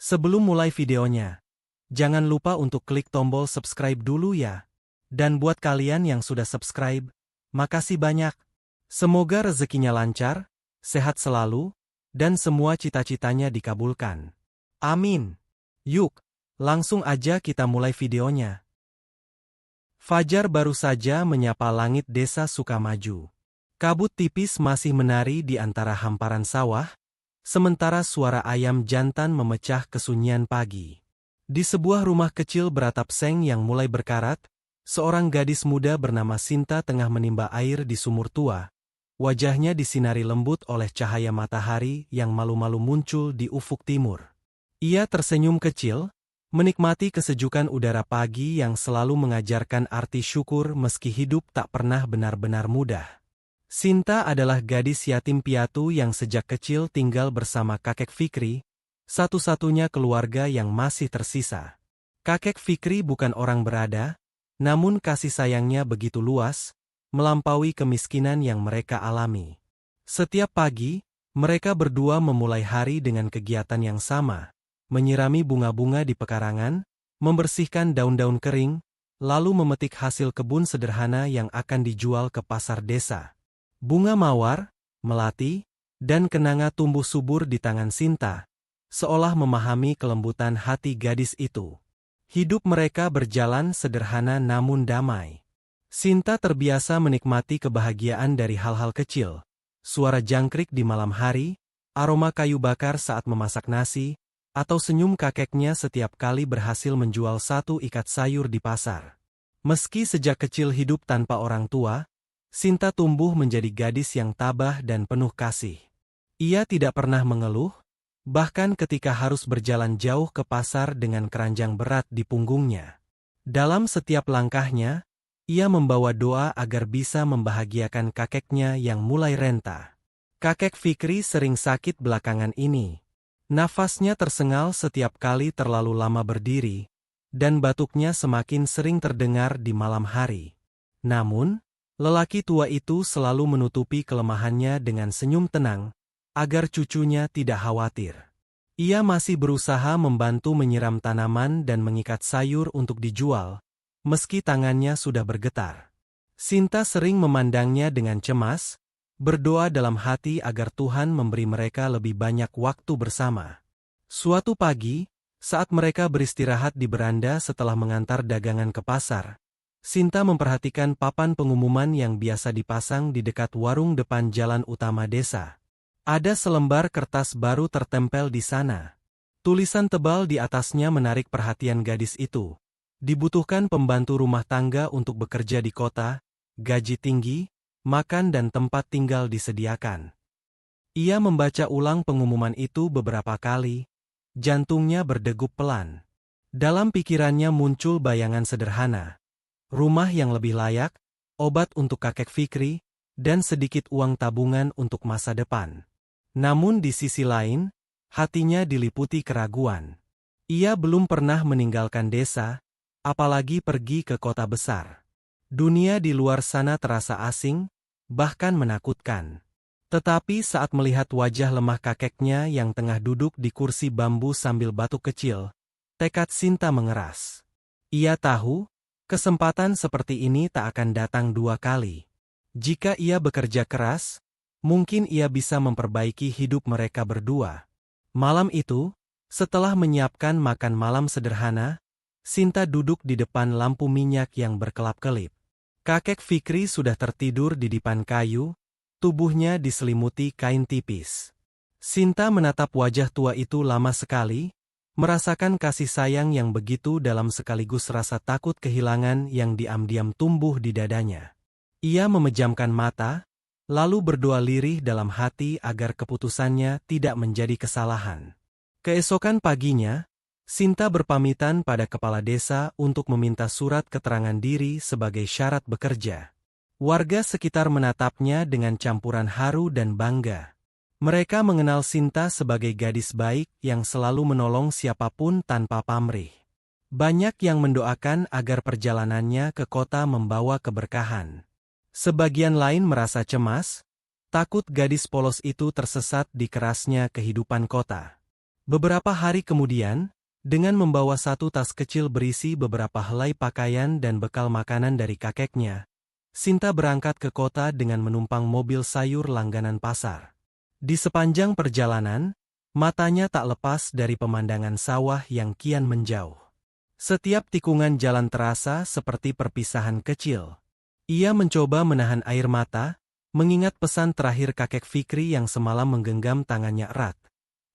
Sebelum mulai videonya, jangan lupa untuk klik tombol subscribe dulu ya. Dan buat kalian yang sudah subscribe, makasih banyak. Semoga rezekinya lancar, sehat selalu, dan semua cita-citanya dikabulkan. Amin. Yuk, langsung aja kita mulai videonya. Fajar baru saja menyapa langit desa Sukamaju. Kabut tipis masih menari di antara hamparan sawah, sementara suara ayam jantan memecah kesunyian pagi. Di sebuah rumah kecil beratap seng yang mulai berkarat, seorang gadis muda bernama Sinta tengah menimba air di sumur tua. Wajahnya disinari lembut oleh cahaya matahari yang malu-malu muncul di ufuk timur. Ia tersenyum kecil, menikmati kesejukan udara pagi yang selalu mengajarkan arti syukur meski hidup tak pernah benar-benar mudah. Sinta adalah gadis yatim piatu yang sejak kecil tinggal bersama kakek Fikri, satu-satunya keluarga yang masih tersisa. Kakek Fikri bukan orang berada, namun kasih sayangnya begitu luas, melampaui kemiskinan yang mereka alami. Setiap pagi, mereka berdua memulai hari dengan kegiatan yang sama, menyirami bunga-bunga di pekarangan, membersihkan daun-daun kering, lalu memetik hasil kebun sederhana yang akan dijual ke pasar desa. Bunga mawar, melati, dan kenanga tumbuh subur di tangan Sinta, seolah memahami kelembutan hati gadis itu. Hidup mereka berjalan sederhana namun damai. Sinta terbiasa menikmati kebahagiaan dari hal-hal kecil, suara jangkrik di malam hari, aroma kayu bakar saat memasak nasi, atau senyum kakeknya setiap kali berhasil menjual satu ikat sayur di pasar. Meski sejak kecil hidup tanpa orang tua, Sinta tumbuh menjadi gadis yang tabah dan penuh kasih. Ia tidak pernah mengeluh, bahkan ketika harus berjalan jauh ke pasar dengan keranjang berat di punggungnya. Dalam setiap langkahnya, ia membawa doa agar bisa membahagiakan kakeknya yang mulai renta. Kakek Fikri sering sakit belakangan ini. Nafasnya tersengal setiap kali terlalu lama berdiri, dan batuknya semakin sering terdengar di malam hari. Namun, lelaki tua itu selalu menutupi kelemahannya dengan senyum tenang, agar cucunya tidak khawatir. Ia masih berusaha membantu menyiram tanaman dan mengikat sayur untuk dijual, meski tangannya sudah bergetar. Sinta sering memandangnya dengan cemas, berdoa dalam hati agar Tuhan memberi mereka lebih banyak waktu bersama. Suatu pagi, saat mereka beristirahat di beranda setelah mengantar dagangan ke pasar, Sinta memperhatikan papan pengumuman yang biasa dipasang di dekat warung depan jalan utama desa. Ada selembar kertas baru tertempel di sana. Tulisan tebal di atasnya menarik perhatian gadis itu. Dibutuhkan pembantu rumah tangga untuk bekerja di kota, gaji tinggi, makan dan tempat tinggal disediakan. Ia membaca ulang pengumuman itu beberapa kali, jantungnya berdegup pelan. Dalam pikirannya muncul bayangan sederhana. Rumah yang lebih layak, obat untuk kakek Fikri, dan sedikit uang tabungan untuk masa depan. Namun di sisi lain, hatinya diliputi keraguan. Ia belum pernah meninggalkan desa, apalagi pergi ke kota besar. Dunia di luar sana terasa asing, bahkan menakutkan. Tetapi saat melihat wajah lemah kakeknya yang tengah duduk di kursi bambu sambil batuk kecil, tekad Sinta mengeras. Ia tahu, kesempatan seperti ini tak akan datang dua kali. Jika ia bekerja keras, mungkin ia bisa memperbaiki hidup mereka berdua. Malam itu, setelah menyiapkan makan malam sederhana, Sinta duduk di depan lampu minyak yang berkelap-kelip. Kakek Fikri sudah tertidur di dipan kayu, tubuhnya diselimuti kain tipis. Sinta menatap wajah tua itu lama sekali, merasakan kasih sayang yang begitu dalam sekaligus rasa takut kehilangan yang diam-diam tumbuh di dadanya. Ia memejamkan mata, lalu berdoa lirih dalam hati agar keputusannya tidak menjadi kesalahan. Keesokan paginya, Sinta berpamitan pada kepala desa untuk meminta surat keterangan diri sebagai syarat bekerja. Warga sekitar menatapnya dengan campuran haru dan bangga. Mereka mengenal Sinta sebagai gadis baik yang selalu menolong siapapun tanpa pamrih. Banyak yang mendoakan agar perjalanannya ke kota membawa keberkahan. Sebagian lain merasa cemas, takut gadis polos itu tersesat di kerasnya kehidupan kota. Beberapa hari kemudian, dengan membawa satu tas kecil berisi beberapa helai pakaian dan bekal makanan dari kakeknya, Sinta berangkat ke kota dengan menumpang mobil sayur langganan pasar. Di sepanjang perjalanan, matanya tak lepas dari pemandangan sawah yang kian menjauh. Setiap tikungan jalan terasa seperti perpisahan kecil. Ia mencoba menahan air mata, mengingat pesan terakhir kakek Fikri yang semalam menggenggam tangannya erat,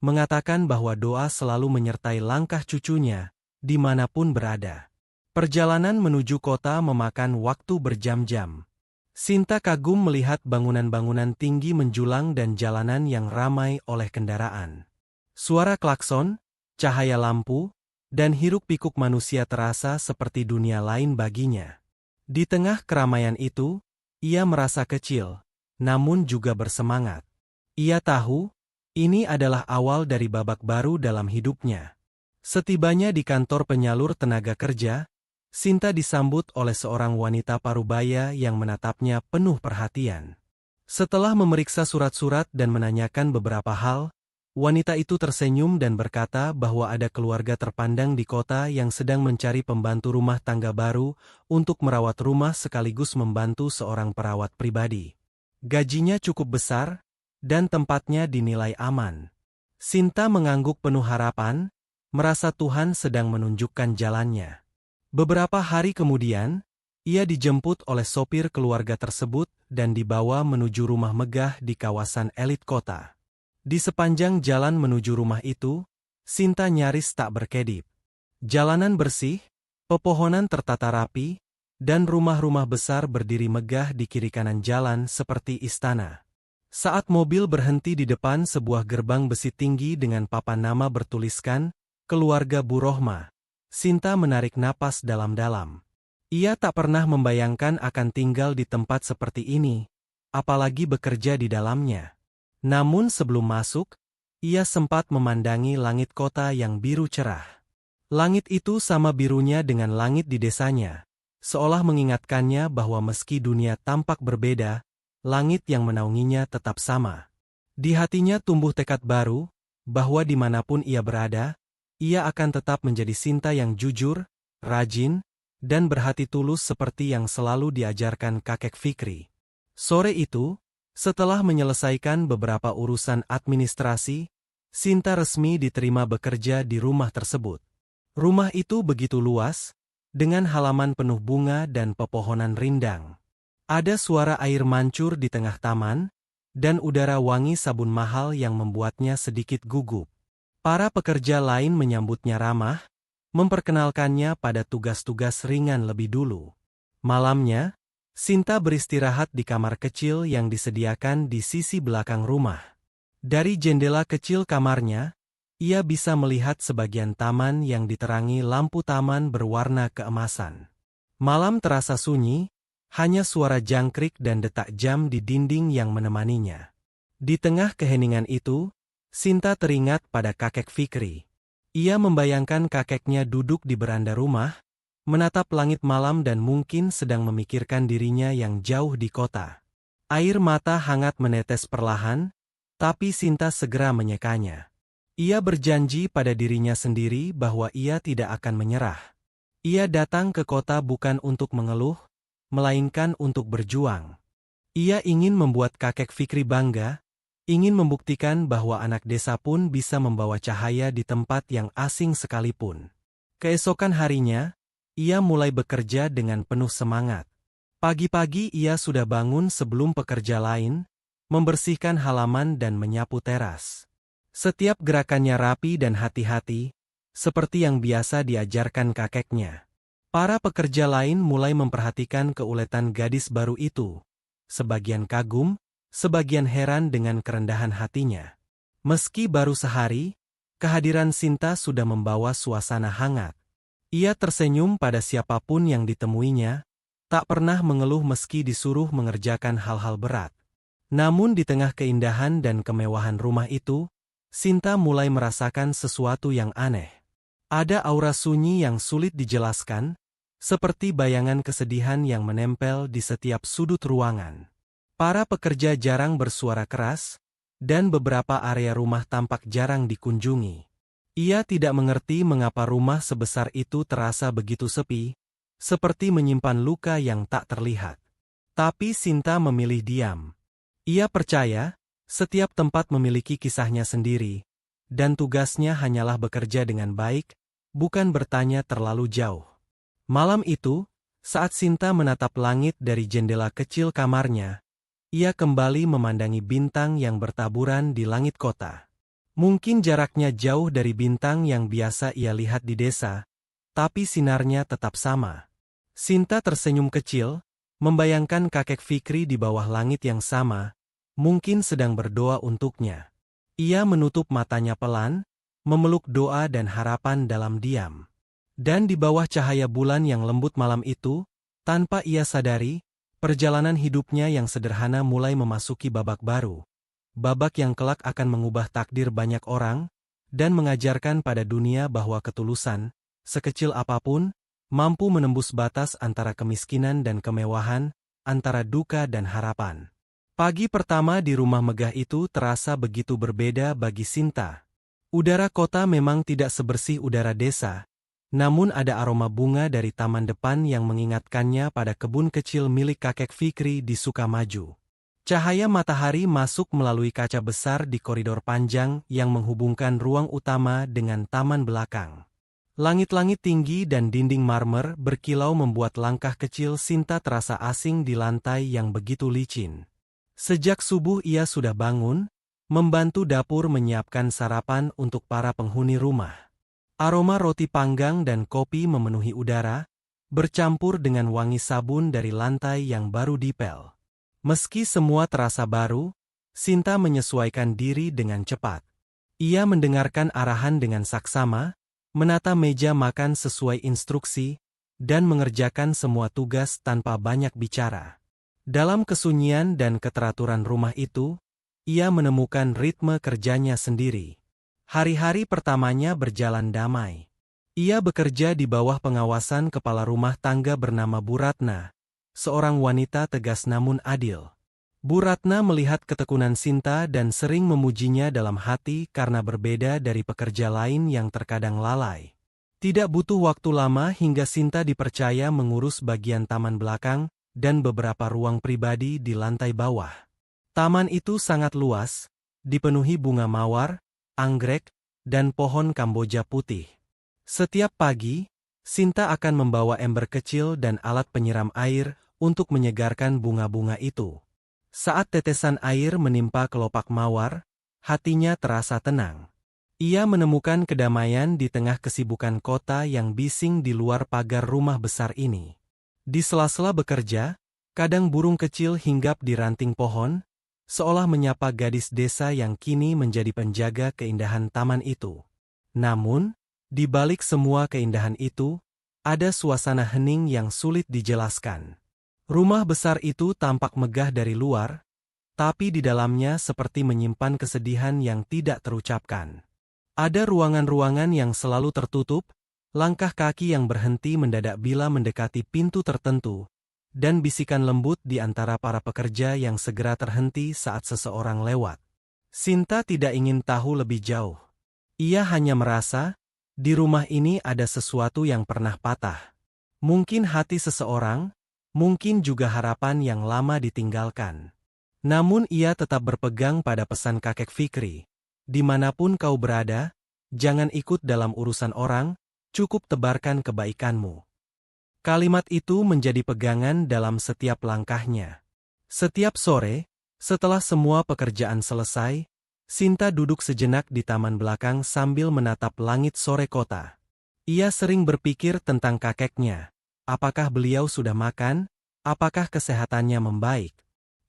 mengatakan bahwa doa selalu menyertai langkah cucunya, dimanapun berada. Perjalanan menuju kota memakan waktu berjam-jam. Sinta kagum melihat bangunan-bangunan tinggi menjulang dan jalanan yang ramai oleh kendaraan. Suara klakson, cahaya lampu, dan hiruk-pikuk manusia terasa seperti dunia lain baginya. Di tengah keramaian itu, ia merasa kecil, namun juga bersemangat. Ia tahu, ini adalah awal dari babak baru dalam hidupnya. Setibanya di kantor penyalur tenaga kerja, Sinta disambut oleh seorang wanita parubaya yang menatapnya penuh perhatian. Setelah memeriksa surat-surat dan menanyakan beberapa hal, wanita itu tersenyum dan berkata bahwa ada keluarga terpandang di kota yang sedang mencari pembantu rumah tangga baru untuk merawat rumah sekaligus membantu seorang perawat pribadi. Gajinya cukup besar, dan tempatnya dinilai aman. Sinta mengangguk penuh harapan, merasa Tuhan sedang menunjukkan jalannya. Beberapa hari kemudian, ia dijemput oleh sopir keluarga tersebut dan dibawa menuju rumah megah di kawasan elit kota. Di sepanjang jalan menuju rumah itu, Sinta nyaris tak berkedip. Jalanan bersih, pepohonan tertata rapi, dan rumah-rumah besar berdiri megah di kiri kanan jalan seperti istana. Saat mobil berhenti di depan sebuah gerbang besi tinggi dengan papan nama bertuliskan, Keluarga Bu Rohma, Sinta menarik napas dalam-dalam. Ia tak pernah membayangkan akan tinggal di tempat seperti ini, apalagi bekerja di dalamnya. Namun sebelum masuk, ia sempat memandangi langit kota yang biru cerah. Langit itu sama birunya dengan langit di desanya, seolah mengingatkannya bahwa meski dunia tampak berbeda, langit yang menaunginya tetap sama. Di hatinya tumbuh tekad baru, bahwa dimanapun ia berada, ia akan tetap menjadi Sinta yang jujur, rajin, dan berhati tulus seperti yang selalu diajarkan kakek Fikri. Sore itu, setelah menyelesaikan beberapa urusan administrasi, Sinta resmi diterima bekerja di rumah tersebut. Rumah itu begitu luas, dengan halaman penuh bunga dan pepohonan rindang. Ada suara air mancur di tengah taman, dan udara wangi sabun mahal yang membuatnya sedikit gugup. Para pekerja lain menyambutnya ramah, memperkenalkannya pada tugas-tugas ringan lebih dulu. Malamnya, Sinta beristirahat di kamar kecil yang disediakan di sisi belakang rumah. Dari jendela kecil kamarnya, ia bisa melihat sebagian taman yang diterangi lampu taman berwarna keemasan. Malam terasa sunyi, hanya suara jangkrik dan detak jam di dinding yang menemaninya. Di tengah keheningan itu, Sinta teringat pada kakek Fikri. Ia membayangkan kakeknya duduk di beranda rumah, menatap langit malam dan mungkin sedang memikirkan dirinya yang jauh di kota. Air mata hangat menetes perlahan, tapi Sinta segera menyekanya. Ia berjanji pada dirinya sendiri bahwa ia tidak akan menyerah. Ia datang ke kota bukan untuk mengeluh, melainkan untuk berjuang. Ia ingin membuat kakek Fikri bangga, ingin membuktikan bahwa anak desa pun bisa membawa cahaya di tempat yang asing sekalipun. Keesokan harinya, ia mulai bekerja dengan penuh semangat. Pagi-pagi ia sudah bangun sebelum pekerja lain, membersihkan halaman dan menyapu teras. Setiap gerakannya rapi dan hati-hati, seperti yang biasa diajarkan kakeknya. Para pekerja lain mulai memperhatikan keuletan gadis baru itu. Sebagian kagum, sebagian heran dengan kerendahan hatinya. Meski baru sehari, kehadiran Sinta sudah membawa suasana hangat. Ia tersenyum pada siapapun yang ditemuinya, tak pernah mengeluh meski disuruh mengerjakan hal-hal berat. Namun di tengah keindahan dan kemewahan rumah itu, Sinta mulai merasakan sesuatu yang aneh. Ada aura sunyi yang sulit dijelaskan, seperti bayangan kesedihan yang menempel di setiap sudut ruangan. Para pekerja jarang bersuara keras, dan beberapa area rumah tampak jarang dikunjungi. Ia tidak mengerti mengapa rumah sebesar itu terasa begitu sepi, seperti menyimpan luka yang tak terlihat. Tapi Sinta memilih diam. Ia percaya, setiap tempat memiliki kisahnya sendiri, dan tugasnya hanyalah bekerja dengan baik, bukan bertanya terlalu jauh. Malam itu, saat Sinta menatap langit dari jendela kecil kamarnya, ia kembali memandangi bintang yang bertaburan di langit kota. Mungkin jaraknya jauh dari bintang yang biasa ia lihat di desa, tapi sinarnya tetap sama. Sinta tersenyum kecil, membayangkan kakek Fikri di bawah langit yang sama, mungkin sedang berdoa untuknya. Ia menutup matanya pelan, memeluk doa dan harapan dalam diam. Dan di bawah cahaya bulan yang lembut malam itu, tanpa ia sadari, perjalanan hidupnya yang sederhana mulai memasuki babak baru. Babak yang kelak akan mengubah takdir banyak orang, dan mengajarkan pada dunia bahwa ketulusan, sekecil apapun, mampu menembus batas antara kemiskinan dan kemewahan, antara duka dan harapan. Pagi pertama di rumah megah itu terasa begitu berbeda bagi Sinta. Udara kota memang tidak sebersih udara desa, namun ada aroma bunga dari taman depan yang mengingatkannya pada kebun kecil milik kakek Fikri di Sukamaju. Cahaya matahari masuk melalui kaca besar di koridor panjang yang menghubungkan ruang utama dengan taman belakang. Langit-langit tinggi dan dinding marmer berkilau membuat langkah kecil Sinta terasa asing di lantai yang begitu licin. Sejak subuh ia sudah bangun, membantu dapur menyiapkan sarapan untuk para penghuni rumah. Aroma roti panggang dan kopi memenuhi udara, bercampur dengan wangi sabun dari lantai yang baru dipel. Meski semua terasa baru, Sinta menyesuaikan diri dengan cepat. Ia mendengarkan arahan dengan saksama, menata meja makan sesuai instruksi, dan mengerjakan semua tugas tanpa banyak bicara. Dalam kesunyian dan keteraturan rumah itu, ia menemukan ritme kerjanya sendiri. Hari-hari pertamanya berjalan damai. Ia bekerja di bawah pengawasan kepala rumah tangga bernama Bu Ratna, seorang wanita tegas namun adil. Bu Ratna melihat ketekunan Sinta dan sering memujinya dalam hati karena berbeda dari pekerja lain yang terkadang lalai. Tidak butuh waktu lama hingga Sinta dipercaya mengurus bagian taman belakang dan beberapa ruang pribadi di lantai bawah. Taman itu sangat luas, dipenuhi bunga mawar, anggrek, dan pohon kamboja putih. Setiap pagi, Sinta akan membawa ember kecil dan alat penyiram air untuk menyegarkan bunga-bunga itu. Saat tetesan air menimpa kelopak mawar, hatinya terasa tenang. Ia menemukan kedamaian di tengah kesibukan kota yang bising di luar pagar rumah besar ini. Di sela-sela bekerja, kadang burung kecil hinggap di ranting pohon, seolah menyapa gadis desa yang kini menjadi penjaga keindahan taman itu. Namun, di balik semua keindahan itu, ada suasana hening yang sulit dijelaskan. Rumah besar itu tampak megah dari luar, tapi di dalamnya seperti menyimpan kesedihan yang tidak terucapkan. Ada ruangan-ruangan yang selalu tertutup, langkah kaki yang berhenti mendadak bila mendekati pintu tertentu, dan bisikan lembut di antara para pekerja yang segera terhenti saat seseorang lewat. Sinta tidak ingin tahu lebih jauh. Ia hanya merasa, di rumah ini ada sesuatu yang pernah patah. Mungkin hati seseorang, mungkin juga harapan yang lama ditinggalkan. Namun ia tetap berpegang pada pesan kakek Fikri. Dimanapun kau berada, jangan ikut dalam urusan orang, cukup tebarkan kebaikanmu. Kalimat itu menjadi pegangan dalam setiap langkahnya. Setiap sore, setelah semua pekerjaan selesai, Sinta duduk sejenak di taman belakang sambil menatap langit sore kota. Ia sering berpikir tentang kakeknya. Apakah beliau sudah makan? Apakah kesehatannya membaik?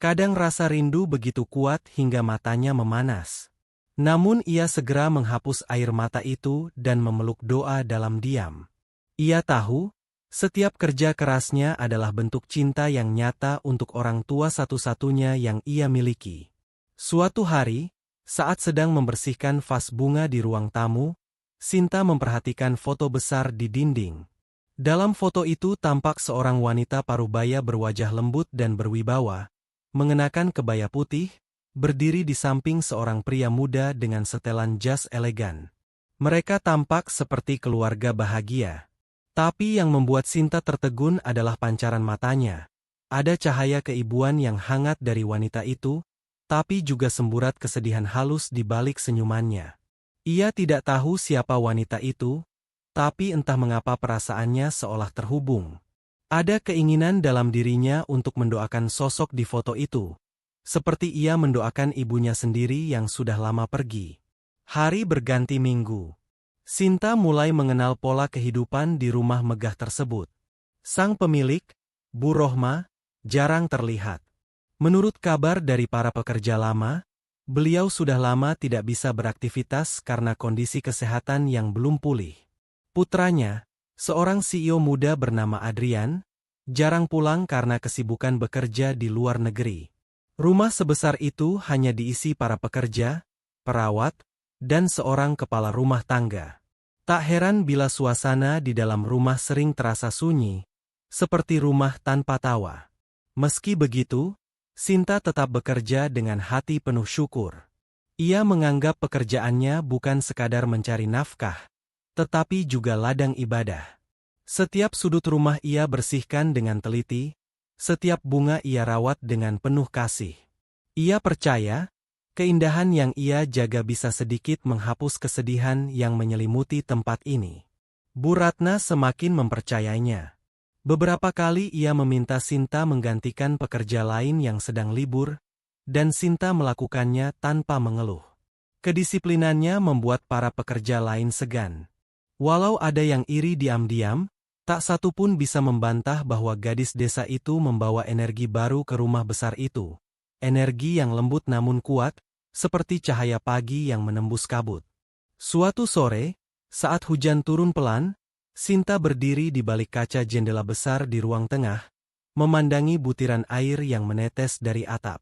Kadang rasa rindu begitu kuat hingga matanya memanas. Namun ia segera menghapus air mata itu dan memeluk doa dalam diam. Ia tahu, setiap kerja kerasnya adalah bentuk cinta yang nyata untuk orang tua satu-satunya yang ia miliki. Suatu hari, saat sedang membersihkan vas bunga di ruang tamu, Sinta memperhatikan foto besar di dinding. Dalam foto itu tampak seorang wanita parubaya berwajah lembut dan berwibawa, mengenakan kebaya putih, berdiri di samping seorang pria muda dengan setelan jas elegan. Mereka tampak seperti keluarga bahagia. Tapi yang membuat Sinta tertegun adalah pancaran matanya. Ada cahaya keibuan yang hangat dari wanita itu, tapi juga semburat kesedihan halus di balik senyumannya. Ia tidak tahu siapa wanita itu, tapi entah mengapa perasaannya seolah terhubung. Ada keinginan dalam dirinya untuk mendoakan sosok di foto itu, seperti ia mendoakan ibunya sendiri yang sudah lama pergi. Hari berganti minggu. Sinta mulai mengenal pola kehidupan di rumah megah tersebut. Sang pemilik, Bu Rohma, jarang terlihat. Menurut kabar dari para pekerja lama, beliau sudah lama tidak bisa beraktivitas karena kondisi kesehatan yang belum pulih. Putranya, seorang CEO muda bernama Adrian, jarang pulang karena kesibukan bekerja di luar negeri. Rumah sebesar itu hanya diisi para pekerja, perawat, dan seorang kepala rumah tangga. Tak heran bila suasana di dalam rumah sering terasa sunyi, seperti rumah tanpa tawa. Meski begitu, Sinta tetap bekerja dengan hati penuh syukur. Ia menganggap pekerjaannya bukan sekadar mencari nafkah, tetapi juga ladang ibadah. Setiap sudut rumah ia bersihkan dengan teliti, setiap bunga ia rawat dengan penuh kasih. Ia percaya, keindahan yang ia jaga bisa sedikit menghapus kesedihan yang menyelimuti tempat ini. Bu Ratna semakin mempercayainya. Beberapa kali ia meminta Sinta menggantikan pekerja lain yang sedang libur, dan Sinta melakukannya tanpa mengeluh. Kedisiplinannya membuat para pekerja lain segan. Walau ada yang iri diam-diam, tak satu pun bisa membantah bahwa gadis desa itu membawa energi baru ke rumah besar itu. Energi yang lembut namun kuat, seperti cahaya pagi yang menembus kabut. Suatu sore, saat hujan turun pelan, Sinta berdiri di balik kaca jendela besar di ruang tengah, memandangi butiran air yang menetes dari atap.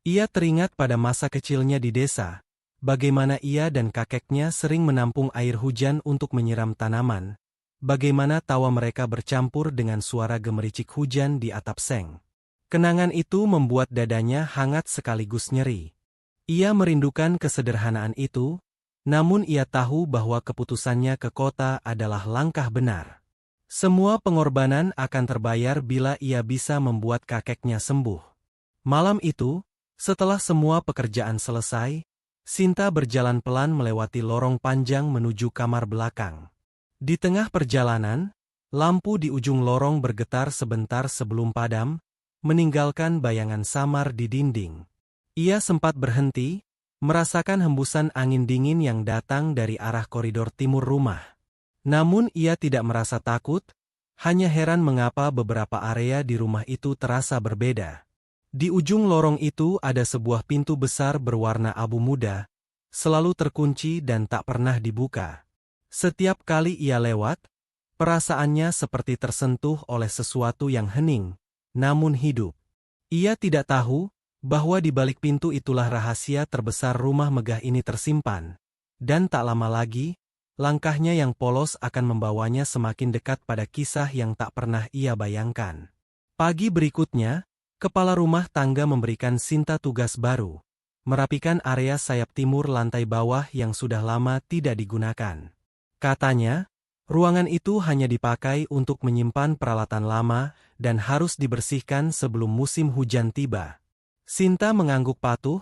Ia teringat pada masa kecilnya di desa, bagaimana ia dan kakeknya sering menampung air hujan untuk menyiram tanaman, bagaimana tawa mereka bercampur dengan suara gemericik hujan di atap seng. Kenangan itu membuat dadanya hangat sekaligus nyeri. Ia merindukan kesederhanaan itu, namun ia tahu bahwa keputusannya ke kota adalah langkah benar. Semua pengorbanan akan terbayar bila ia bisa membuat kakeknya sembuh. Malam itu, setelah semua pekerjaan selesai, Sinta berjalan pelan melewati lorong panjang menuju kamar belakang. Di tengah perjalanan, lampu di ujung lorong bergetar sebentar sebelum padam, meninggalkan bayangan samar di dinding. Ia sempat berhenti, merasakan hembusan angin dingin yang datang dari arah koridor timur rumah. Namun ia tidak merasa takut, hanya heran mengapa beberapa area di rumah itu terasa berbeda. Di ujung lorong itu ada sebuah pintu besar berwarna abu muda, selalu terkunci dan tak pernah dibuka. Setiap kali ia lewat, perasaannya seperti tersentuh oleh sesuatu yang hening, namun hidup. Ia tidak tahu bahwa di balik pintu itulah rahasia terbesar rumah megah ini tersimpan. Dan tak lama lagi, langkahnya yang polos akan membawanya semakin dekat pada kisah yang tak pernah ia bayangkan. Pagi berikutnya, kepala rumah tangga memberikan Sinta tugas baru, merapikan area sayap timur lantai bawah yang sudah lama tidak digunakan. Katanya, ruangan itu hanya dipakai untuk menyimpan peralatan lama dan harus dibersihkan sebelum musim hujan tiba. Sinta mengangguk patuh,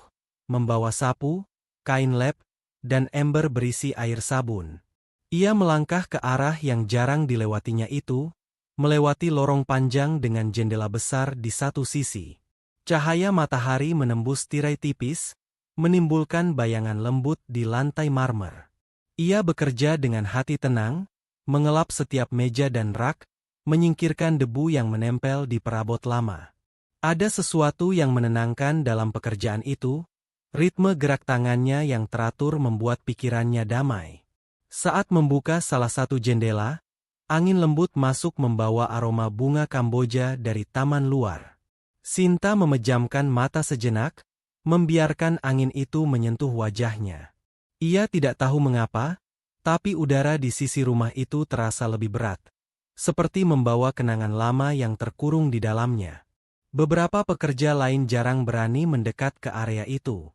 membawa sapu, kain lap, dan ember berisi air sabun. Ia melangkah ke arah yang jarang dilewatinya itu, melewati lorong panjang dengan jendela besar di satu sisi. Cahaya matahari menembus tirai tipis, menimbulkan bayangan lembut di lantai marmer. Ia bekerja dengan hati tenang, mengelap setiap meja dan rak, menyingkirkan debu yang menempel di perabot lama. Ada sesuatu yang menenangkan dalam pekerjaan itu, ritme gerak tangannya yang teratur membuat pikirannya damai. Saat membuka salah satu jendela, angin lembut masuk membawa aroma bunga Kamboja dari taman luar. Sinta memejamkan mata sejenak, membiarkan angin itu menyentuh wajahnya. Ia tidak tahu mengapa, tapi udara di sisi rumah itu terasa lebih berat, seperti membawa kenangan lama yang terkurung di dalamnya. Beberapa pekerja lain jarang berani mendekat ke area itu.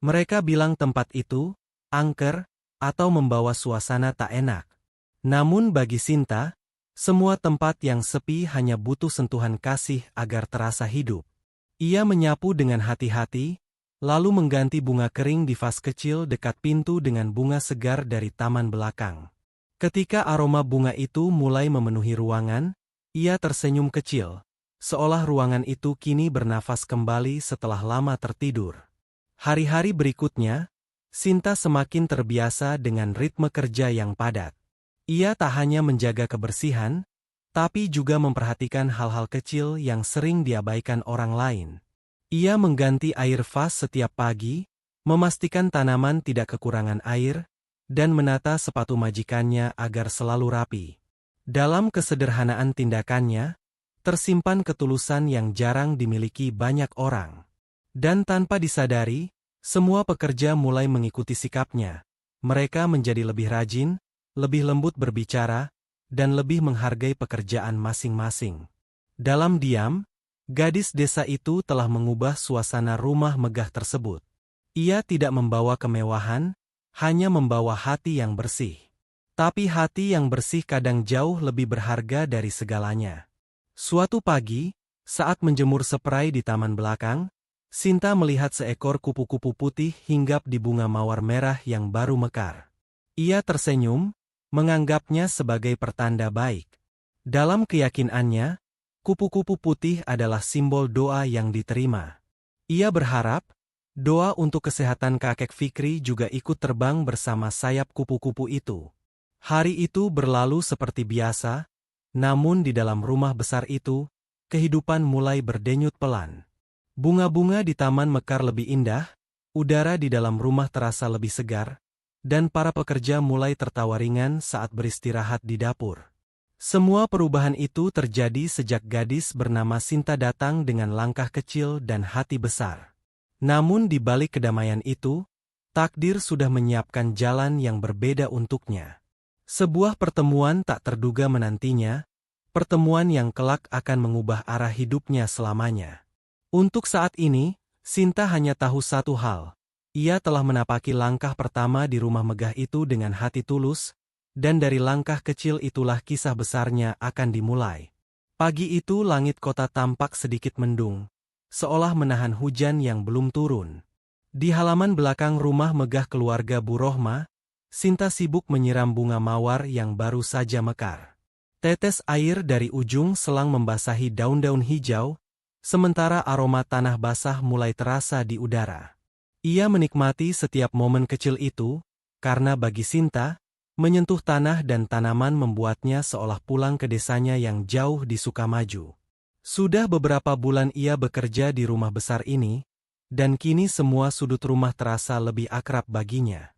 Mereka bilang tempat itu angker, atau membawa suasana tak enak. Namun bagi Sinta, semua tempat yang sepi hanya butuh sentuhan kasih agar terasa hidup. Ia menyapu dengan hati-hati, lalu mengganti bunga kering di vas kecil dekat pintu dengan bunga segar dari taman belakang. Ketika aroma bunga itu mulai memenuhi ruangan, ia tersenyum kecil, seolah ruangan itu kini bernafas kembali setelah lama tertidur. Hari-hari berikutnya, Sinta semakin terbiasa dengan ritme kerja yang padat. Ia tak hanya menjaga kebersihan, tapi juga memperhatikan hal-hal kecil yang sering diabaikan orang lain. Ia mengganti air vas setiap pagi, memastikan tanaman tidak kekurangan air, dan menata sepatu majikannya agar selalu rapi. Dalam kesederhanaan tindakannya, tersimpan ketulusan yang jarang dimiliki banyak orang. Dan tanpa disadari, semua pekerja mulai mengikuti sikapnya. Mereka menjadi lebih rajin, lebih lembut berbicara, dan lebih menghargai pekerjaan masing-masing. Dalam diam, gadis desa itu telah mengubah suasana rumah megah tersebut. Ia tidak membawa kemewahan, hanya membawa hati yang bersih. Tapi hati yang bersih kadang jauh lebih berharga dari segalanya. Suatu pagi, saat menjemur spray di taman belakang, Sinta melihat seekor kupu-kupu putih hinggap di bunga mawar merah yang baru mekar. Ia tersenyum, menganggapnya sebagai pertanda baik. Dalam keyakinannya, kupu-kupu putih adalah simbol doa yang diterima. Ia berharap, doa untuk kesehatan kakek Fikri juga ikut terbang bersama sayap kupu-kupu itu. Hari itu berlalu seperti biasa, namun di dalam rumah besar itu, kehidupan mulai berdenyut pelan. Bunga-bunga di taman mekar lebih indah, udara di dalam rumah terasa lebih segar, dan para pekerja mulai tertawa ringan saat beristirahat di dapur. Semua perubahan itu terjadi sejak gadis bernama Sinta datang dengan langkah kecil dan hati besar. Namun di balik kedamaian itu, takdir sudah menyiapkan jalan yang berbeda untuknya. Sebuah pertemuan tak terduga menantinya, pertemuan yang kelak akan mengubah arah hidupnya selamanya. Untuk saat ini, Sinta hanya tahu satu hal. Ia telah menapaki langkah pertama di rumah megah itu dengan hati tulus, dan dari langkah kecil itulah kisah besarnya akan dimulai. Pagi itu langit kota tampak sedikit mendung, seolah menahan hujan yang belum turun. Di halaman belakang rumah megah keluarga Bu Rohma, Sinta sibuk menyiram bunga mawar yang baru saja mekar. Tetes air dari ujung selang membasahi daun-daun hijau, sementara aroma tanah basah mulai terasa di udara. Ia menikmati setiap momen kecil itu, karena bagi Sinta, menyentuh tanah dan tanaman membuatnya seolah pulang ke desanya yang jauh di Sukamaju. Sudah beberapa bulan ia bekerja di rumah besar ini, dan kini semua sudut rumah terasa lebih akrab baginya.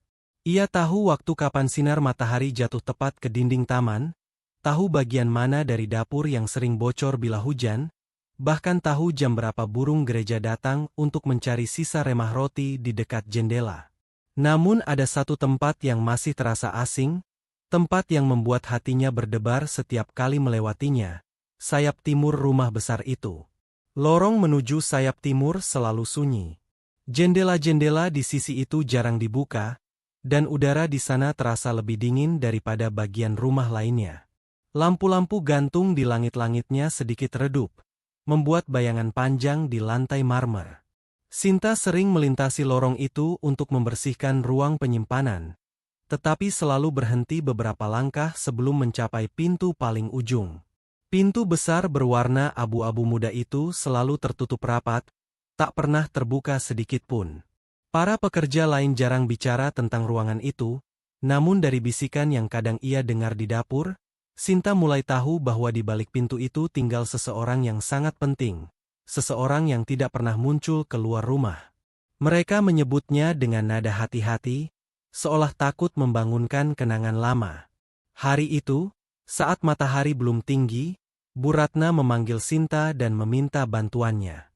Ia tahu waktu kapan sinar matahari jatuh tepat ke dinding taman, tahu bagian mana dari dapur yang sering bocor bila hujan, bahkan tahu jam berapa burung gereja datang untuk mencari sisa remah roti di dekat jendela. Namun ada satu tempat yang masih terasa asing, tempat yang membuat hatinya berdebar setiap kali melewatinya, sayap timur rumah besar itu. Lorong menuju sayap timur selalu sunyi. Jendela-jendela di sisi itu jarang dibuka, dan udara di sana terasa lebih dingin daripada bagian rumah lainnya. Lampu-lampu gantung di langit-langitnya sedikit redup, membuat bayangan panjang di lantai marmer. Sinta sering melintasi lorong itu untuk membersihkan ruang penyimpanan, tetapi selalu berhenti beberapa langkah sebelum mencapai pintu paling ujung. Pintu besar berwarna abu-abu muda itu selalu tertutup rapat, tak pernah terbuka sedikit pun. Para pekerja lain jarang bicara tentang ruangan itu, namun dari bisikan yang kadang ia dengar di dapur, Sinta mulai tahu bahwa di balik pintu itu tinggal seseorang yang sangat penting, seseorang yang tidak pernah muncul keluar rumah. Mereka menyebutnya dengan nada hati-hati, seolah takut membangunkan kenangan lama. Hari itu, saat matahari belum tinggi, Bu Ratna memanggil Sinta dan meminta bantuannya.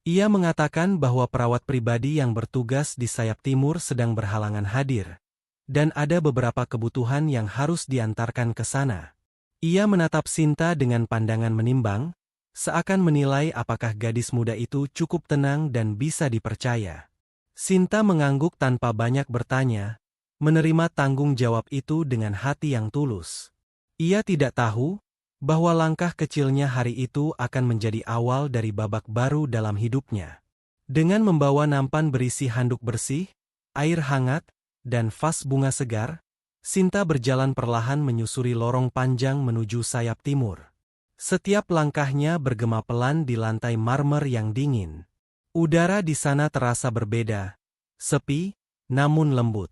Ia mengatakan bahwa perawat pribadi yang bertugas di sayap timur sedang berhalangan hadir, dan ada beberapa kebutuhan yang harus diantarkan ke sana. Ia menatap Sinta dengan pandangan menimbang, seakan menilai apakah gadis muda itu cukup tenang dan bisa dipercaya. Sinta mengangguk tanpa banyak bertanya, menerima tanggung jawab itu dengan hati yang tulus. Ia tidak tahu bahwa langkah kecilnya hari itu akan menjadi awal dari babak baru dalam hidupnya. Dengan membawa nampan berisi handuk bersih, air hangat, dan vas bunga segar, Sinta berjalan perlahan menyusuri lorong panjang menuju sayap timur. Setiap langkahnya bergema pelan di lantai marmer yang dingin. Udara di sana terasa berbeda, sepi, namun lembut.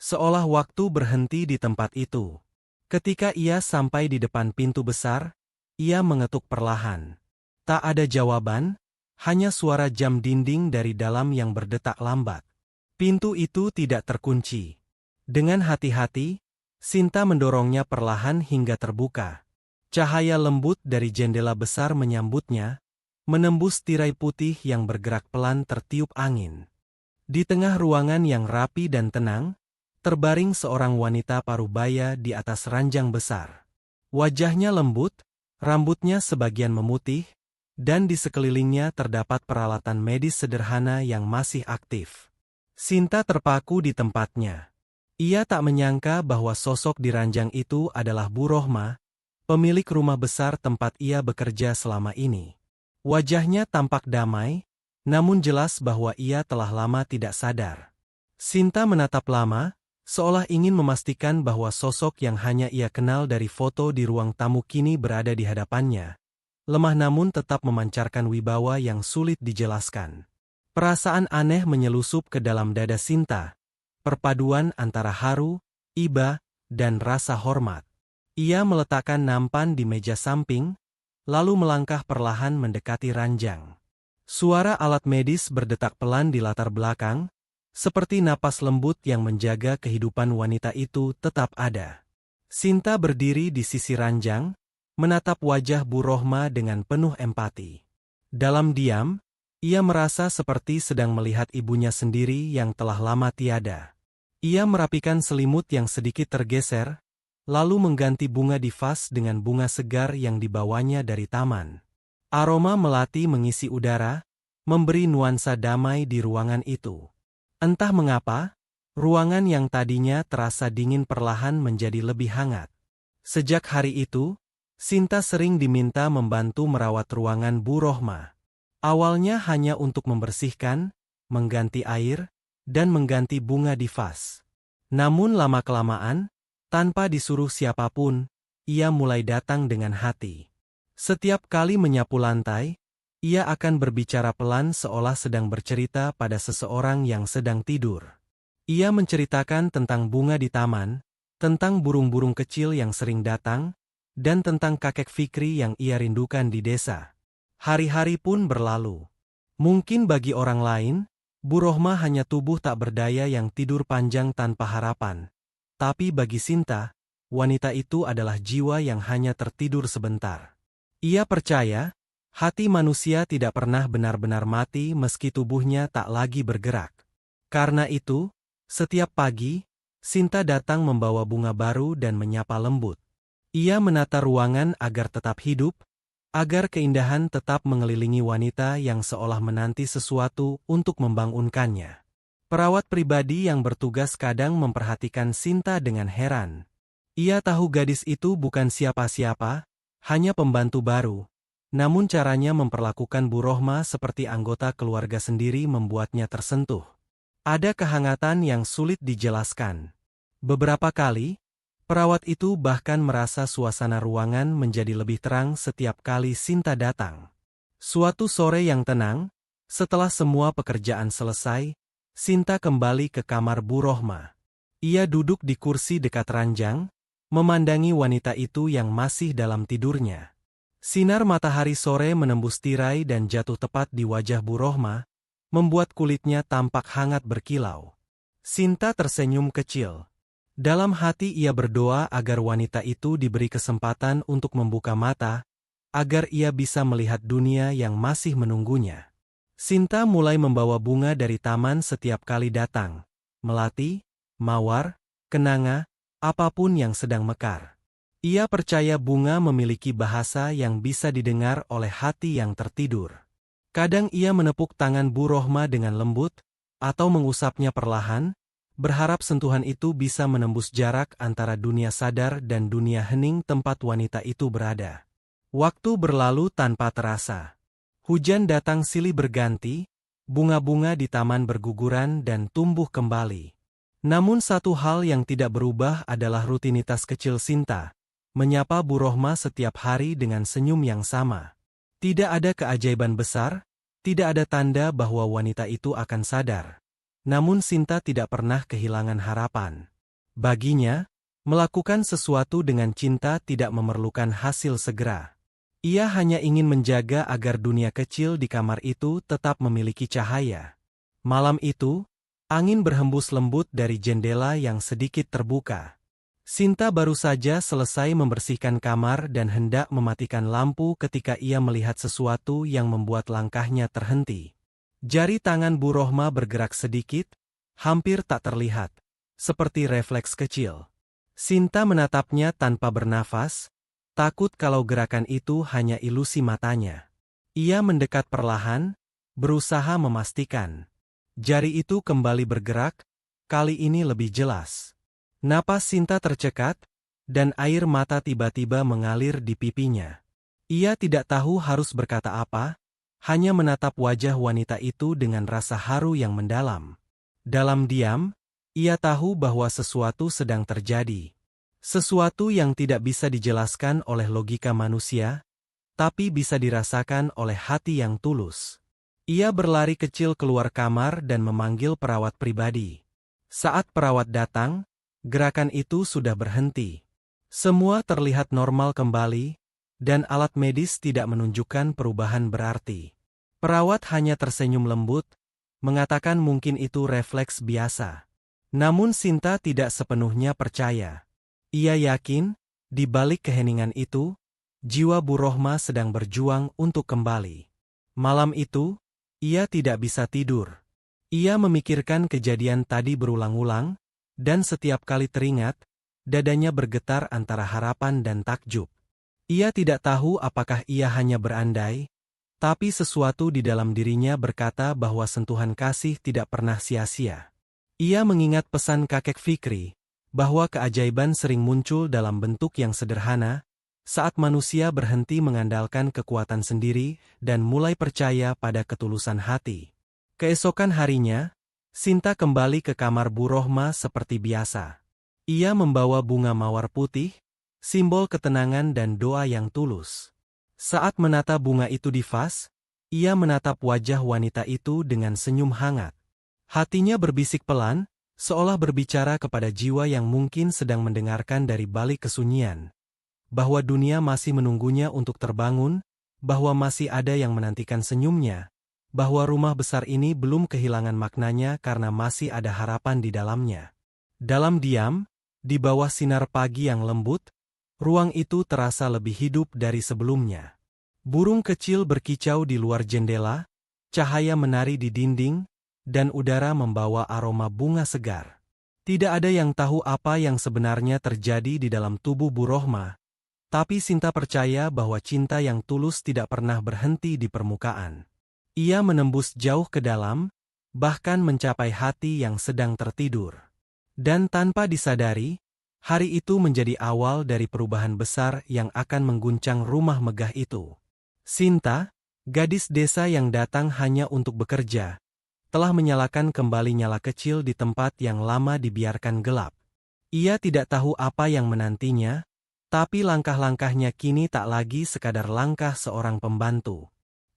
Seolah waktu berhenti di tempat itu. Ketika ia sampai di depan pintu besar, ia mengetuk perlahan. Tak ada jawaban, hanya suara jam dinding dari dalam yang berdetak lambat. Pintu itu tidak terkunci. Dengan hati-hati, Sinta mendorongnya perlahan hingga terbuka. Cahaya lembut dari jendela besar menyambutnya, menembus tirai putih yang bergerak pelan tertiup angin. Di tengah ruangan yang rapi dan tenang, terbaring seorang wanita parubaya di atas ranjang besar. Wajahnya lembut, rambutnya sebagian memutih, dan di sekelilingnya terdapat peralatan medis sederhana yang masih aktif. Sinta terpaku di tempatnya. Ia tak menyangka bahwa sosok di ranjang itu adalah Bu Rohma, pemilik rumah besar tempat ia bekerja selama ini. Wajahnya tampak damai, namun jelas bahwa ia telah lama tidak sadar. Sinta menatap lama, seolah ingin memastikan bahwa sosok yang hanya ia kenal dari foto di ruang tamu kini berada di hadapannya. Lemah namun tetap memancarkan wibawa yang sulit dijelaskan. Perasaan aneh menyelusup ke dalam dada Sinta. Perpaduan antara haru, iba, dan rasa hormat. Ia meletakkan nampan di meja samping, lalu melangkah perlahan mendekati ranjang. Suara alat medis berdetak pelan di latar belakang, seperti napas lembut yang menjaga kehidupan wanita itu tetap ada. Sinta berdiri di sisi ranjang, menatap wajah Bu Rohma dengan penuh empati. Dalam diam, ia merasa seperti sedang melihat ibunya sendiri yang telah lama tiada. Ia merapikan selimut yang sedikit tergeser, lalu mengganti bunga di vas dengan bunga segar yang dibawanya dari taman. Aroma melati mengisi udara, memberi nuansa damai di ruangan itu. Entah mengapa, ruangan yang tadinya terasa dingin perlahan menjadi lebih hangat. Sejak hari itu, Sinta sering diminta membantu merawat ruangan Bu Rohma. Awalnya hanya untuk membersihkan, mengganti air, dan mengganti bunga di vas. Namun lama-kelamaan, tanpa disuruh siapapun, ia mulai datang dengan hati. Setiap kali menyapu lantai, ia akan berbicara pelan seolah sedang bercerita pada seseorang yang sedang tidur. Ia menceritakan tentang bunga di taman, tentang burung-burung kecil yang sering datang, dan tentang kakek Fikri yang ia rindukan di desa. Hari-hari pun berlalu. Mungkin bagi orang lain, Bu Rohma hanya tubuh tak berdaya yang tidur panjang tanpa harapan. Tapi bagi Sinta, wanita itu adalah jiwa yang hanya tertidur sebentar. Ia percaya, hati manusia tidak pernah benar-benar mati meski tubuhnya tak lagi bergerak. Karena itu, setiap pagi, Sinta datang membawa bunga baru dan menyapa lembut. Ia menata ruangan agar tetap hidup, agar keindahan tetap mengelilingi wanita yang seolah menanti sesuatu untuk membangunkannya. Perawat pribadi yang bertugas kadang memperhatikan Sinta dengan heran. Ia tahu gadis itu bukan siapa-siapa, hanya pembantu baru. Namun caranya memperlakukan Bu Rohma seperti anggota keluarga sendiri membuatnya tersentuh. Ada kehangatan yang sulit dijelaskan. Beberapa kali, perawat itu bahkan merasa suasana ruangan menjadi lebih terang setiap kali Sinta datang. Suatu sore yang tenang, setelah semua pekerjaan selesai, Sinta kembali ke kamar Bu Rohma. Ia duduk di kursi dekat ranjang, memandangi wanita itu yang masih dalam tidurnya. Sinar matahari sore menembus tirai dan jatuh tepat di wajah Bu Rohma, membuat kulitnya tampak hangat berkilau. Sinta tersenyum kecil. Dalam hati ia berdoa agar wanita itu diberi kesempatan untuk membuka mata, agar ia bisa melihat dunia yang masih menunggunya. Sinta mulai membawa bunga dari taman setiap kali datang. Melati, mawar, kenanga, apapun yang sedang mekar. Ia percaya bunga memiliki bahasa yang bisa didengar oleh hati yang tertidur. Kadang ia menepuk tangan Bu Rohma dengan lembut, atau mengusapnya perlahan, berharap sentuhan itu bisa menembus jarak antara dunia sadar dan dunia hening tempat wanita itu berada. Waktu berlalu tanpa terasa. Hujan datang silih berganti, bunga-bunga di taman berguguran dan tumbuh kembali. Namun satu hal yang tidak berubah adalah rutinitas kecil Sinta, menyapa Bu Rohma setiap hari dengan senyum yang sama. Tidak ada keajaiban besar, tidak ada tanda bahwa wanita itu akan sadar. Namun Sinta tidak pernah kehilangan harapan. Baginya, melakukan sesuatu dengan cinta tidak memerlukan hasil segera. Ia hanya ingin menjaga agar dunia kecil di kamar itu tetap memiliki cahaya. Malam itu, angin berhembus lembut dari jendela yang sedikit terbuka. Sinta baru saja selesai membersihkan kamar dan hendak mematikan lampu ketika ia melihat sesuatu yang membuat langkahnya terhenti. Jari tangan Bu Rohma bergerak sedikit, hampir tak terlihat, seperti refleks kecil. Sinta menatapnya tanpa bernafas, takut kalau gerakan itu hanya ilusi matanya. Ia mendekat perlahan, berusaha memastikan. Jari itu kembali bergerak, kali ini lebih jelas. Napas Sinta tercekat, dan air mata tiba-tiba mengalir di pipinya. Ia tidak tahu harus berkata apa, hanya menatap wajah wanita itu dengan rasa haru yang mendalam. Dalam diam, ia tahu bahwa sesuatu sedang terjadi. Sesuatu yang tidak bisa dijelaskan oleh logika manusia, tapi bisa dirasakan oleh hati yang tulus. Ia berlari kecil keluar kamar dan memanggil perawat pribadi. Saat perawat datang, gerakan itu sudah berhenti. Semua terlihat normal kembali, dan alat medis tidak menunjukkan perubahan berarti. Perawat hanya tersenyum lembut, mengatakan mungkin itu refleks biasa. Namun Sinta tidak sepenuhnya percaya. Ia yakin, di balik keheningan itu, jiwa Bu Rohma sedang berjuang untuk kembali. Malam itu, ia tidak bisa tidur. Ia memikirkan kejadian tadi berulang-ulang, dan setiap kali teringat, dadanya bergetar antara harapan dan takjub. Ia tidak tahu apakah ia hanya berandai, tapi sesuatu di dalam dirinya berkata bahwa sentuhan kasih tidak pernah sia-sia. Ia mengingat pesan kakek Fikri, bahwa keajaiban sering muncul dalam bentuk yang sederhana, saat manusia berhenti mengandalkan kekuatan sendiri dan mulai percaya pada ketulusan hati. Keesokan harinya, Sinta kembali ke kamar Bu Rohma seperti biasa. Ia membawa bunga mawar putih, simbol ketenangan dan doa yang tulus. Saat menata bunga itu di vas, ia menatap wajah wanita itu dengan senyum hangat. Hatinya berbisik pelan, seolah berbicara kepada jiwa yang mungkin sedang mendengarkan dari balik kesunyian. Bahwa dunia masih menunggunya untuk terbangun, bahwa masih ada yang menantikan senyumnya, bahwa rumah besar ini belum kehilangan maknanya karena masih ada harapan di dalamnya. Dalam diam, di bawah sinar pagi yang lembut, ruang itu terasa lebih hidup dari sebelumnya. Burung kecil berkicau di luar jendela, cahaya menari di dinding, dan udara membawa aroma bunga segar. Tidak ada yang tahu apa yang sebenarnya terjadi di dalam tubuh Bu Rohma, tapi Sinta percaya bahwa cinta yang tulus tidak pernah berhenti di permukaan. Ia menembus jauh ke dalam, bahkan mencapai hati yang sedang tertidur. Dan tanpa disadari, hari itu menjadi awal dari perubahan besar yang akan mengguncang rumah megah itu. Sinta, gadis desa yang datang hanya untuk bekerja, telah menyalakan kembali nyala kecil di tempat yang lama dibiarkan gelap. Ia tidak tahu apa yang menantinya, tapi langkah-langkahnya kini tak lagi sekadar langkah seorang pembantu.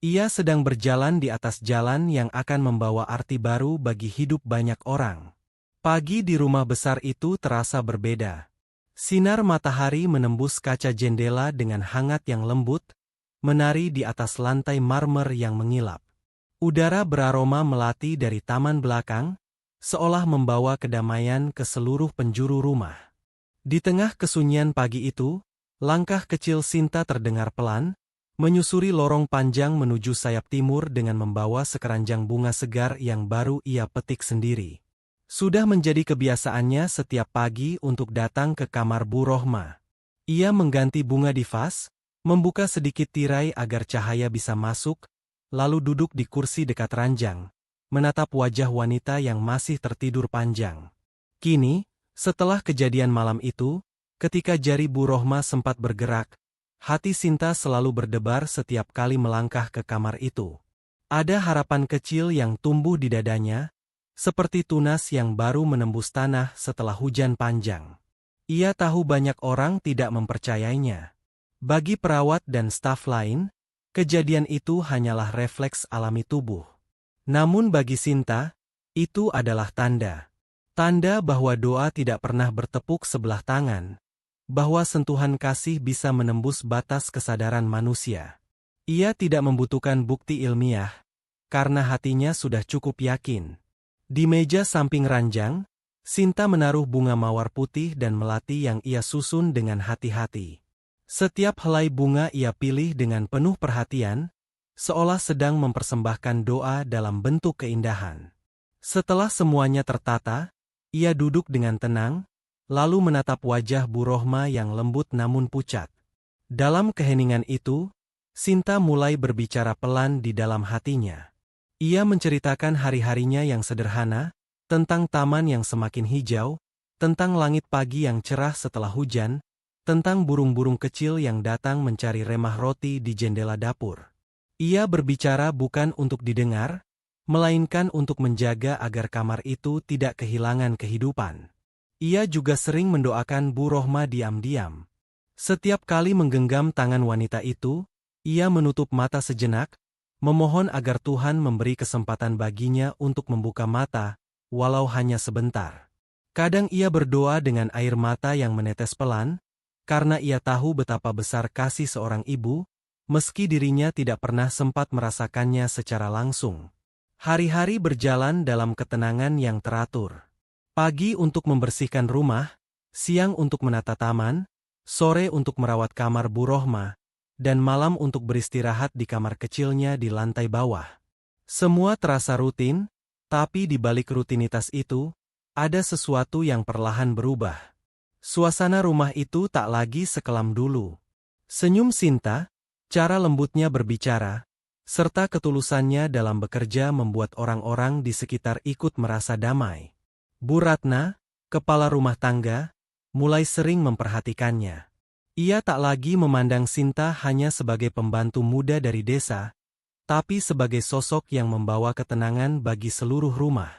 Ia sedang berjalan di atas jalan yang akan membawa arti baru bagi hidup banyak orang. Pagi di rumah besar itu terasa berbeda. Sinar matahari menembus kaca jendela dengan hangat yang lembut, menari di atas lantai marmer yang mengilap. Udara beraroma melati dari taman belakang, seolah membawa kedamaian ke seluruh penjuru rumah. Di tengah kesunyian pagi itu, langkah kecil Sinta terdengar pelan, menyusuri lorong panjang menuju sayap timur dengan membawa sekeranjang bunga segar yang baru ia petik sendiri. Sudah menjadi kebiasaannya setiap pagi untuk datang ke kamar Bu Rohma. Ia mengganti bunga di vas, membuka sedikit tirai agar cahaya bisa masuk, lalu duduk di kursi dekat ranjang, menatap wajah wanita yang masih tertidur panjang. Kini, setelah kejadian malam itu, ketika jari Bu Rohma sempat bergerak, hati Sinta selalu berdebar setiap kali melangkah ke kamar itu. Ada harapan kecil yang tumbuh di dadanya, seperti tunas yang baru menembus tanah setelah hujan panjang. Ia tahu banyak orang tidak mempercayainya. Bagi perawat dan staf lain, kejadian itu hanyalah refleks alami tubuh. Namun bagi Sinta, itu adalah tanda. Tanda bahwa doa tidak pernah bertepuk sebelah tangan, bahwa sentuhan kasih bisa menembus batas kesadaran manusia. Ia tidak membutuhkan bukti ilmiah, karena hatinya sudah cukup yakin. Di meja samping ranjang, Sinta menaruh bunga mawar putih dan melati yang ia susun dengan hati-hati. Setiap helai bunga ia pilih dengan penuh perhatian, seolah sedang mempersembahkan doa dalam bentuk keindahan. Setelah semuanya tertata, ia duduk dengan tenang, lalu menatap wajah Bu Rohma yang lembut namun pucat. Dalam keheningan itu, Sinta mulai berbicara pelan di dalam hatinya. Ia menceritakan hari-harinya yang sederhana, tentang taman yang semakin hijau, tentang langit pagi yang cerah setelah hujan, tentang burung-burung kecil yang datang mencari remah roti di jendela dapur. Ia berbicara bukan untuk didengar, melainkan untuk menjaga agar kamar itu tidak kehilangan kehidupan. Ia juga sering mendoakan Bu Rohma diam-diam. Setiap kali menggenggam tangan wanita itu, ia menutup mata sejenak, memohon agar Tuhan memberi kesempatan baginya untuk membuka mata, walau hanya sebentar. Kadang ia berdoa dengan air mata yang menetes pelan, karena ia tahu betapa besar kasih seorang ibu, meski dirinya tidak pernah sempat merasakannya secara langsung. Hari-hari berjalan dalam ketenangan yang teratur. Pagi untuk membersihkan rumah, siang untuk menata taman, sore untuk merawat kamar Bu Rohma, dan malam untuk beristirahat di kamar kecilnya di lantai bawah. Semua terasa rutin, tapi di balik rutinitas itu, ada sesuatu yang perlahan berubah. Suasana rumah itu tak lagi sekelam dulu. Senyum Sinta, cara lembutnya berbicara, serta ketulusannya dalam bekerja membuat orang-orang di sekitar ikut merasa damai. Bu Ratna, kepala rumah tangga, mulai sering memperhatikannya. Ia tak lagi memandang Sinta hanya sebagai pembantu muda dari desa, tapi sebagai sosok yang membawa ketenangan bagi seluruh rumah.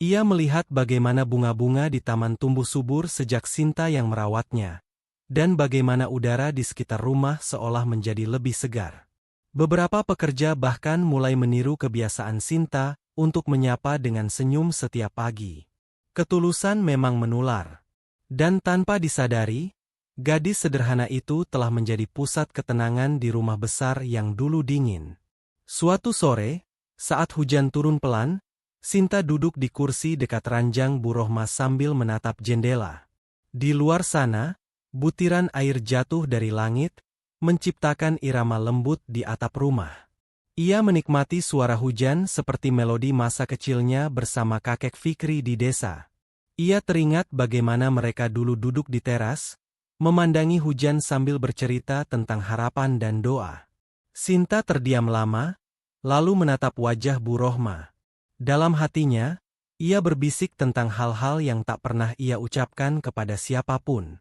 Ia melihat bagaimana bunga-bunga di taman tumbuh subur sejak Sinta yang merawatnya, dan bagaimana udara di sekitar rumah seolah menjadi lebih segar. Beberapa pekerja bahkan mulai meniru kebiasaan Sinta untuk menyapa dengan senyum setiap pagi. Ketulusan memang menular. Dan tanpa disadari, gadis sederhana itu telah menjadi pusat ketenangan di rumah besar yang dulu dingin. Suatu sore, saat hujan turun pelan, Sinta duduk di kursi dekat ranjang Bu Rohma sambil menatap jendela. Di luar sana, butiran air jatuh dari langit, menciptakan irama lembut di atap rumah. Ia menikmati suara hujan seperti melodi masa kecilnya bersama kakek Fikri di desa. Ia teringat bagaimana mereka dulu duduk di teras, memandangi hujan sambil bercerita tentang harapan dan doa. Sinta terdiam lama, lalu menatap wajah Bu Rohma. Dalam hatinya, ia berbisik tentang hal-hal yang tak pernah ia ucapkan kepada siapapun.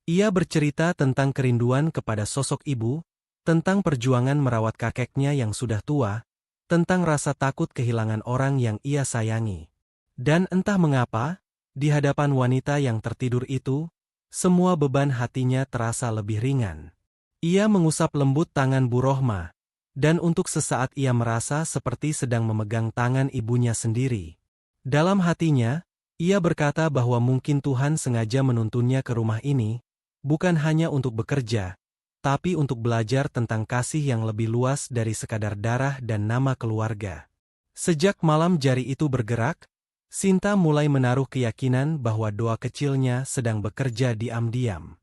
Ia bercerita tentang kerinduan kepada sosok ibu, tentang perjuangan merawat kakeknya yang sudah tua, tentang rasa takut kehilangan orang yang ia sayangi. Dan entah mengapa, di hadapan wanita yang tertidur itu, semua beban hatinya terasa lebih ringan. Ia mengusap lembut tangan Bu Rohma, dan untuk sesaat ia merasa seperti sedang memegang tangan ibunya sendiri. Dalam hatinya, ia berkata bahwa mungkin Tuhan sengaja menuntunnya ke rumah ini, bukan hanya untuk bekerja, tapi untuk belajar tentang kasih yang lebih luas dari sekadar darah dan nama keluarga. Sejak malam jari itu bergerak, Sinta mulai menaruh keyakinan bahwa doa kecilnya sedang bekerja diam-diam.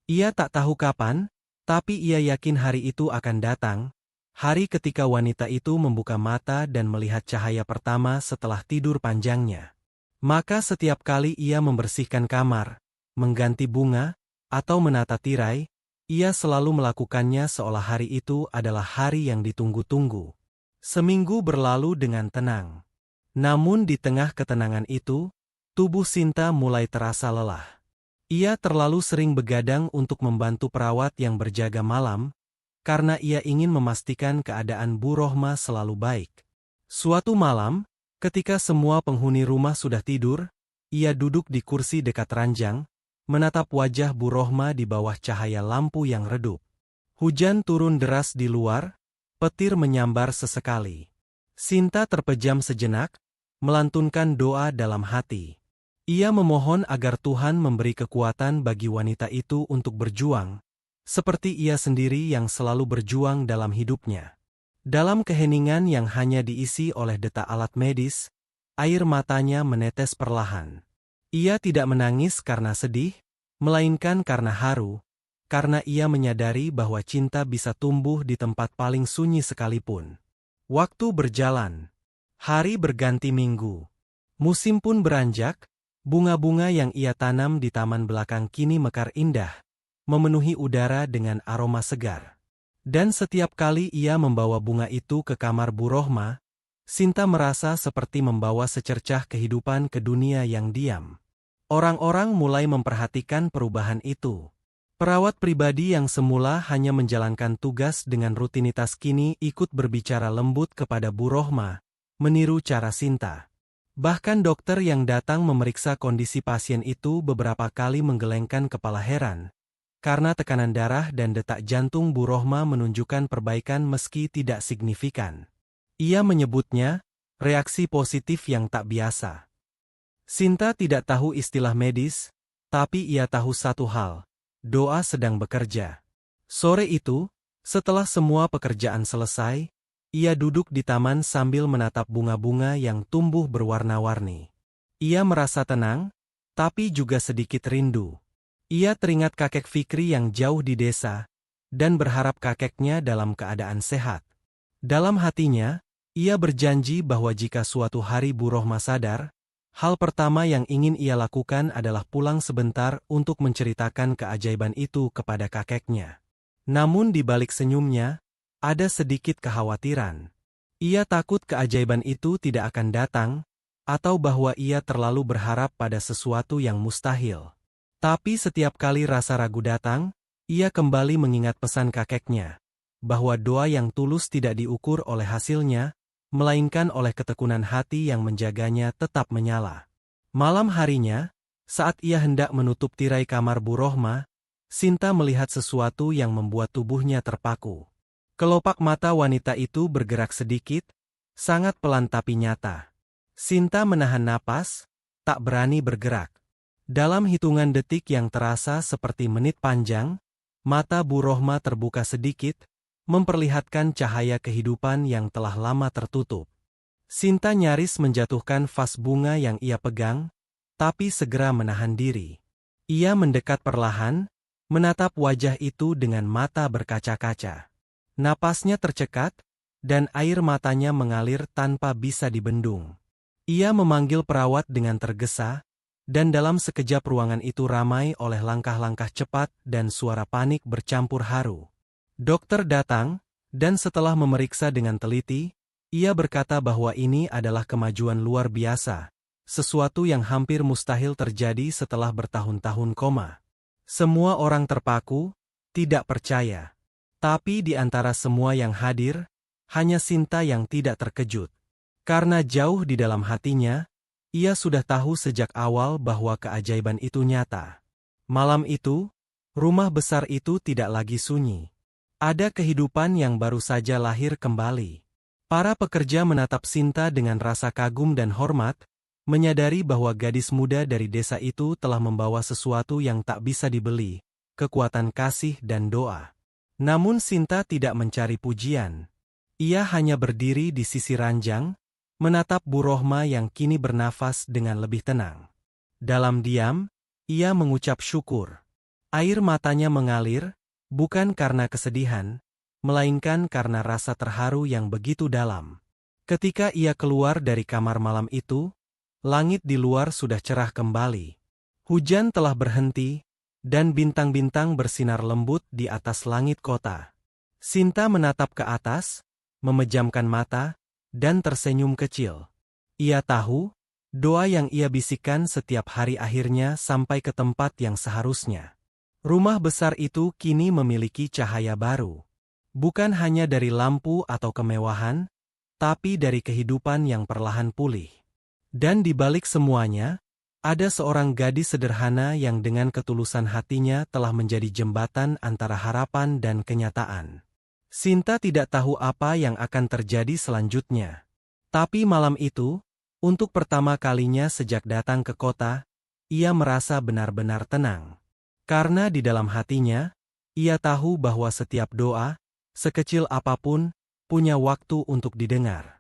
Ia tak tahu kapan, tapi ia yakin hari itu akan datang, hari ketika wanita itu membuka mata dan melihat cahaya pertama setelah tidur panjangnya. Maka setiap kali ia membersihkan kamar, mengganti bunga, atau menata tirai, ia selalu melakukannya seolah hari itu adalah hari yang ditunggu-tunggu. Seminggu berlalu dengan tenang. Namun di tengah ketenangan itu, tubuh Sinta mulai terasa lelah. Ia terlalu sering begadang untuk membantu perawat yang berjaga malam, karena ia ingin memastikan keadaan Bu Rohma selalu baik. Suatu malam, ketika semua penghuni rumah sudah tidur, ia duduk di kursi dekat ranjang, menatap wajah Bu Rohma di bawah cahaya lampu yang redup. Hujan turun deras di luar, petir menyambar sesekali. Sinta terpejam sejenak, melantunkan doa dalam hati. Ia memohon agar Tuhan memberi kekuatan bagi wanita itu untuk berjuang, seperti ia sendiri yang selalu berjuang dalam hidupnya. Dalam keheningan yang hanya diisi oleh detak alat medis, air matanya menetes perlahan. Ia tidak menangis karena sedih, melainkan karena haru, karena ia menyadari bahwa cinta bisa tumbuh di tempat paling sunyi sekalipun. Waktu berjalan. Hari berganti minggu. Musim pun beranjak. Bunga-bunga yang ia tanam di taman belakang kini mekar indah, memenuhi udara dengan aroma segar. Dan setiap kali ia membawa bunga itu ke kamar Bu Rohma, Sinta merasa seperti membawa secercah kehidupan ke dunia yang diam. Orang-orang mulai memperhatikan perubahan itu. Perawat pribadi yang semula hanya menjalankan tugas dengan rutinitas kini ikut berbicara lembut kepada Bu Rohma, meniru cara Sinta. Bahkan dokter yang datang memeriksa kondisi pasien itu beberapa kali menggelengkan kepala heran, karena tekanan darah dan detak jantung Bu Rohma menunjukkan perbaikan meski tidak signifikan. Ia menyebutnya reaksi positif yang tak biasa. Sinta tidak tahu istilah medis, tapi ia tahu satu hal, doa sedang bekerja. Sore itu, setelah semua pekerjaan selesai, ia duduk di taman sambil menatap bunga-bunga yang tumbuh berwarna-warni. Ia merasa tenang, tapi juga sedikit rindu. Ia teringat kakek Fikri yang jauh di desa, dan berharap kakeknya dalam keadaan sehat. Dalam hatinya, ia berjanji bahwa jika suatu hari Bu Rohma sadar, hal pertama yang ingin ia lakukan adalah pulang sebentar untuk menceritakan keajaiban itu kepada kakeknya. Namun di balik senyumnya, ada sedikit kekhawatiran. Ia takut keajaiban itu tidak akan datang, atau bahwa ia terlalu berharap pada sesuatu yang mustahil. Tapi setiap kali rasa ragu datang, ia kembali mengingat pesan kakeknya, bahwa doa yang tulus tidak diukur oleh hasilnya, melainkan oleh ketekunan hati yang menjaganya tetap menyala. Malam harinya, saat ia hendak menutup tirai kamar Bu Rohma, Sinta melihat sesuatu yang membuat tubuhnya terpaku. Kelopak mata wanita itu bergerak sedikit, sangat pelan tapi nyata. Sinta menahan napas, tak berani bergerak. Dalam hitungan detik yang terasa seperti menit panjang, mata Bu Rohma terbuka sedikit, memperlihatkan cahaya kehidupan yang telah lama tertutup. Sinta nyaris menjatuhkan vas bunga yang ia pegang, tapi segera menahan diri. Ia mendekat perlahan, menatap wajah itu dengan mata berkaca-kaca. Napasnya tercekat, dan air matanya mengalir tanpa bisa dibendung. Ia memanggil perawat dengan tergesa, dan dalam sekejap ruangan itu ramai oleh langkah-langkah cepat dan suara panik bercampur haru. Dokter datang, dan setelah memeriksa dengan teliti, ia berkata bahwa ini adalah kemajuan luar biasa, sesuatu yang hampir mustahil terjadi setelah bertahun-tahun koma. Semua orang terpaku, tidak percaya. Tapi di antara semua yang hadir, hanya Sinta yang tidak terkejut. Karena jauh di dalam hatinya, ia sudah tahu sejak awal bahwa keajaiban itu nyata. Malam itu, rumah besar itu tidak lagi sunyi. Ada kehidupan yang baru saja lahir kembali. Para pekerja menatap Sinta dengan rasa kagum dan hormat, menyadari bahwa gadis muda dari desa itu telah membawa sesuatu yang tak bisa dibeli, kekuatan kasih dan doa. Namun Sinta tidak mencari pujian. Ia hanya berdiri di sisi ranjang, menatap Bu Rohma yang kini bernafas dengan lebih tenang. Dalam diam, ia mengucap syukur. Air matanya mengalir, bukan karena kesedihan, melainkan karena rasa terharu yang begitu dalam. Ketika ia keluar dari kamar malam itu, langit di luar sudah cerah kembali. Hujan telah berhenti, dan bintang-bintang bersinar lembut di atas langit kota. Sinta menatap ke atas, memejamkan mata, dan tersenyum kecil. Ia tahu, Doa yang ia bisikkan setiap hari akhirnya sampai ke tempat yang seharusnya. Rumah besar itu kini memiliki cahaya baru. Bukan hanya dari lampu atau kemewahan, tapi dari kehidupan yang perlahan pulih. Dan di balik semuanya, ada seorang gadis sederhana yang dengan ketulusan hatinya telah menjadi jembatan antara harapan dan kenyataan. Sinta tidak tahu apa yang akan terjadi selanjutnya. Tapi malam itu, untuk pertama kalinya sejak datang ke kota, ia merasa benar-benar tenang. Karena di dalam hatinya, ia tahu bahwa setiap doa, sekecil apapun, punya waktu untuk didengar.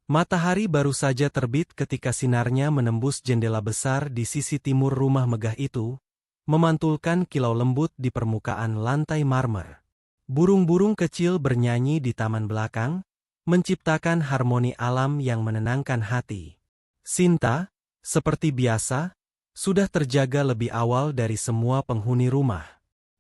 Matahari baru saja terbit ketika sinarnya menembus jendela besar di sisi timur rumah megah itu, memantulkan kilau lembut di permukaan lantai marmer. Burung-burung kecil bernyanyi di taman belakang, menciptakan harmoni alam yang menenangkan hati. Sinta, seperti biasa, sudah terjaga lebih awal dari semua penghuni rumah.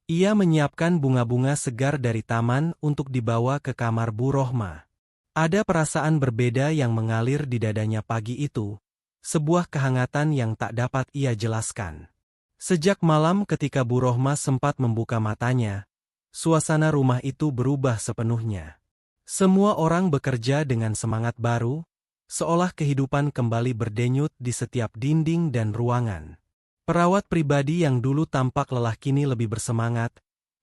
Ia menyiapkan bunga-bunga segar dari taman untuk dibawa ke kamar Bu Rohma. Ada perasaan berbeda yang mengalir di dadanya pagi itu, sebuah kehangatan yang tak dapat ia jelaskan. Sejak malam ketika Bu Rohma sempat membuka matanya, suasana rumah itu berubah sepenuhnya. Semua orang bekerja dengan semangat baru, seolah kehidupan kembali berdenyut di setiap dinding dan ruangan. Perawat pribadi yang dulu tampak lelah kini lebih bersemangat,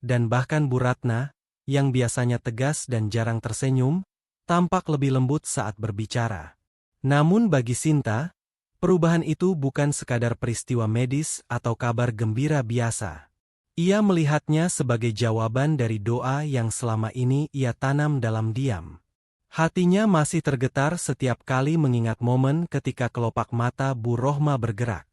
dan bahkan Bu Ratna, yang biasanya tegas dan jarang tersenyum, tampak lebih lembut saat berbicara. Namun bagi Sinta, perubahan itu bukan sekadar peristiwa medis atau kabar gembira biasa. Ia melihatnya sebagai jawaban dari doa yang selama ini ia tanam dalam diam. Hatinya masih tergetar setiap kali mengingat momen ketika kelopak mata Bu Rohma bergerak.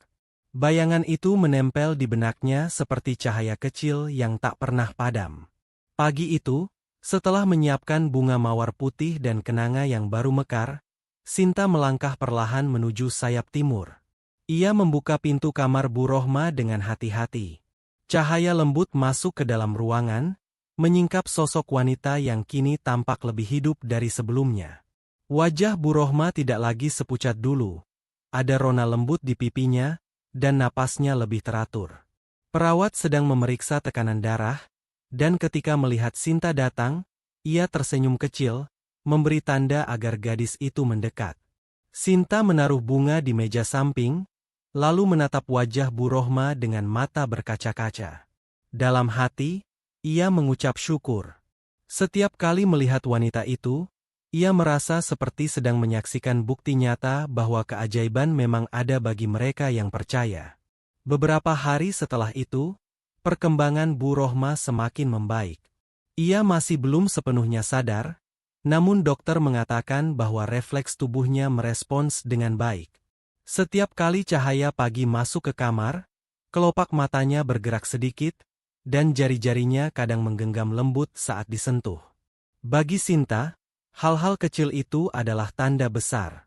Bayangan itu menempel di benaknya seperti cahaya kecil yang tak pernah padam. Pagi itu, setelah menyiapkan bunga mawar putih dan kenanga yang baru mekar, Sinta melangkah perlahan menuju sayap timur. Ia membuka pintu kamar Bu Rohma dengan hati-hati. Cahaya lembut masuk ke dalam ruangan, menyingkap sosok wanita yang kini tampak lebih hidup dari sebelumnya. Wajah Bu Rohma tidak lagi sepucat dulu. Ada rona lembut di pipinya, dan napasnya lebih teratur. Perawat sedang memeriksa tekanan darah, dan ketika melihat Sinta datang, ia tersenyum kecil, memberi tanda agar gadis itu mendekat. Sinta menaruh bunga di meja samping, lalu menatap wajah Bu Rohma dengan mata berkaca-kaca. Dalam hati, ia mengucap syukur. Setiap kali melihat wanita itu, ia merasa seperti sedang menyaksikan bukti nyata bahwa keajaiban memang ada bagi mereka yang percaya. Beberapa hari setelah itu, perkembangan Bu Rohma semakin membaik. Ia masih belum sepenuhnya sadar, namun dokter mengatakan bahwa refleks tubuhnya merespons dengan baik. Setiap kali cahaya pagi masuk ke kamar, kelopak matanya bergerak sedikit, dan jari-jarinya kadang menggenggam lembut saat disentuh. Bagi Sinta, hal-hal kecil itu adalah tanda besar.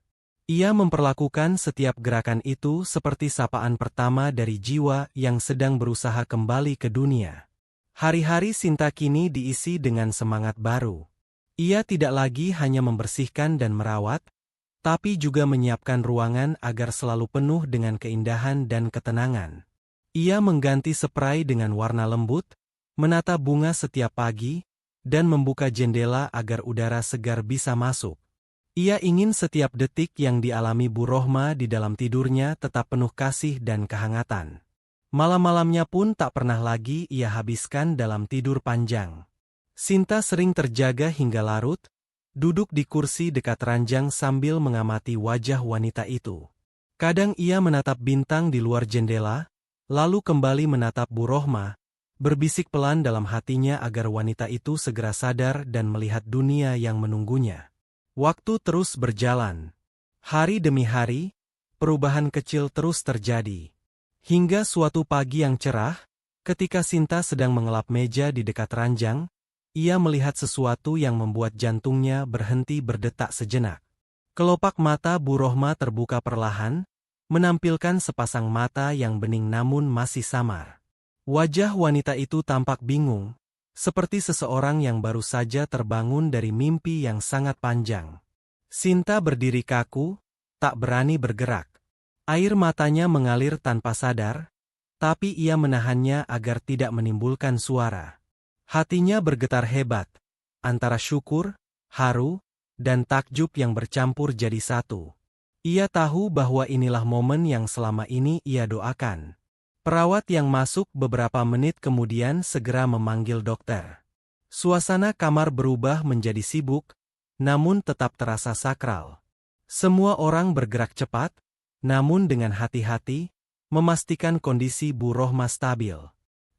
Ia memperlakukan setiap gerakan itu seperti sapaan pertama dari jiwa yang sedang berusaha kembali ke dunia. Hari-hari Sinta kini diisi dengan semangat baru. Ia tidak lagi hanya membersihkan dan merawat, tapi juga menyiapkan ruangan agar selalu penuh dengan keindahan dan ketenangan. Ia mengganti spray dengan warna lembut, menata bunga setiap pagi, dan membuka jendela agar udara segar bisa masuk. Ia ingin setiap detik yang dialami Bu Rohma di dalam tidurnya tetap penuh kasih dan kehangatan. Malam-malamnya pun tak pernah lagi ia habiskan dalam tidur panjang. Sinta sering terjaga hingga larut, duduk di kursi dekat ranjang sambil mengamati wajah wanita itu. Kadang ia menatap bintang di luar jendela, lalu kembali menatap Bu Rohma, berbisik pelan dalam hatinya agar wanita itu segera sadar dan melihat dunia yang menunggunya. Waktu terus berjalan. Hari demi hari, perubahan kecil terus terjadi. Hingga suatu pagi yang cerah, ketika Sinta sedang mengelap meja di dekat ranjang, ia melihat sesuatu yang membuat jantungnya berhenti berdetak sejenak. Kelopak mata Bu Rohma terbuka perlahan, menampilkan sepasang mata yang bening namun masih samar. Wajah wanita itu tampak bingung, seperti seseorang yang baru saja terbangun dari mimpi yang sangat panjang. Sinta berdiri kaku, tak berani bergerak. Air matanya mengalir tanpa sadar, tapi ia menahannya agar tidak menimbulkan suara. Hatinya bergetar hebat, antara syukur, haru, dan takjub yang bercampur jadi satu. Ia tahu bahwa inilah momen yang selama ini ia doakan. Perawat yang masuk beberapa menit kemudian segera memanggil dokter. Suasana kamar berubah menjadi sibuk, namun tetap terasa sakral. Semua orang bergerak cepat, namun dengan hati-hati, memastikan kondisi Bu Rohma stabil.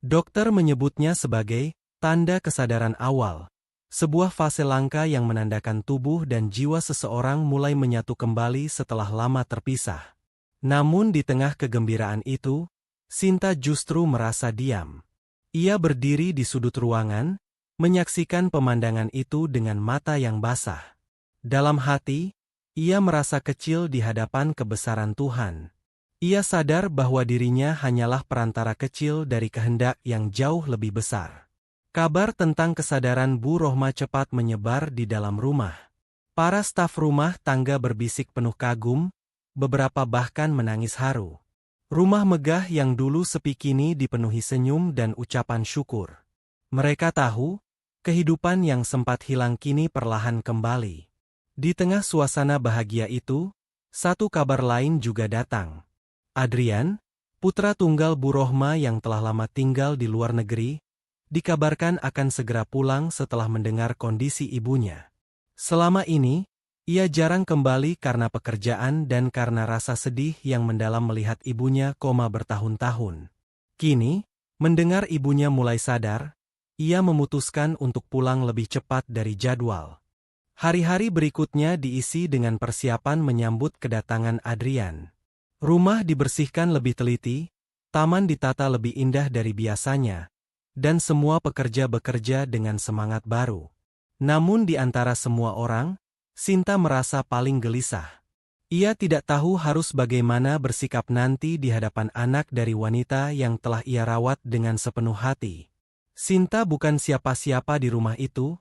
Dokter menyebutnya sebagai tanda kesadaran awal, sebuah fase langka yang menandakan tubuh dan jiwa seseorang mulai menyatu kembali setelah lama terpisah. Namun di tengah kegembiraan itu, Sinta justru merasa diam. Ia berdiri di sudut ruangan, menyaksikan pemandangan itu dengan mata yang basah. Dalam hati, ia merasa kecil di hadapan kebesaran Tuhan. Ia sadar bahwa dirinya hanyalah perantara kecil dari kehendak yang jauh lebih besar. Kabar tentang kesadaran Bu Rohma cepat menyebar di dalam rumah. Para staf rumah tangga berbisik penuh kagum, beberapa bahkan menangis haru. Rumah megah yang dulu sepi kini dipenuhi senyum dan ucapan syukur. Mereka tahu, kehidupan yang sempat hilang kini perlahan kembali. Di tengah suasana bahagia itu, satu kabar lain juga datang. Adrian, putra tunggal Bu Rohma yang telah lama tinggal di luar negeri, dikabarkan akan segera pulang setelah mendengar kondisi ibunya. Selama ini, ia jarang kembali karena pekerjaan dan karena rasa sedih yang mendalam melihat ibunya koma bertahun-tahun. Kini, mendengar ibunya mulai sadar, ia memutuskan untuk pulang lebih cepat dari jadwal. Hari-hari berikutnya diisi dengan persiapan menyambut kedatangan Adrian. Rumah dibersihkan lebih teliti, taman ditata lebih indah dari biasanya, dan semua pekerja bekerja dengan semangat baru. Namun di antara semua orang, Sinta merasa paling gelisah. Ia tidak tahu harus bagaimana bersikap nanti di hadapan anak dari wanita yang telah ia rawat dengan sepenuh hati. Sinta bukan siapa-siapa di rumah itu,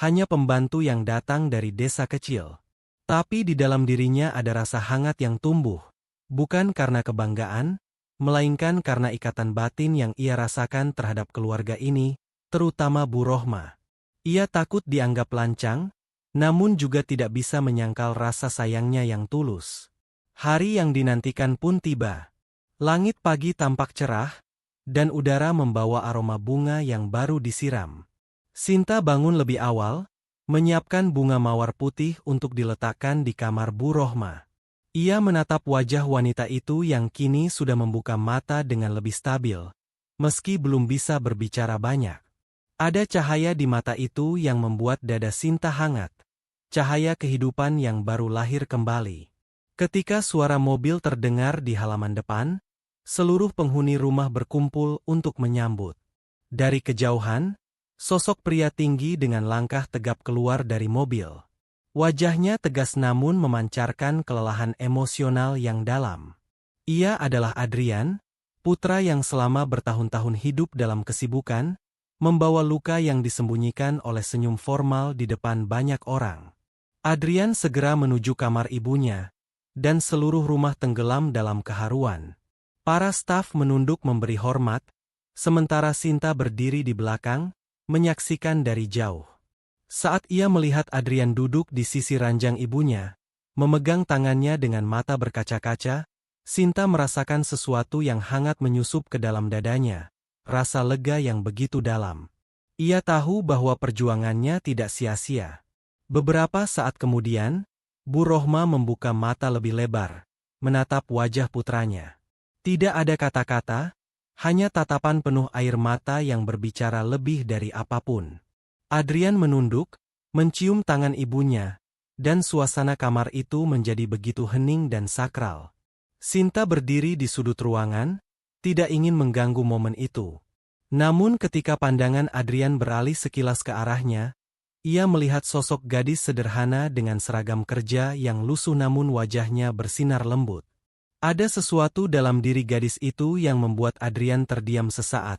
hanya pembantu yang datang dari desa kecil. Tapi di dalam dirinya ada rasa hangat yang tumbuh, bukan karena kebanggaan, melainkan karena ikatan batin yang ia rasakan terhadap keluarga ini, terutama Bu Rohma. Ia takut dianggap lancang, namun juga tidak bisa menyangkal rasa sayangnya yang tulus. Hari yang dinantikan pun tiba. Langit pagi tampak cerah, dan udara membawa aroma bunga yang baru disiram. Sinta bangun lebih awal, menyiapkan bunga mawar putih untuk diletakkan di kamar Bu Rohma. Ia menatap wajah wanita itu yang kini sudah membuka mata dengan lebih stabil, meski belum bisa berbicara banyak. Ada cahaya di mata itu yang membuat dada Sinta hangat. Cahaya kehidupan yang baru lahir kembali. Ketika suara mobil terdengar di halaman depan, seluruh penghuni rumah berkumpul untuk menyambut. Dari kejauhan, sosok pria tinggi dengan langkah tegap keluar dari mobil. Wajahnya tegas namun memancarkan kelelahan emosional yang dalam. Ia adalah Adrian, putra yang selama bertahun-tahun hidup dalam kesibukan, membawa luka yang disembunyikan oleh senyum formal di depan banyak orang. Adrian segera menuju kamar ibunya, dan seluruh rumah tenggelam dalam keharuan. Para staf menunduk memberi hormat, sementara Sinta berdiri di belakang, menyaksikan dari jauh. Saat ia melihat Adrian duduk di sisi ranjang ibunya, memegang tangannya dengan mata berkaca-kaca, Sinta merasakan sesuatu yang hangat menyusup ke dalam dadanya, rasa lega yang begitu dalam. Ia tahu bahwa perjuangannya tidak sia-sia. Beberapa saat kemudian, Bu Rohma membuka mata lebih lebar, menatap wajah putranya. Tidak ada kata-kata, hanya tatapan penuh air mata yang berbicara lebih dari apapun. Adrian menunduk, mencium tangan ibunya, dan suasana kamar itu menjadi begitu hening dan sakral. Sinta berdiri di sudut ruangan, tidak ingin mengganggu momen itu. Namun ketika pandangan Adrian beralih sekilas ke arahnya, ia melihat sosok gadis sederhana dengan seragam kerja yang lusuh namun wajahnya bersinar lembut. Ada sesuatu dalam diri gadis itu yang membuat Adrian terdiam sesaat.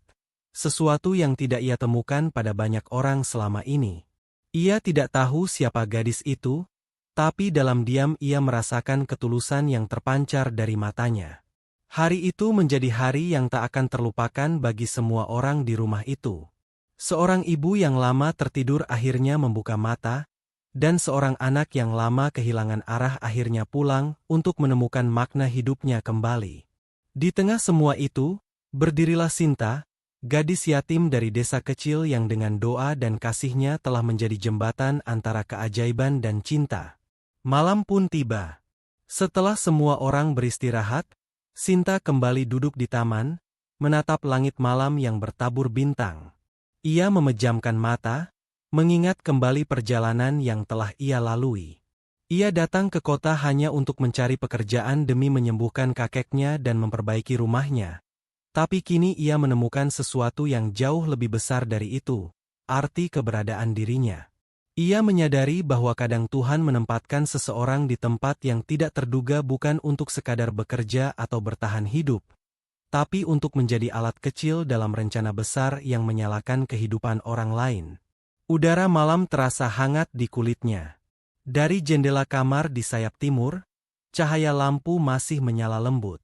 Sesuatu yang tidak ia temukan pada banyak orang selama ini. Ia tidak tahu siapa gadis itu, tapi dalam diam ia merasakan ketulusan yang terpancar dari matanya. Hari itu menjadi hari yang tak akan terlupakan bagi semua orang di rumah itu. Seorang ibu yang lama tertidur akhirnya membuka mata, dan seorang anak yang lama kehilangan arah akhirnya pulang untuk menemukan makna hidupnya kembali. Di tengah semua itu, berdirilah Sinta, gadis yatim dari desa kecil yang dengan doa dan kasihnya telah menjadi jembatan antara keajaiban dan cinta. Malam pun tiba. Setelah semua orang beristirahat, Sinta kembali duduk di taman, menatap langit malam yang bertabur bintang. Ia memejamkan mata, mengingat kembali perjalanan yang telah ia lalui. Ia datang ke kota hanya untuk mencari pekerjaan demi menyembuhkan kakeknya dan memperbaiki rumahnya. Tapi kini ia menemukan sesuatu yang jauh lebih besar dari itu, arti keberadaan dirinya. Ia menyadari bahwa kadang Tuhan menempatkan seseorang di tempat yang tidak terduga bukan untuk sekadar bekerja atau bertahan hidup, tapi untuk menjadi alat kecil dalam rencana besar yang menyalakan kehidupan orang lain. Udara malam terasa hangat di kulitnya. Dari jendela kamar di sayap timur, cahaya lampu masih menyala lembut.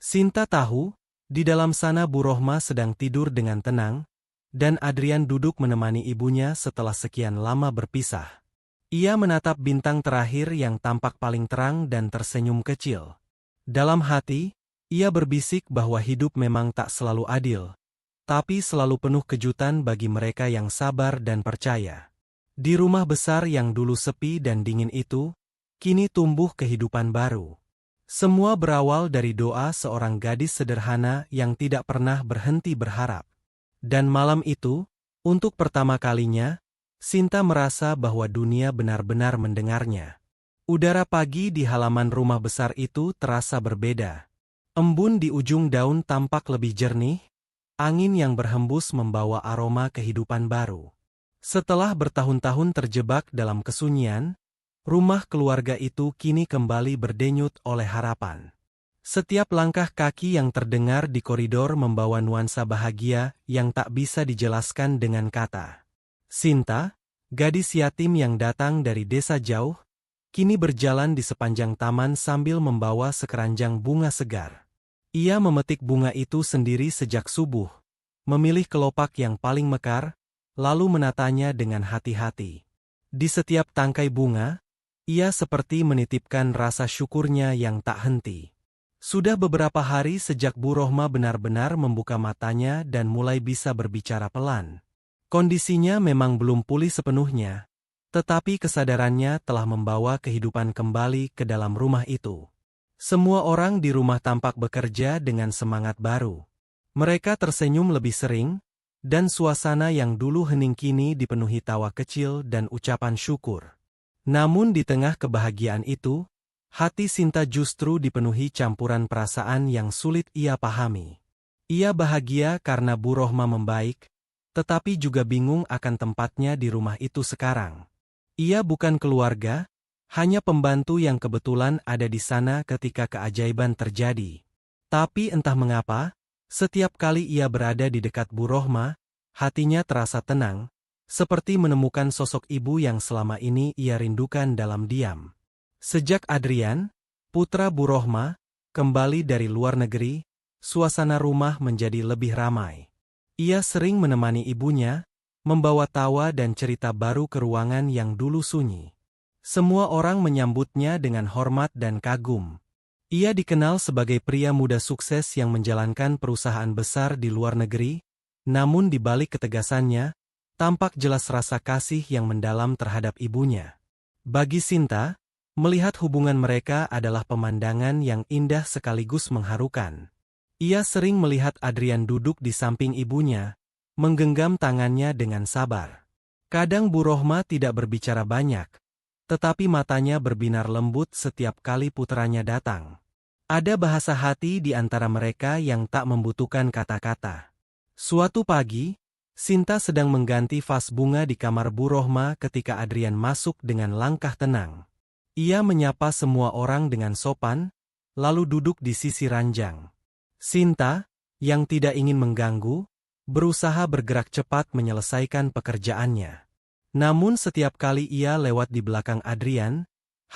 Sinta tahu, di dalam sana Bu Rohma sedang tidur dengan tenang, dan Adrian duduk menemani ibunya setelah sekian lama berpisah. Ia menatap bintang terakhir yang tampak paling terang dan tersenyum kecil. Dalam hati, ia berbisik bahwa hidup memang tak selalu adil, tapi selalu penuh kejutan bagi mereka yang sabar dan percaya. Di rumah besar yang dulu sepi dan dingin itu, kini tumbuh kehidupan baru. Semua berawal dari doa seorang gadis sederhana yang tidak pernah berhenti berharap. Dan malam itu, untuk pertama kalinya, Sinta merasa bahwa dunia benar-benar mendengarnya. Udara pagi di halaman rumah besar itu terasa berbeda. Embun di ujung daun tampak lebih jernih, angin yang berhembus membawa aroma kehidupan baru. Setelah bertahun-tahun terjebak dalam kesunyian, rumah keluarga itu kini kembali berdenyut oleh harapan. Setiap langkah kaki yang terdengar di koridor membawa nuansa bahagia yang tak bisa dijelaskan dengan kata. Sinta, gadis yatim yang datang dari desa jauh, kini berjalan di sepanjang taman sambil membawa sekeranjang bunga segar. Ia memetik bunga itu sendiri sejak subuh, memilih kelopak yang paling mekar, lalu menatanya dengan hati-hati. Di setiap tangkai bunga, ia seperti menitipkan rasa syukurnya yang tak henti. Sudah beberapa hari sejak Bu Rohma benar-benar membuka matanya dan mulai bisa berbicara pelan. Kondisinya memang belum pulih sepenuhnya, tetapi kesadarannya telah membawa kehidupan kembali ke dalam rumah itu. Semua orang di rumah tampak bekerja dengan semangat baru. Mereka tersenyum lebih sering, dan suasana yang dulu hening kini dipenuhi tawa kecil dan ucapan syukur. Namun di tengah kebahagiaan itu, hati Sinta justru dipenuhi campuran perasaan yang sulit ia pahami. Ia bahagia karena Bu Rohma membaik, tetapi juga bingung akan tempatnya di rumah itu sekarang. Ia bukan keluarga, hanya pembantu yang kebetulan ada di sana ketika keajaiban terjadi. Tapi entah mengapa, setiap kali ia berada di dekat Bu Rohma, hatinya terasa tenang, seperti menemukan sosok ibu yang selama ini ia rindukan dalam diam. Sejak Adrian, putra Bu Rohma, kembali dari luar negeri, suasana rumah menjadi lebih ramai. Ia sering menemani ibunya, membawa tawa dan cerita baru ke ruangan yang dulu sunyi. Semua orang menyambutnya dengan hormat dan kagum. Ia dikenal sebagai pria muda sukses yang menjalankan perusahaan besar di luar negeri, namun di balik ketegasannya, tampak jelas rasa kasih yang mendalam terhadap ibunya. Bagi Sinta, melihat hubungan mereka adalah pemandangan yang indah sekaligus mengharukan. Ia sering melihat Adrian duduk di samping ibunya, menggenggam tangannya dengan sabar. Kadang Bu Rohma tidak berbicara banyak, tetapi matanya berbinar lembut setiap kali putranya datang. Ada bahasa hati di antara mereka yang tak membutuhkan kata-kata. Suatu pagi, Sinta sedang mengganti vas bunga di kamar Bu Rohma ketika Adrian masuk dengan langkah tenang. Ia menyapa semua orang dengan sopan, lalu duduk di sisi ranjang. Sinta, yang tidak ingin mengganggu, berusaha bergerak cepat menyelesaikan pekerjaannya. Namun setiap kali ia lewat di belakang Adrian,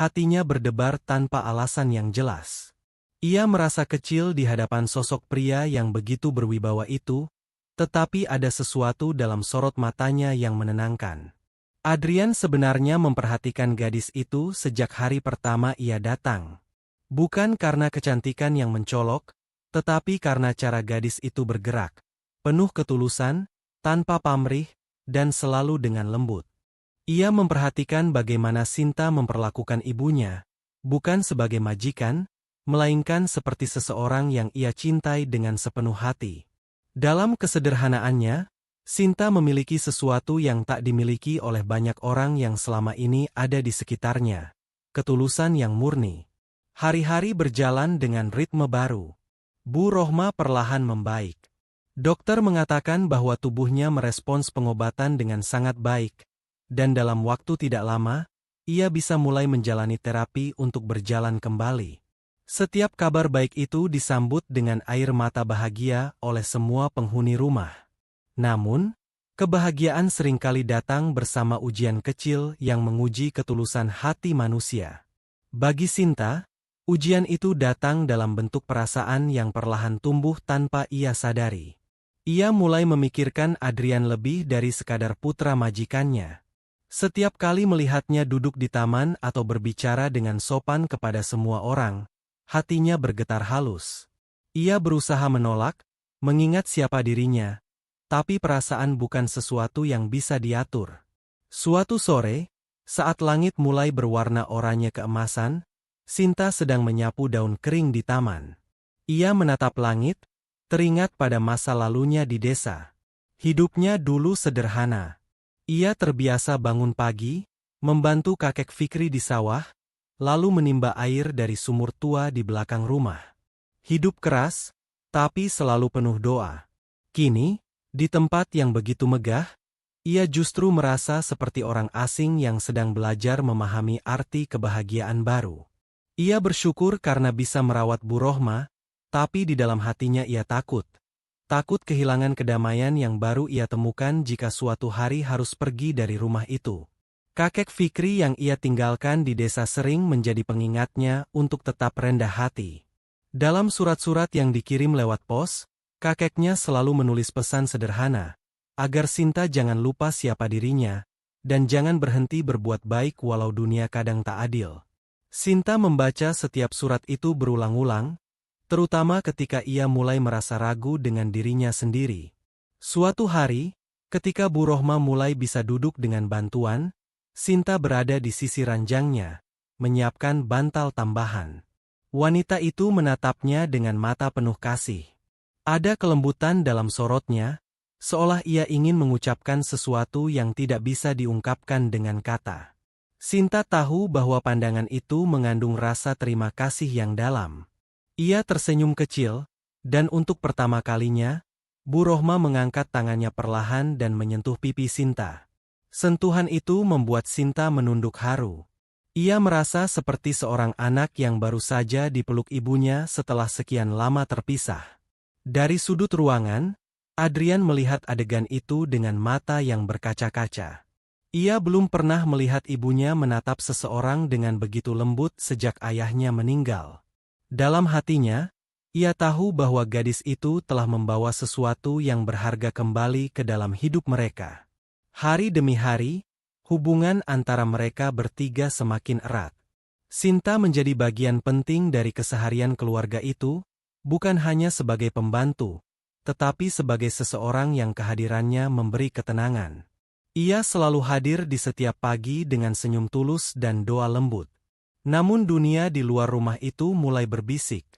hatinya berdebar tanpa alasan yang jelas. Ia merasa kecil di hadapan sosok pria yang begitu berwibawa itu, tetapi ada sesuatu dalam sorot matanya yang menenangkan. Adrian sebenarnya memperhatikan gadis itu sejak hari pertama ia datang. Bukan karena kecantikan yang mencolok, tetapi karena cara gadis itu bergerak, penuh ketulusan, tanpa pamrih, dan selalu dengan lembut. Ia memperhatikan bagaimana Sinta memperlakukan ibunya, bukan sebagai majikan, melainkan seperti seseorang yang ia cintai dengan sepenuh hati. Dalam kesederhanaannya, Sinta memiliki sesuatu yang tak dimiliki oleh banyak orang yang selama ini ada di sekitarnya. Ketulusan yang murni. Hari-hari berjalan dengan ritme baru. Bu Rohma perlahan membaik. Dokter mengatakan bahwa tubuhnya merespons pengobatan dengan sangat baik, dan dalam waktu tidak lama, ia bisa mulai menjalani terapi untuk berjalan kembali. Setiap kabar baik itu disambut dengan air mata bahagia oleh semua penghuni rumah. Namun, kebahagiaan seringkali datang bersama ujian kecil yang menguji ketulusan hati manusia. Bagi Sinta, ujian itu datang dalam bentuk perasaan yang perlahan tumbuh tanpa ia sadari. Ia mulai memikirkan Adrian lebih dari sekadar putra majikannya. Setiap kali melihatnya duduk di taman atau berbicara dengan sopan kepada semua orang, hatinya bergetar halus. Ia berusaha menolak, mengingat siapa dirinya, tapi perasaan bukan sesuatu yang bisa diatur. Suatu sore, saat langit mulai berwarna oranye keemasan, Sinta sedang menyapu daun kering di taman. Ia menatap langit, teringat pada masa lalunya di desa. Hidupnya dulu sederhana. Ia terbiasa bangun pagi, membantu kakek Fikri di sawah, lalu menimba air dari sumur tua di belakang rumah. Hidup keras, tapi selalu penuh doa. Kini, di tempat yang begitu megah, ia justru merasa seperti orang asing yang sedang belajar memahami arti kebahagiaan baru. Ia bersyukur karena bisa merawat Bu Rohma, tapi di dalam hatinya ia takut. Takut kehilangan kedamaian yang baru ia temukan jika suatu hari harus pergi dari rumah itu. Kakek Fikri yang ia tinggalkan di desa sering menjadi pengingatnya untuk tetap rendah hati. Dalam surat-surat yang dikirim lewat pos, kakeknya selalu menulis pesan sederhana, agar Sinta jangan lupa siapa dirinya, dan jangan berhenti berbuat baik walau dunia kadang tak adil. Sinta membaca setiap surat itu berulang-ulang, terutama ketika ia mulai merasa ragu dengan dirinya sendiri. Suatu hari, ketika Bu Rohma mulai bisa duduk dengan bantuan, Sinta berada di sisi ranjangnya, menyiapkan bantal tambahan. Wanita itu menatapnya dengan mata penuh kasih. Ada kelembutan dalam sorotnya, seolah ia ingin mengucapkan sesuatu yang tidak bisa diungkapkan dengan kata. Sinta tahu bahwa pandangan itu mengandung rasa terima kasih yang dalam. Ia tersenyum kecil, dan untuk pertama kalinya, Bu Rohma mengangkat tangannya perlahan dan menyentuh pipi Sinta. Sentuhan itu membuat Sinta menunduk haru. Ia merasa seperti seorang anak yang baru saja dipeluk ibunya setelah sekian lama terpisah. Dari sudut ruangan, Adrian melihat adegan itu dengan mata yang berkaca-kaca. Ia belum pernah melihat ibunya menatap seseorang dengan begitu lembut sejak ayahnya meninggal. Dalam hatinya, ia tahu bahwa gadis itu telah membawa sesuatu yang berharga kembali ke dalam hidup mereka. Hari demi hari, hubungan antara mereka bertiga semakin erat. Sinta menjadi bagian penting dari keseharian keluarga itu, bukan hanya sebagai pembantu, tetapi sebagai seseorang yang kehadirannya memberi ketenangan. Ia selalu hadir di setiap pagi dengan senyum tulus dan doa lembut. Namun dunia di luar rumah itu mulai berbisik.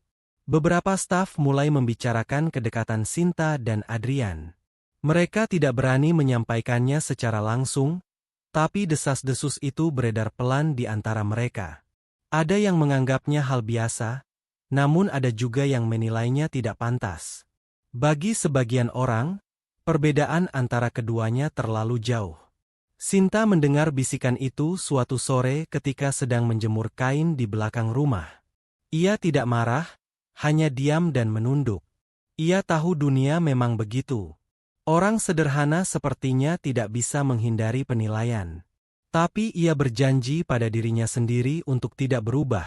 Beberapa staf mulai membicarakan kedekatan Sinta dan Adrian. Mereka tidak berani menyampaikannya secara langsung, tapi desas-desus itu beredar pelan di antara mereka. Ada yang menganggapnya hal biasa, namun ada juga yang menilainya tidak pantas. Bagi sebagian orang, perbedaan antara keduanya terlalu jauh. Sinta mendengar bisikan itu suatu sore ketika sedang menjemur kain di belakang rumah. Ia tidak marah, hanya diam dan menunduk. Ia tahu dunia memang begitu. Orang sederhana sepertinya tidak bisa menghindari penilaian. Tapi ia berjanji pada dirinya sendiri untuk tidak berubah,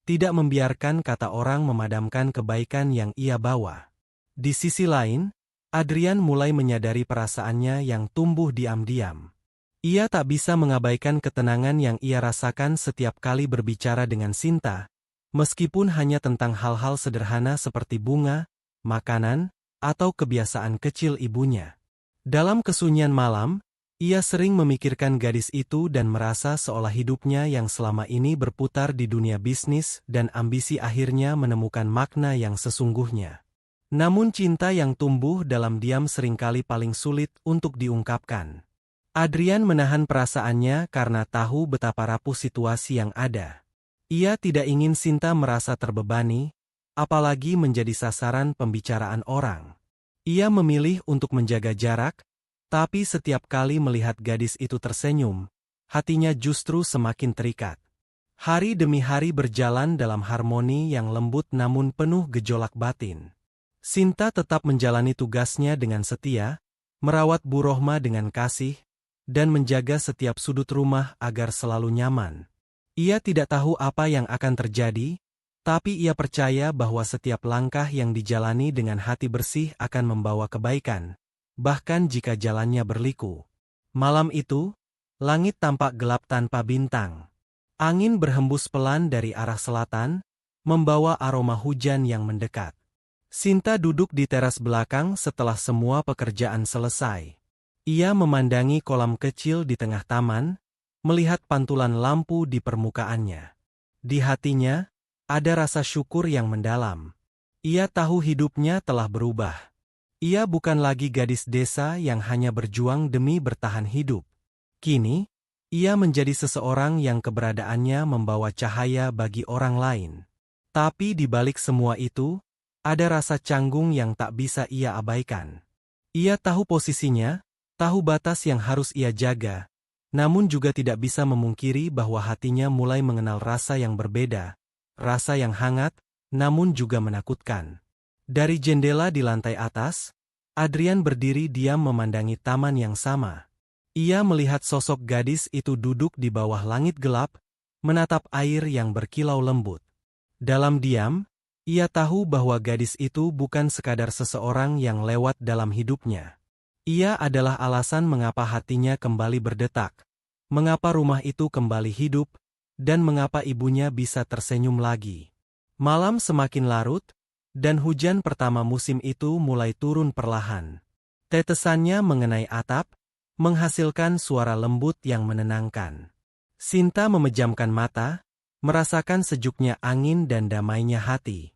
tidak membiarkan kata orang memadamkan kebaikan yang ia bawa. Di sisi lain, Adrian mulai menyadari perasaannya yang tumbuh diam-diam. Ia tak bisa mengabaikan ketenangan yang ia rasakan setiap kali berbicara dengan Sinta, meskipun hanya tentang hal-hal sederhana seperti bunga, makanan, atau kebiasaan kecil ibunya. Dalam kesunyian malam, ia sering memikirkan gadis itu dan merasa seolah hidupnya yang selama ini berputar di dunia bisnis dan ambisi akhirnya menemukan makna yang sesungguhnya. Namun cinta yang tumbuh dalam diam seringkali paling sulit untuk diungkapkan. Adrian menahan perasaannya karena tahu betapa rapuh situasi yang ada. Ia tidak ingin Sinta merasa terbebani, apalagi menjadi sasaran pembicaraan orang. Ia memilih untuk menjaga jarak, tapi setiap kali melihat gadis itu tersenyum, hatinya justru semakin terikat. Hari demi hari berjalan dalam harmoni yang lembut namun penuh gejolak batin. Sinta tetap menjalani tugasnya dengan setia, merawat Bu Rohma dengan kasih, dan menjaga setiap sudut rumah agar selalu nyaman. Ia tidak tahu apa yang akan terjadi, tapi ia percaya bahwa setiap langkah yang dijalani dengan hati bersih akan membawa kebaikan, bahkan jika jalannya berliku. Malam itu, langit tampak gelap tanpa bintang. Angin berhembus pelan dari arah selatan, membawa aroma hujan yang mendekat. Sinta duduk di teras belakang setelah semua pekerjaan selesai. Ia memandangi kolam kecil di tengah taman, melihat pantulan lampu di permukaannya. Di hatinya, ada rasa syukur yang mendalam. Ia tahu hidupnya telah berubah. Ia bukan lagi gadis desa yang hanya berjuang demi bertahan hidup. Kini, ia menjadi seseorang yang keberadaannya membawa cahaya bagi orang lain. Tapi di balik semua itu, ada rasa canggung yang tak bisa ia abaikan. Ia tahu posisinya, tahu batas yang harus ia jaga, namun juga tidak bisa memungkiri bahwa hatinya mulai mengenal rasa yang berbeda, rasa yang hangat, namun juga menakutkan. Dari jendela di lantai atas, Adrian berdiri diam memandangi taman yang sama. Ia melihat sosok gadis itu duduk di bawah langit gelap, menatap air yang berkilau lembut. Dalam diam, ia tahu bahwa gadis itu bukan sekadar seseorang yang lewat dalam hidupnya. Ia adalah alasan mengapa hatinya kembali berdetak, mengapa rumah itu kembali hidup, dan mengapa ibunya bisa tersenyum lagi. Malam semakin larut, dan hujan pertama musim itu mulai turun perlahan. Tetesannya mengenai atap, menghasilkan suara lembut yang menenangkan. Sinta memejamkan mata, merasakan sejuknya angin dan damainya hati.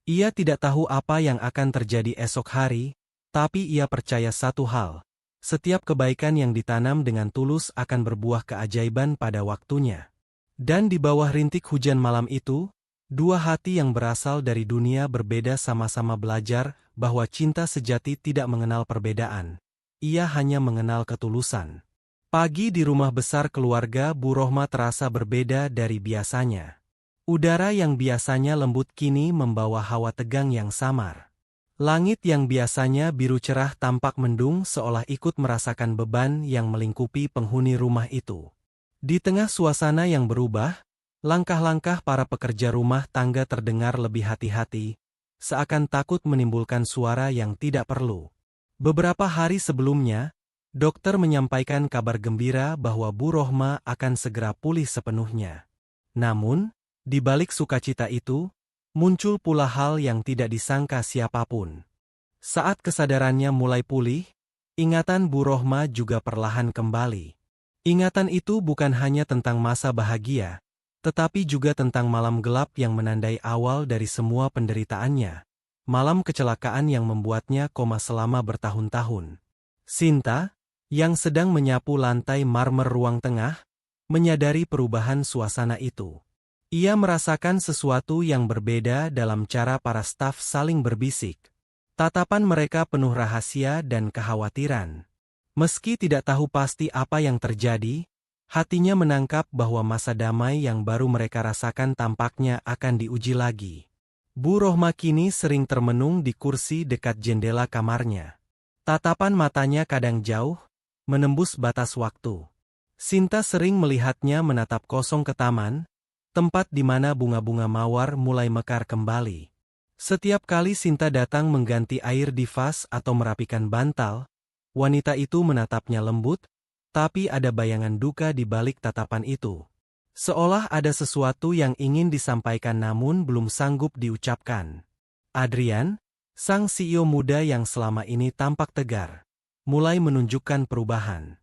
Ia tidak tahu apa yang akan terjadi esok hari, tapi ia percaya satu hal. Setiap kebaikan yang ditanam dengan tulus akan berbuah keajaiban pada waktunya. Dan di bawah rintik hujan malam itu, dua hati yang berasal dari dunia berbeda sama-sama belajar bahwa cinta sejati tidak mengenal perbedaan. Ia hanya mengenal ketulusan. Pagi di rumah besar keluarga Bu Rohma terasa berbeda dari biasanya. Udara yang biasanya lembut kini membawa hawa tegang yang samar. Langit yang biasanya biru cerah tampak mendung seolah ikut merasakan beban yang melingkupi penghuni rumah itu. Di tengah suasana yang berubah, langkah-langkah para pekerja rumah tangga terdengar lebih hati-hati, seakan takut menimbulkan suara yang tidak perlu. Beberapa hari sebelumnya, dokter menyampaikan kabar gembira bahwa Bu Rohma akan segera pulih sepenuhnya. Namun, di balik sukacita itu, muncul pula hal yang tidak disangka siapapun. Saat kesadarannya mulai pulih, ingatan Bu Rohma juga perlahan kembali. Ingatan itu bukan hanya tentang masa bahagia, tetapi juga tentang malam gelap yang menandai awal dari semua penderitaannya. Malam kecelakaan yang membuatnya koma selama bertahun-tahun. Sinta, yang sedang menyapu lantai marmer ruang tengah, menyadari perubahan suasana itu. Ia merasakan sesuatu yang berbeda dalam cara para staf saling berbisik. Tatapan mereka penuh rahasia dan kekhawatiran. Meski tidak tahu pasti apa yang terjadi, hatinya menangkap bahwa masa damai yang baru mereka rasakan tampaknya akan diuji lagi. Bu Rohma kini sering termenung di kursi dekat jendela kamarnya. Tatapan matanya kadang jauh, menembus batas waktu. Sinta sering melihatnya menatap kosong ke taman, tempat di mana bunga-bunga mawar mulai mekar kembali. Setiap kali Sinta datang mengganti air di vas atau merapikan bantal, wanita itu menatapnya lembut, tapi ada bayangan duka di balik tatapan itu. Seolah ada sesuatu yang ingin disampaikan namun belum sanggup diucapkan. Adrian, sang CEO muda yang selama ini tampak tegar, mulai menunjukkan perubahan.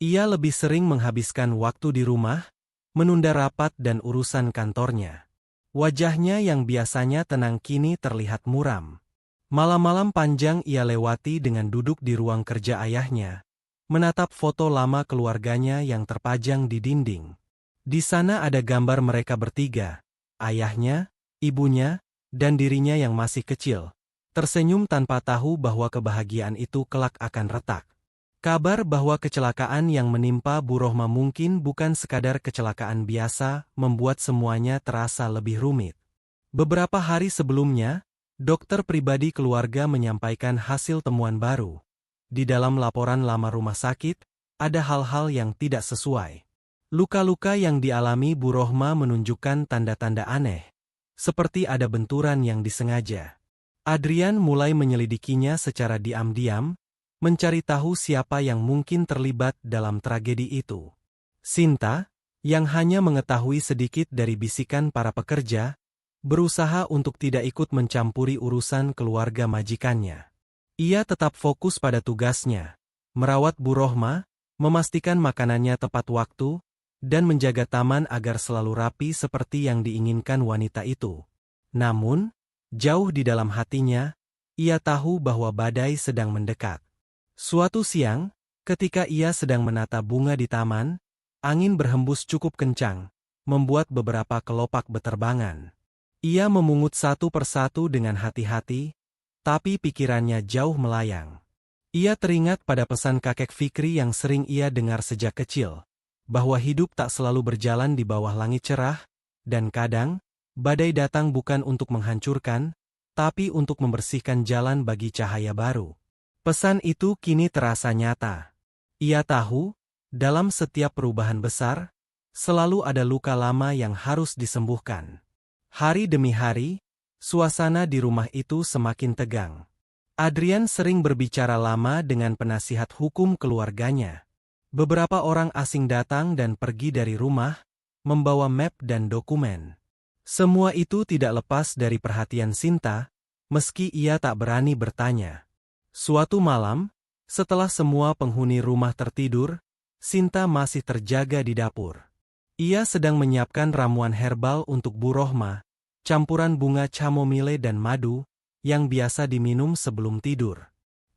Ia lebih sering menghabiskan waktu di rumah, menunda rapat dan urusan kantornya. Wajahnya yang biasanya tenang kini terlihat muram. Malam-malam panjang ia lewati dengan duduk di ruang kerja ayahnya, menatap foto lama keluarganya yang terpajang di dinding. Di sana ada gambar mereka bertiga, ayahnya, ibunya, dan dirinya yang masih kecil, tersenyum tanpa tahu bahwa kebahagiaan itu kelak akan retak. Kabar bahwa kecelakaan yang menimpa Bu Rohma mungkin bukan sekadar kecelakaan biasa, membuat semuanya terasa lebih rumit. Beberapa hari sebelumnya, dokter pribadi keluarga menyampaikan hasil temuan baru. Di dalam laporan lama rumah sakit, ada hal-hal yang tidak sesuai. Luka-luka yang dialami Bu Rohma menunjukkan tanda-tanda aneh, seperti ada benturan yang disengaja. Adrian mulai menyelidikinya secara diam-diam, mencari tahu siapa yang mungkin terlibat dalam tragedi itu. Sinta, yang hanya mengetahui sedikit dari bisikan para pekerja, berusaha untuk tidak ikut mencampuri urusan keluarga majikannya. Ia tetap fokus pada tugasnya, merawat Bu Rohma, memastikan makanannya tepat waktu, dan menjaga taman agar selalu rapi seperti yang diinginkan wanita itu. Namun, jauh di dalam hatinya, ia tahu bahwa badai sedang mendekat. Suatu siang, ketika ia sedang menata bunga di taman, angin berhembus cukup kencang, membuat beberapa kelopak beterbangan. Ia memungut satu persatu dengan hati-hati, tapi pikirannya jauh melayang. Ia teringat pada pesan kakek Fikri yang sering ia dengar sejak kecil, bahwa hidup tak selalu berjalan di bawah langit cerah, dan kadang, badai datang bukan untuk menghancurkan, tapi untuk membersihkan jalan bagi cahaya baru. Pesan itu kini terasa nyata. Ia tahu, dalam setiap perubahan besar, selalu ada luka lama yang harus disembuhkan. Hari demi hari, suasana di rumah itu semakin tegang. Adrian sering berbicara lama dengan penasihat hukum keluarganya. Beberapa orang asing datang dan pergi dari rumah, membawa map dan dokumen. Semua itu tidak lepas dari perhatian Sinta, meski ia tak berani bertanya. Suatu malam, setelah semua penghuni rumah tertidur, Sinta masih terjaga di dapur. Ia sedang menyiapkan ramuan herbal untuk Bu Rohma, campuran bunga chamomile dan madu, yang biasa diminum sebelum tidur.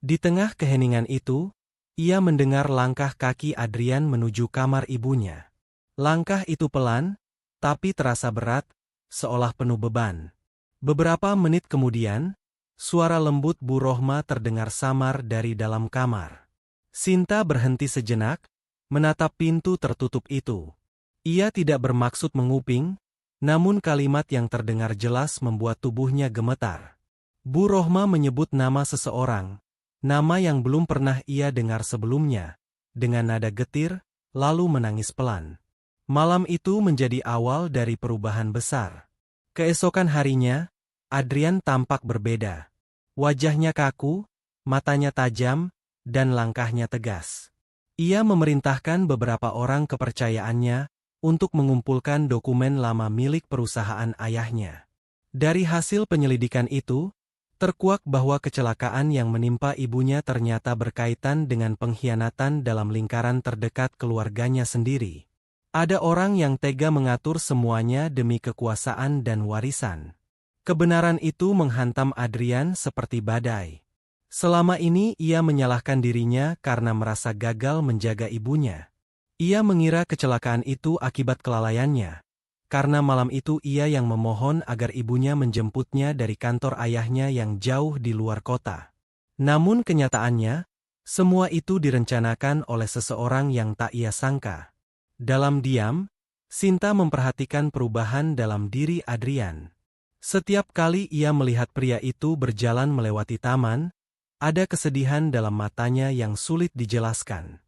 Di tengah keheningan itu, ia mendengar langkah kaki Adrian menuju kamar ibunya. Langkah itu pelan, tapi terasa berat, seolah penuh beban. Beberapa menit kemudian, suara lembut Bu Rohma terdengar samar dari dalam kamar. Sinta berhenti sejenak, menatap pintu tertutup itu. Ia tidak bermaksud menguping, namun kalimat yang terdengar jelas membuat tubuhnya gemetar. Bu Rohma menyebut nama seseorang, nama yang belum pernah ia dengar sebelumnya, dengan nada getir, lalu menangis pelan. Malam itu menjadi awal dari perubahan besar. Keesokan harinya, Adrian tampak berbeda. Wajahnya kaku, matanya tajam, dan langkahnya tegas. Ia memerintahkan beberapa orang kepercayaannya untuk mengumpulkan dokumen lama milik perusahaan ayahnya. Dari hasil penyelidikan itu, terkuak bahwa kecelakaan yang menimpa ibunya ternyata berkaitan dengan pengkhianatan dalam lingkaran terdekat keluarganya sendiri. Ada orang yang tega mengatur semuanya demi kekuasaan dan warisan. Kebenaran itu menghantam Adrian seperti badai. Selama ini ia menyalahkan dirinya karena merasa gagal menjaga ibunya. Ia mengira kecelakaan itu akibat kelalaiannya, karena malam itu ia yang memohon agar ibunya menjemputnya dari kantor ayahnya yang jauh di luar kota. Namun kenyataannya, semua itu direncanakan oleh seseorang yang tak ia sangka. Dalam diam, Sinta memperhatikan perubahan dalam diri Adrian. Setiap kali ia melihat pria itu berjalan melewati taman, ada kesedihan dalam matanya yang sulit dijelaskan.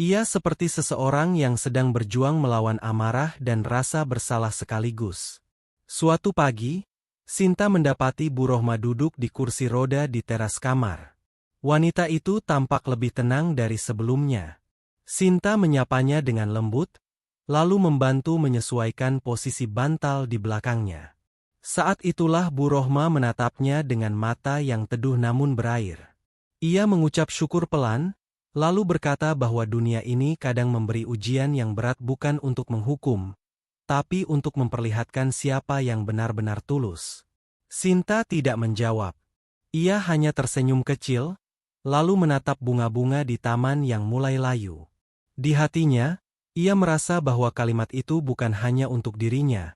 Ia seperti seseorang yang sedang berjuang melawan amarah dan rasa bersalah sekaligus. Suatu pagi, Sinta mendapati Bu Rohma duduk di kursi roda di teras kamar. Wanita itu tampak lebih tenang dari sebelumnya. Sinta menyapanya dengan lembut, lalu membantu menyesuaikan posisi bantal di belakangnya. Saat itulah Bu Rohma menatapnya dengan mata yang teduh namun berair. Ia mengucap syukur pelan, lalu berkata bahwa dunia ini kadang memberi ujian yang berat bukan untuk menghukum, tapi untuk memperlihatkan siapa yang benar-benar tulus. Sinta tidak menjawab. Ia hanya tersenyum kecil, lalu menatap bunga-bunga di taman yang mulai layu. Di hatinya, ia merasa bahwa kalimat itu bukan hanya untuk dirinya,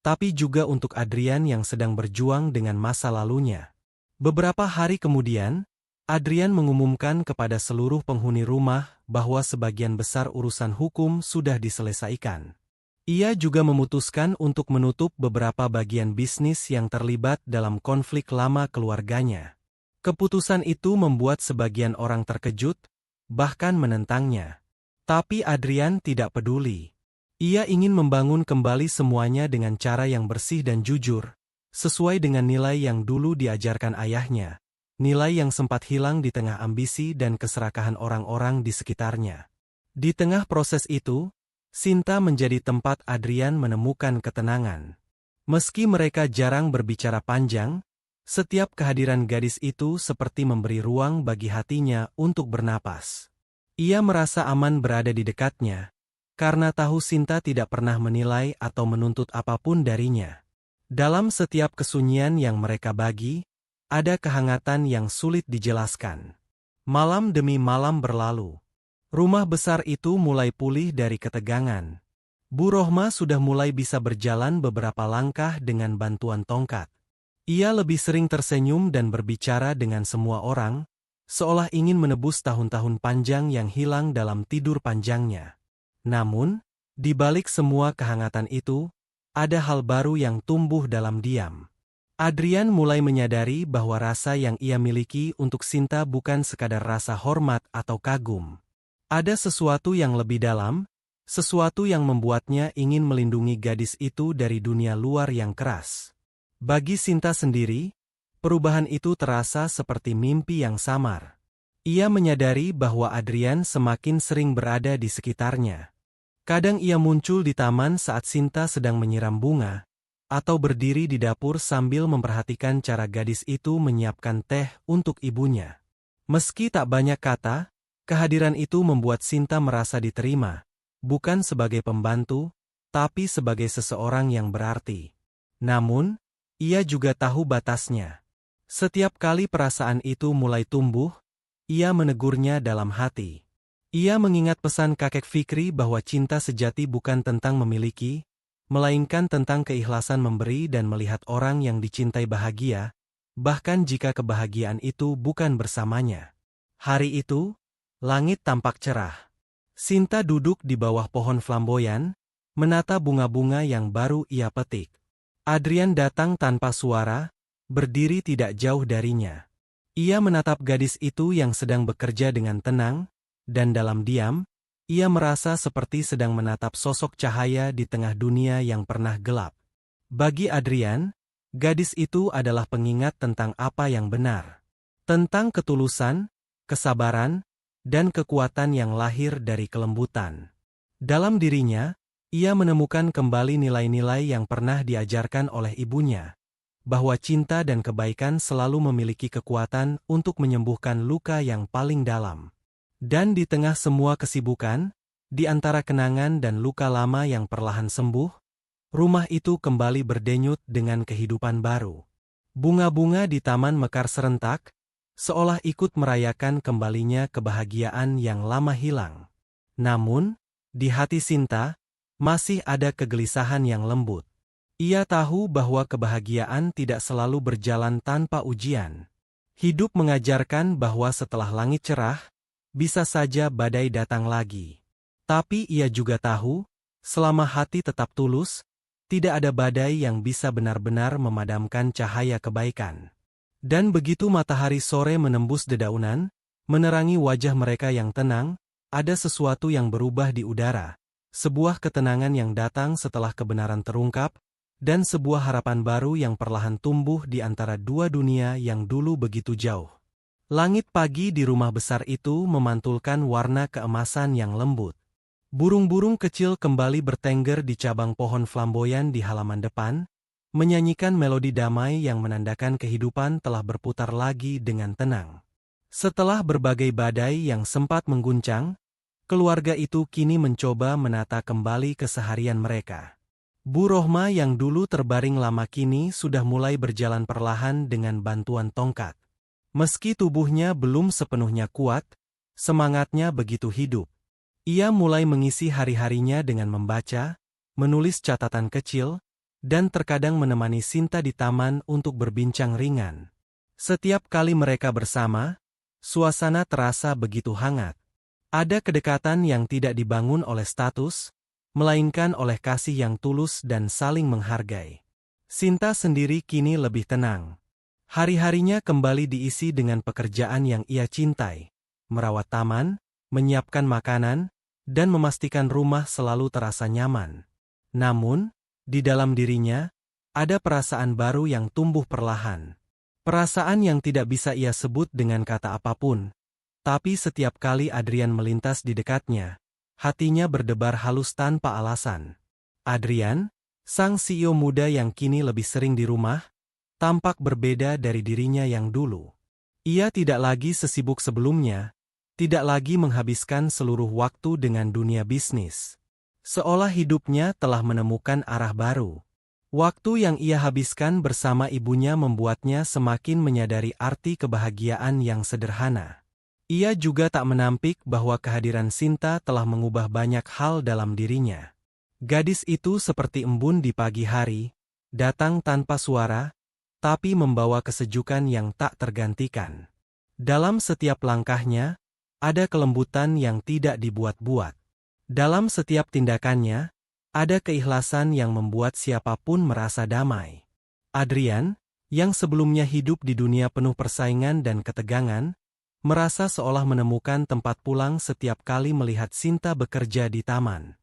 tapi juga untuk Adrian yang sedang berjuang dengan masa lalunya. Beberapa hari kemudian, Adrian mengumumkan kepada seluruh penghuni rumah bahwa sebagian besar urusan hukum sudah diselesaikan. Ia juga memutuskan untuk menutup beberapa bagian bisnis yang terlibat dalam konflik lama keluarganya. Keputusan itu membuat sebagian orang terkejut, bahkan menentangnya. Tapi Adrian tidak peduli. Ia ingin membangun kembali semuanya dengan cara yang bersih dan jujur, sesuai dengan nilai yang dulu diajarkan ayahnya, nilai yang sempat hilang di tengah ambisi dan keserakahan orang-orang di sekitarnya. Di tengah proses itu, Sinta menjadi tempat Adrian menemukan ketenangan. Meski mereka jarang berbicara panjang, setiap kehadiran gadis itu seperti memberi ruang bagi hatinya untuk bernapas. Ia merasa aman berada di dekatnya, karena tahu Sinta tidak pernah menilai atau menuntut apapun darinya. Dalam setiap kesunyian yang mereka bagi, ada kehangatan yang sulit dijelaskan. Malam demi malam berlalu. Rumah besar itu mulai pulih dari ketegangan. Bu Rohma sudah mulai bisa berjalan beberapa langkah dengan bantuan tongkat. Ia lebih sering tersenyum dan berbicara dengan semua orang, seolah ingin menebus tahun-tahun panjang yang hilang dalam tidur panjangnya. Namun, di balik semua kehangatan itu, ada hal baru yang tumbuh dalam diam. Adrian mulai menyadari bahwa rasa yang ia miliki untuk Sinta bukan sekadar rasa hormat atau kagum. Ada sesuatu yang lebih dalam, sesuatu yang membuatnya ingin melindungi gadis itu dari dunia luar yang keras. Bagi Sinta sendiri, perubahan itu terasa seperti mimpi yang samar. Ia menyadari bahwa Adrian semakin sering berada di sekitarnya. Kadang ia muncul di taman saat Sinta sedang menyiram bunga, atau berdiri di dapur sambil memperhatikan cara gadis itu menyiapkan teh untuk ibunya. Meski tak banyak kata, kehadiran itu membuat Sinta merasa diterima, bukan sebagai pembantu, tapi sebagai seseorang yang berarti. Namun, ia juga tahu batasnya. Setiap kali perasaan itu mulai tumbuh, ia menegurnya dalam hati. Ia mengingat pesan kakek Fikri bahwa cinta sejati bukan tentang memiliki, melainkan tentang keikhlasan memberi dan melihat orang yang dicintai bahagia, bahkan jika kebahagiaan itu bukan bersamanya. Hari itu, langit tampak cerah. Sinta duduk di bawah pohon flamboyan, menata bunga-bunga yang baru ia petik. Adrian datang tanpa suara, berdiri tidak jauh darinya. Ia menatap gadis itu yang sedang bekerja dengan tenang, dan dalam diam, ia merasa seperti sedang menatap sosok cahaya di tengah dunia yang pernah gelap. Bagi Adrian, gadis itu adalah pengingat tentang apa yang benar. Tentang ketulusan, kesabaran, dan kekuatan yang lahir dari kelembutan. Dalam dirinya, ia menemukan kembali nilai-nilai yang pernah diajarkan oleh ibunya, bahwa cinta dan kebaikan selalu memiliki kekuatan untuk menyembuhkan luka yang paling dalam. Dan di tengah semua kesibukan, di antara kenangan dan luka lama yang perlahan sembuh, rumah itu kembali berdenyut dengan kehidupan baru. Bunga-bunga di taman mekar serentak, seolah ikut merayakan kembalinya kebahagiaan yang lama hilang. Namun, di hati Sinta, masih ada kegelisahan yang lembut. Ia tahu bahwa kebahagiaan tidak selalu berjalan tanpa ujian. Hidup mengajarkan bahwa setelah langit cerah, bisa saja badai datang lagi. Tapi ia juga tahu, selama hati tetap tulus, tidak ada badai yang bisa benar-benar memadamkan cahaya kebaikan. Dan begitu matahari sore menembus dedaunan, menerangi wajah mereka yang tenang, ada sesuatu yang berubah di udara, sebuah ketenangan yang datang setelah kebenaran terungkap, dan sebuah harapan baru yang perlahan tumbuh di antara dua dunia yang dulu begitu jauh. Langit pagi di rumah besar itu memantulkan warna keemasan yang lembut. Burung-burung kecil kembali bertengger di cabang pohon flamboyan di halaman depan, menyanyikan melodi damai yang menandakan kehidupan telah berputar lagi dengan tenang. Setelah berbagai badai yang sempat mengguncang, keluarga itu kini mencoba menata kembali keseharian mereka. Bu Rohma yang dulu terbaring lama kini sudah mulai berjalan perlahan dengan bantuan tongkat. Meski tubuhnya belum sepenuhnya kuat, semangatnya begitu hidup. Ia mulai mengisi hari-harinya dengan membaca, menulis catatan kecil, dan terkadang menemani Sinta di taman untuk berbincang ringan. Setiap kali mereka bersama, suasana terasa begitu hangat. Ada kedekatan yang tidak dibangun oleh status, melainkan oleh kasih yang tulus dan saling menghargai. Sinta sendiri kini lebih tenang. Hari-harinya kembali diisi dengan pekerjaan yang ia cintai, merawat taman, menyiapkan makanan, dan memastikan rumah selalu terasa nyaman. Namun, di dalam dirinya, ada perasaan baru yang tumbuh perlahan. Perasaan yang tidak bisa ia sebut dengan kata apapun, tapi setiap kali Adrian melintas di dekatnya, hatinya berdebar halus tanpa alasan. Adrian, sang CEO muda yang kini lebih sering di rumah, tampak berbeda dari dirinya yang dulu. Ia tidak lagi sesibuk sebelumnya, tidak lagi menghabiskan seluruh waktu dengan dunia bisnis. Seolah hidupnya telah menemukan arah baru. Waktu yang ia habiskan bersama ibunya membuatnya semakin menyadari arti kebahagiaan yang sederhana. Ia juga tak menampik bahwa kehadiran Sinta telah mengubah banyak hal dalam dirinya. Gadis itu seperti embun di pagi hari, datang tanpa suara, tapi membawa kesejukan yang tak tergantikan. Dalam setiap langkahnya, ada kelembutan yang tidak dibuat-buat. Dalam setiap tindakannya, ada keikhlasan yang membuat siapapun merasa damai. Adrian, yang sebelumnya hidup di dunia penuh persaingan dan ketegangan, merasa seolah menemukan tempat pulang setiap kali melihat Sinta bekerja di taman.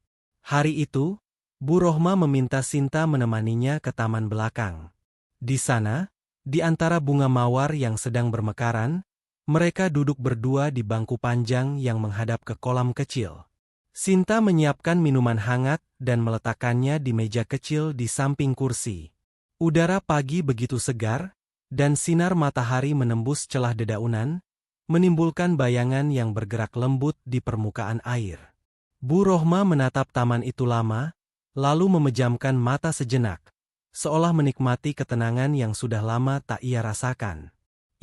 Hari itu, Bu Rohma meminta Sinta menemaninya ke taman belakang. Di sana, di antara bunga mawar yang sedang bermekaran, mereka duduk berdua di bangku panjang yang menghadap ke kolam kecil. Sinta menyiapkan minuman hangat dan meletakkannya di meja kecil di samping kursi. Udara pagi begitu segar, dan sinar matahari menembus celah dedaunan, menimbulkan bayangan yang bergerak lembut di permukaan air. Bu Rohma menatap taman itu lama, lalu memejamkan mata sejenak, seolah menikmati ketenangan yang sudah lama tak ia rasakan.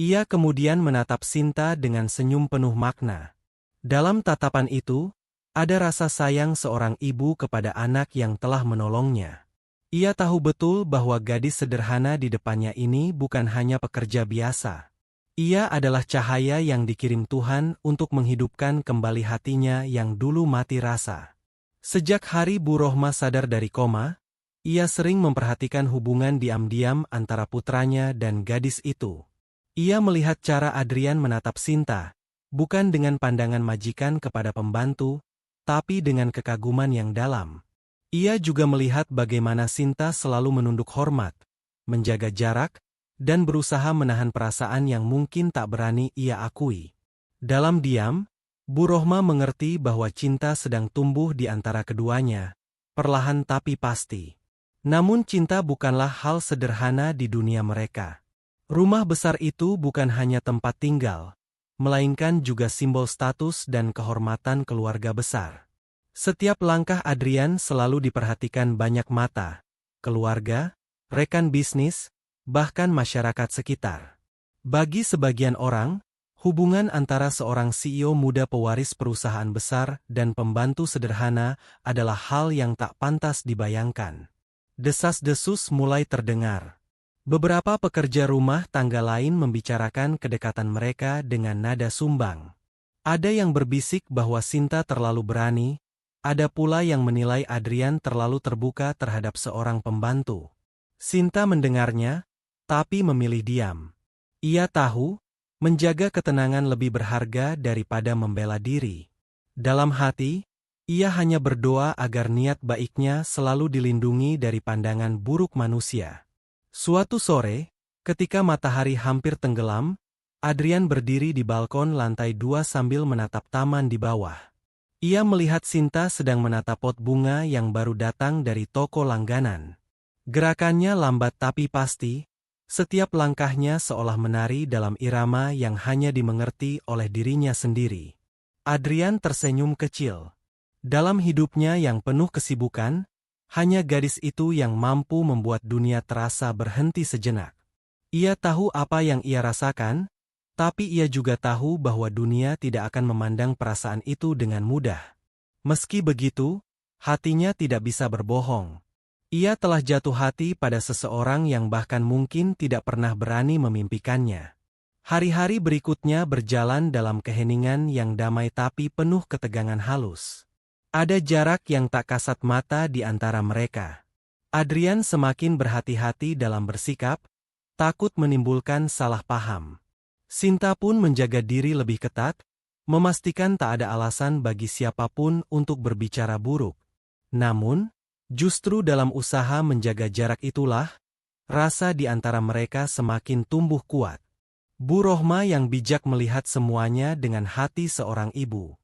Ia kemudian menatap Sinta dengan senyum penuh makna. Dalam tatapan itu, ada rasa sayang seorang ibu kepada anak yang telah menolongnya. Ia tahu betul bahwa gadis sederhana di depannya ini bukan hanya pekerja biasa. Ia adalah cahaya yang dikirim Tuhan untuk menghidupkan kembali hatinya yang dulu mati rasa. Sejak hari Bu Rohma sadar dari koma, ia sering memperhatikan hubungan diam-diam antara putranya dan gadis itu. Ia melihat cara Adrian menatap Sinta, bukan dengan pandangan majikan kepada pembantu, tapi dengan kekaguman yang dalam. Ia juga melihat bagaimana Sinta selalu menunduk hormat, menjaga jarak, dan berusaha menahan perasaan yang mungkin tak berani ia akui. Dalam diam, Bu Rohma mengerti bahwa cinta sedang tumbuh di antara keduanya, perlahan tapi pasti. Namun cinta bukanlah hal sederhana di dunia mereka. Rumah besar itu bukan hanya tempat tinggal, melainkan juga simbol status dan kehormatan keluarga besar. Setiap langkah Adrian selalu diperhatikan banyak mata, keluarga, rekan bisnis, bahkan masyarakat sekitar. Bagi sebagian orang, hubungan antara seorang CEO muda pewaris perusahaan besar dan pembantu sederhana adalah hal yang tak pantas dibayangkan. Desas-desus mulai terdengar. Beberapa pekerja rumah tangga lain membicarakan kedekatan mereka dengan nada sumbang. Ada yang berbisik bahwa Sinta terlalu berani, ada pula yang menilai Adrian terlalu terbuka terhadap seorang pembantu. Sinta mendengarnya, tapi memilih diam. Ia tahu, menjaga ketenangan lebih berharga daripada membela diri. Dalam hati, ia hanya berdoa agar niat baiknya selalu dilindungi dari pandangan buruk manusia. Suatu sore, ketika matahari hampir tenggelam, Adrian berdiri di balkon lantai 2 sambil menatap taman di bawah. Ia melihat Sinta sedang menata pot bunga yang baru datang dari toko langganan. Gerakannya lambat tapi pasti, setiap langkahnya seolah menari dalam irama yang hanya dimengerti oleh dirinya sendiri. Adrian tersenyum kecil. Dalam hidupnya yang penuh kesibukan, hanya gadis itu yang mampu membuat dunia terasa berhenti sejenak. Ia tahu apa yang ia rasakan, tapi ia juga tahu bahwa dunia tidak akan memandang perasaan itu dengan mudah. Meski begitu, hatinya tidak bisa berbohong. Ia telah jatuh hati pada seseorang yang bahkan mungkin tidak pernah berani memimpikannya. Hari-hari berikutnya berjalan dalam keheningan yang damai tapi penuh ketegangan halus. Ada jarak yang tak kasat mata di antara mereka. Adrian semakin berhati-hati dalam bersikap, takut menimbulkan salah paham. Sinta pun menjaga diri lebih ketat, memastikan tak ada alasan bagi siapapun untuk berbicara buruk. Namun, justru dalam usaha menjaga jarak itulah, rasa di antara mereka semakin tumbuh kuat. Bu Rohma yang bijak melihat semuanya dengan hati seorang ibu.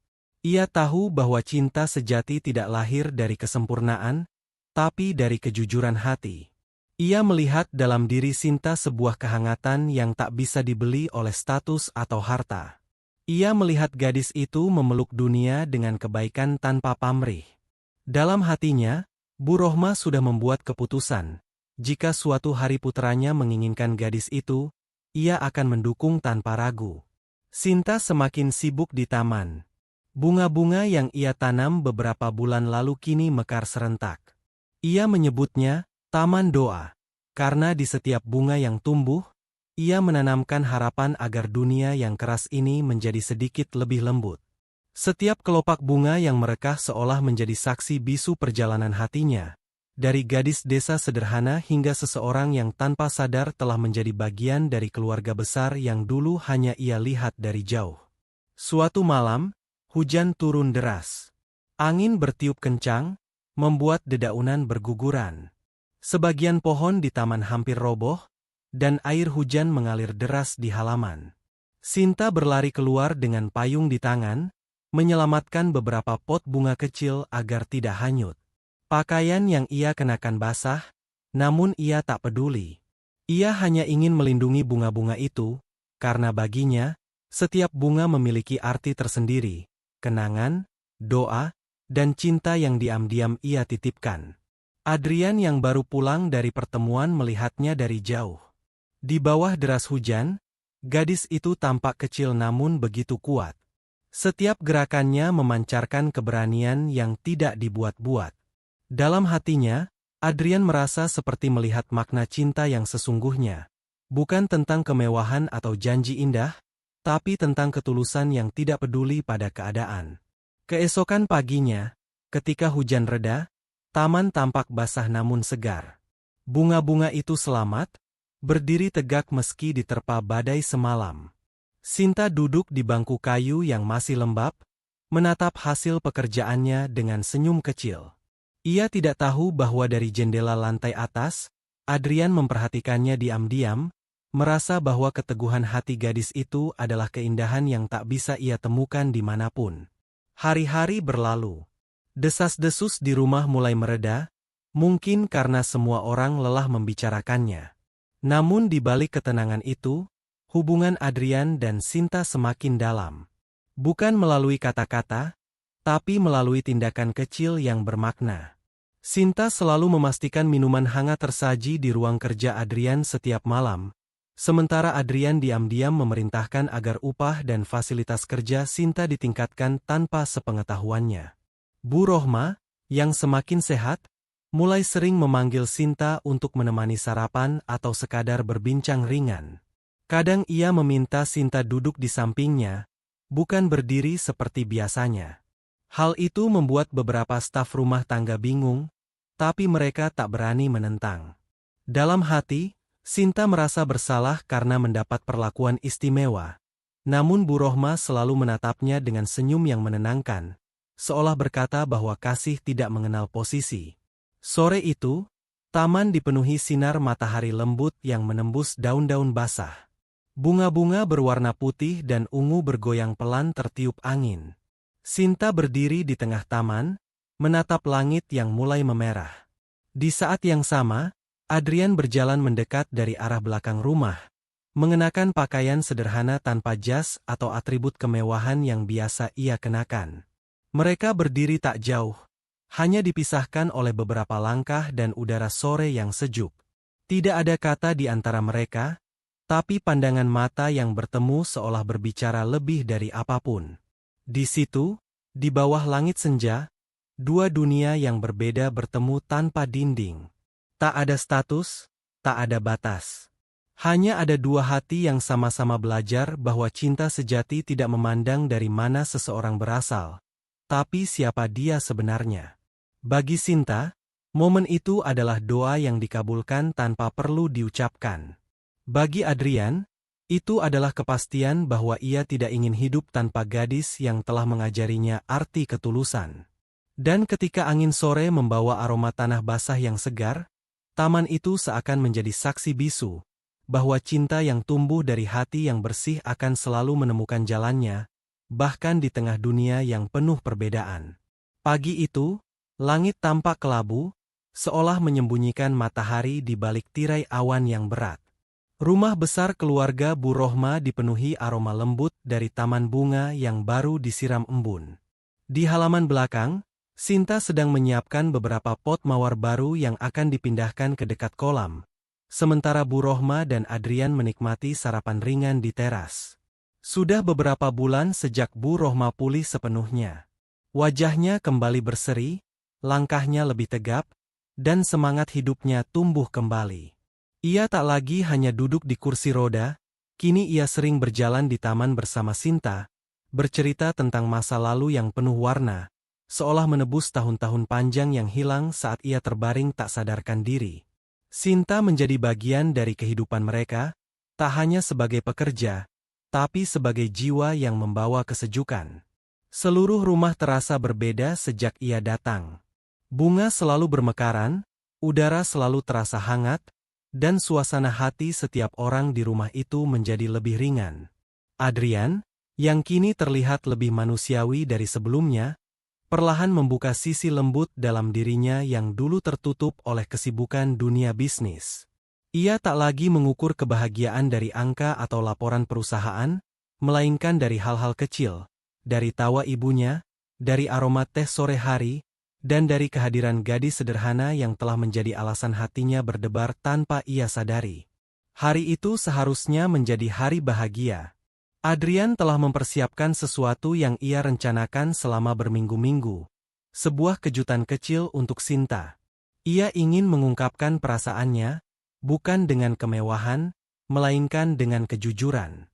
Ia tahu bahwa cinta sejati tidak lahir dari kesempurnaan, tapi dari kejujuran hati. Ia melihat dalam diri Sinta sebuah kehangatan yang tak bisa dibeli oleh status atau harta. Ia melihat gadis itu memeluk dunia dengan kebaikan tanpa pamrih. Dalam hatinya, Bu Rohma sudah membuat keputusan. Jika suatu hari putranya menginginkan gadis itu, ia akan mendukung tanpa ragu. Sinta semakin sibuk di taman. Bunga-bunga yang ia tanam beberapa bulan lalu kini mekar serentak. Ia menyebutnya Taman Doa, karena di setiap bunga yang tumbuh, ia menanamkan harapan agar dunia yang keras ini menjadi sedikit lebih lembut. Setiap kelopak bunga yang merekah seolah menjadi saksi bisu perjalanan hatinya. Dari gadis desa sederhana hingga seseorang yang tanpa sadar telah menjadi bagian dari keluarga besar yang dulu hanya ia lihat dari jauh. Suatu malam, hujan turun deras. Angin bertiup kencang, membuat dedaunan berguguran. Sebagian pohon di taman hampir roboh, dan air hujan mengalir deras di halaman. Sinta berlari keluar dengan payung di tangan, menyelamatkan beberapa pot bunga kecil agar tidak hanyut. Pakaian yang ia kenakan basah, namun ia tak peduli. Ia hanya ingin melindungi bunga-bunga itu, karena baginya, setiap bunga memiliki arti tersendiri, kenangan, doa, dan cinta yang diam-diam ia titipkan. Adrian yang baru pulang dari pertemuan melihatnya dari jauh. Di bawah deras hujan, gadis itu tampak kecil namun begitu kuat. Setiap gerakannya memancarkan keberanian yang tidak dibuat-buat. Dalam hatinya, Adrian merasa seperti melihat makna cinta yang sesungguhnya. Bukan tentang kemewahan atau janji indah, tapi tentang ketulusan yang tidak peduli pada keadaan. Keesokan paginya, ketika hujan reda, taman tampak basah namun segar. Bunga-bunga itu selamat, berdiri tegak meski diterpa badai semalam. Sinta duduk di bangku kayu yang masih lembab, menatap hasil pekerjaannya dengan senyum kecil. Ia tidak tahu bahwa dari jendela lantai atas, Adrian memperhatikannya diam-diam, merasa bahwa keteguhan hati gadis itu adalah keindahan yang tak bisa ia temukan dimanapun. Hari-hari berlalu. Desas-desus di rumah mulai mereda, mungkin karena semua orang lelah membicarakannya. Namun di balik ketenangan itu, hubungan Adrian dan Sinta semakin dalam. Bukan melalui kata-kata, tapi melalui tindakan kecil yang bermakna. Sinta selalu memastikan minuman hangat tersaji di ruang kerja Adrian setiap malam, sementara Adrian diam-diam memerintahkan agar upah dan fasilitas kerja Sinta ditingkatkan tanpa sepengetahuannya. Bu Rohma, yang semakin sehat, mulai sering memanggil Sinta untuk menemani sarapan atau sekadar berbincang ringan. Kadang ia meminta Sinta duduk di sampingnya, bukan berdiri seperti biasanya. Hal itu membuat beberapa staf rumah tangga bingung, tapi mereka tak berani menentang. Dalam hati, Sinta merasa bersalah karena mendapat perlakuan istimewa. Namun Bu Rohma selalu menatapnya dengan senyum yang menenangkan. seolah berkata bahwa kasih tidak mengenal posisi. Sore itu, taman dipenuhi sinar matahari lembut yang menembus daun-daun basah. Bunga-bunga berwarna putih dan ungu bergoyang pelan tertiup angin. Sinta berdiri di tengah taman, menatap langit yang mulai memerah. Di saat yang sama, Adrian berjalan mendekat dari arah belakang rumah, mengenakan pakaian sederhana tanpa jas atau atribut kemewahan yang biasa ia kenakan. Mereka berdiri tak jauh, hanya dipisahkan oleh beberapa langkah dan udara sore yang sejuk. Tidak ada kata di antara mereka, tapi pandangan mata yang bertemu seolah berbicara lebih dari apapun. Di situ, di bawah langit senja, dua dunia yang berbeda bertemu tanpa dinding. Tak ada status, tak ada batas. Hanya ada dua hati yang sama-sama belajar bahwa cinta sejati tidak memandang dari mana seseorang berasal, tapi siapa dia sebenarnya. Bagi Sinta, momen itu adalah doa yang dikabulkan tanpa perlu diucapkan. Bagi Adrian, itu adalah kepastian bahwa ia tidak ingin hidup tanpa gadis yang telah mengajarinya arti ketulusan. Dan ketika angin sore membawa aroma tanah basah yang segar, taman itu seakan menjadi saksi bisu bahwa cinta yang tumbuh dari hati yang bersih akan selalu menemukan jalannya, bahkan di tengah dunia yang penuh perbedaan. Pagi itu, langit tampak kelabu, seolah menyembunyikan matahari di balik tirai awan yang berat. Rumah besar keluarga Bu Rohma dipenuhi aroma lembut dari taman bunga yang baru disiram embun. Di halaman belakang, Sinta sedang menyiapkan beberapa pot mawar baru yang akan dipindahkan ke dekat kolam. Sementara Bu Rohma dan Adrian menikmati sarapan ringan di teras. Sudah beberapa bulan sejak Bu Rohma pulih sepenuhnya. Wajahnya kembali berseri, langkahnya lebih tegap, dan semangat hidupnya tumbuh kembali. Ia tak lagi hanya duduk di kursi roda, kini ia sering berjalan di taman bersama Sinta, bercerita tentang masa lalu yang penuh warna, seolah menebus tahun-tahun panjang yang hilang saat ia terbaring tak sadarkan diri. Sinta menjadi bagian dari kehidupan mereka, tak hanya sebagai pekerja, tapi sebagai jiwa yang membawa kesejukan. Seluruh rumah terasa berbeda sejak ia datang. Bunga selalu bermekaran, udara selalu terasa hangat, dan suasana hati setiap orang di rumah itu menjadi lebih ringan. Adrian, yang kini terlihat lebih manusiawi dari sebelumnya, perlahan membuka sisi lembut dalam dirinya yang dulu tertutup oleh kesibukan dunia bisnis. Ia tak lagi mengukur kebahagiaan dari angka atau laporan perusahaan, melainkan dari hal-hal kecil, dari tawa ibunya, dari aroma teh sore hari, dan dari kehadiran gadis sederhana yang telah menjadi alasan hatinya berdebar tanpa ia sadari. Hari itu seharusnya menjadi hari bahagia. Adrian telah mempersiapkan sesuatu yang ia rencanakan selama berminggu-minggu. Sebuah kejutan kecil untuk Sinta. Ia ingin mengungkapkan perasaannya, bukan dengan kemewahan, melainkan dengan kejujuran.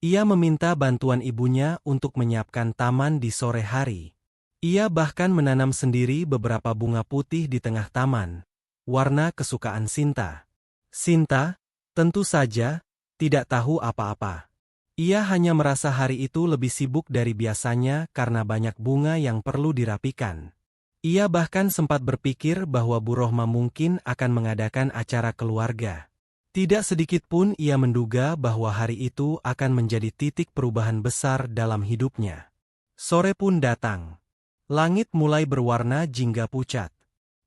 Ia meminta bantuan ibunya untuk menyiapkan taman di sore hari. Ia bahkan menanam sendiri beberapa bunga putih di tengah taman, warna kesukaan Sinta. Sinta, tentu saja, tidak tahu apa-apa. Ia hanya merasa hari itu lebih sibuk dari biasanya karena banyak bunga yang perlu dirapikan. Ia bahkan sempat berpikir bahwa Bu Rohma mungkin akan mengadakan acara keluarga. Tidak sedikit pun ia menduga bahwa hari itu akan menjadi titik perubahan besar dalam hidupnya. Sore pun datang. Langit mulai berwarna jingga pucat.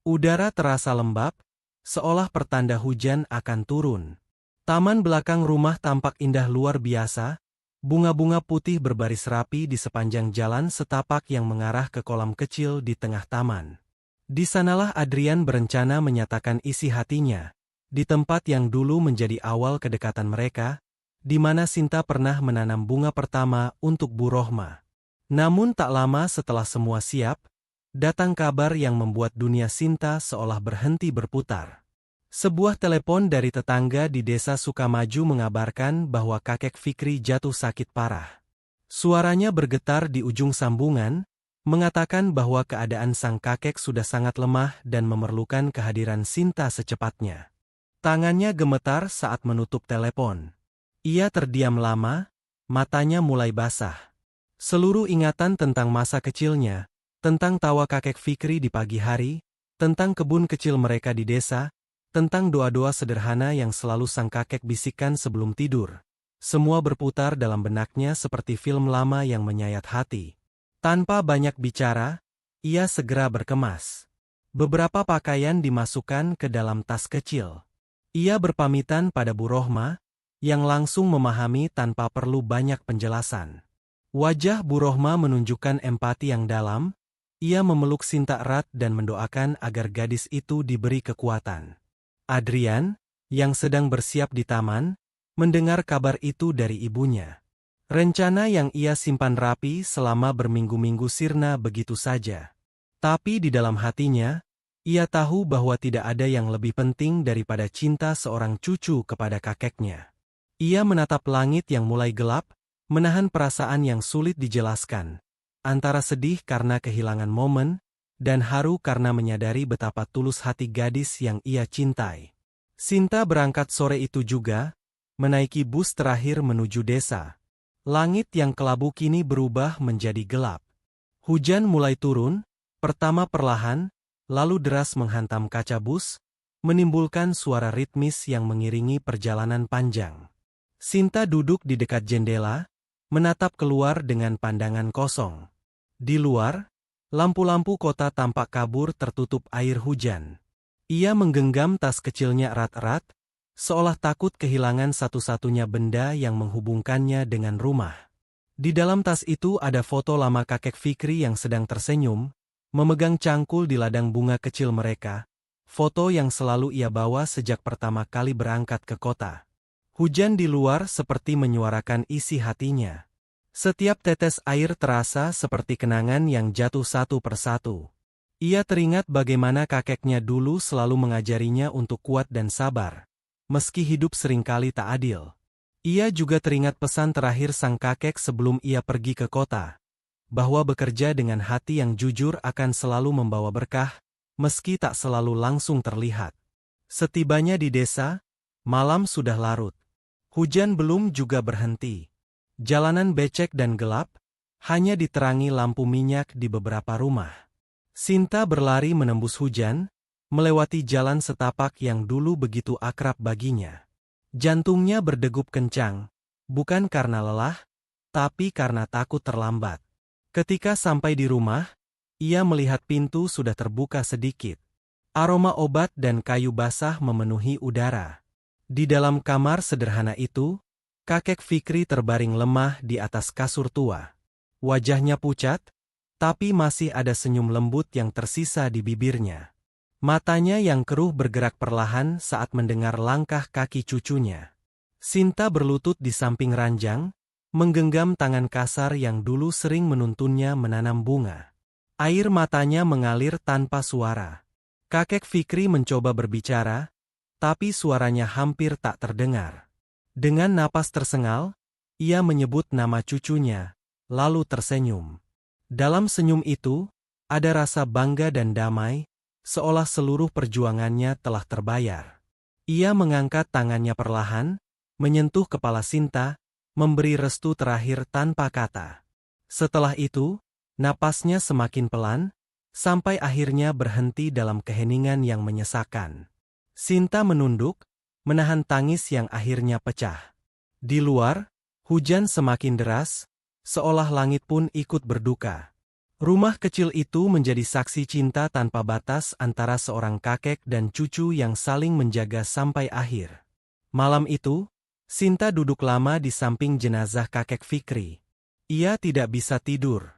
Udara terasa lembab, seolah pertanda hujan akan turun. Taman belakang rumah tampak indah luar biasa. Bunga-bunga putih berbaris rapi di sepanjang jalan setapak yang mengarah ke kolam kecil di tengah taman. Di sanalah Adrian berencana menyatakan isi hatinya, di tempat yang dulu menjadi awal kedekatan mereka, di mana Sinta pernah menanam bunga pertama untuk Bu Rohma. Namun tak lama setelah semua siap, datang kabar yang membuat dunia Sinta seolah berhenti berputar. Sebuah telepon dari tetangga di desa Sukamaju mengabarkan bahwa kakek Fikri jatuh sakit parah. Suaranya bergetar di ujung sambungan, mengatakan bahwa keadaan sang kakek sudah sangat lemah dan memerlukan kehadiran Sinta secepatnya. Tangannya gemetar saat menutup telepon. Ia terdiam lama, matanya mulai basah. Seluruh ingatan tentang masa kecilnya, tentang tawa kakek Fikri di pagi hari, tentang kebun kecil mereka di desa, tentang doa-doa sederhana yang selalu sang kakek bisikkan sebelum tidur. Semua berputar dalam benaknya seperti film lama yang menyayat hati. Tanpa banyak bicara, ia segera berkemas. Beberapa pakaian dimasukkan ke dalam tas kecil. Ia berpamitan pada Bu Rohma, yang langsung memahami tanpa perlu banyak penjelasan. Wajah Bu Rohma menunjukkan empati yang dalam. Ia memeluk Sinta erat dan mendoakan agar gadis itu diberi kekuatan. Adrian, yang sedang bersiap di taman, mendengar kabar itu dari ibunya. Rencana yang ia simpan rapi selama berminggu-minggu sirna begitu saja. Tapi di dalam hatinya, ia tahu bahwa tidak ada yang lebih penting daripada cinta seorang cucu kepada kakeknya. Ia menatap langit yang mulai gelap, menahan perasaan yang sulit dijelaskan, antara sedih karena kehilangan momen, dan haru karena menyadari betapa tulus hati gadis yang ia cintai. Sinta berangkat sore itu juga, menaiki bus terakhir menuju desa. Langit yang kelabu kini berubah menjadi gelap. Hujan mulai turun, pertama perlahan, lalu deras menghantam kaca bus, menimbulkan suara ritmis yang mengiringi perjalanan panjang. Sinta duduk di dekat jendela, menatap keluar dengan pandangan kosong. Di luar, lampu-lampu kota tampak kabur tertutup air hujan. Ia menggenggam tas kecilnya erat-erat, seolah takut kehilangan satu-satunya benda yang menghubungkannya dengan rumah. Di dalam tas itu ada foto lama kakek Fikri yang sedang tersenyum, memegang cangkul di ladang bunga kecil mereka, foto yang selalu ia bawa sejak pertama kali berangkat ke kota. Hujan di luar seperti menyuarakan isi hatinya. Setiap tetes air terasa seperti kenangan yang jatuh satu persatu. Ia teringat bagaimana kakeknya dulu selalu mengajarinya untuk kuat dan sabar, meski hidup seringkali tak adil. Ia juga teringat pesan terakhir sang kakek sebelum ia pergi ke kota, bahwa bekerja dengan hati yang jujur akan selalu membawa berkah, meski tak selalu langsung terlihat. Setibanya di desa, malam sudah larut. Hujan belum juga berhenti. Jalanan becek dan gelap, hanya diterangi lampu minyak di beberapa rumah. Sinta berlari menembus hujan, melewati jalan setapak yang dulu begitu akrab baginya. Jantungnya berdegup kencang, bukan karena lelah, tapi karena takut terlambat. Ketika sampai di rumah, ia melihat pintu sudah terbuka sedikit. Aroma obat dan kayu basah memenuhi udara. Di dalam kamar sederhana itu, kakek Fikri terbaring lemah di atas kasur tua. Wajahnya pucat, tapi masih ada senyum lembut yang tersisa di bibirnya. Matanya yang keruh bergerak perlahan saat mendengar langkah kaki cucunya. Sinta berlutut di samping ranjang, menggenggam tangan kasar yang dulu sering menuntunnya menanam bunga. Air matanya mengalir tanpa suara. Kakek Fikri mencoba berbicara, tapi suaranya hampir tak terdengar. Dengan napas tersengal, ia menyebut nama cucunya, lalu tersenyum. Dalam senyum itu, ada rasa bangga dan damai, seolah seluruh perjuangannya telah terbayar. Ia mengangkat tangannya perlahan, menyentuh kepala Sinta, memberi restu terakhir tanpa kata. Setelah itu, napasnya semakin pelan, sampai akhirnya berhenti dalam keheningan yang menyesakan. Sinta menunduk, menahan tangis yang akhirnya pecah. Di luar, hujan semakin deras, seolah langit pun ikut berduka. Rumah kecil itu menjadi saksi cinta tanpa batas antara seorang kakek dan cucu yang saling menjaga sampai akhir. Malam itu, Sinta duduk lama di samping jenazah kakek Fikri. Ia tidak bisa tidur.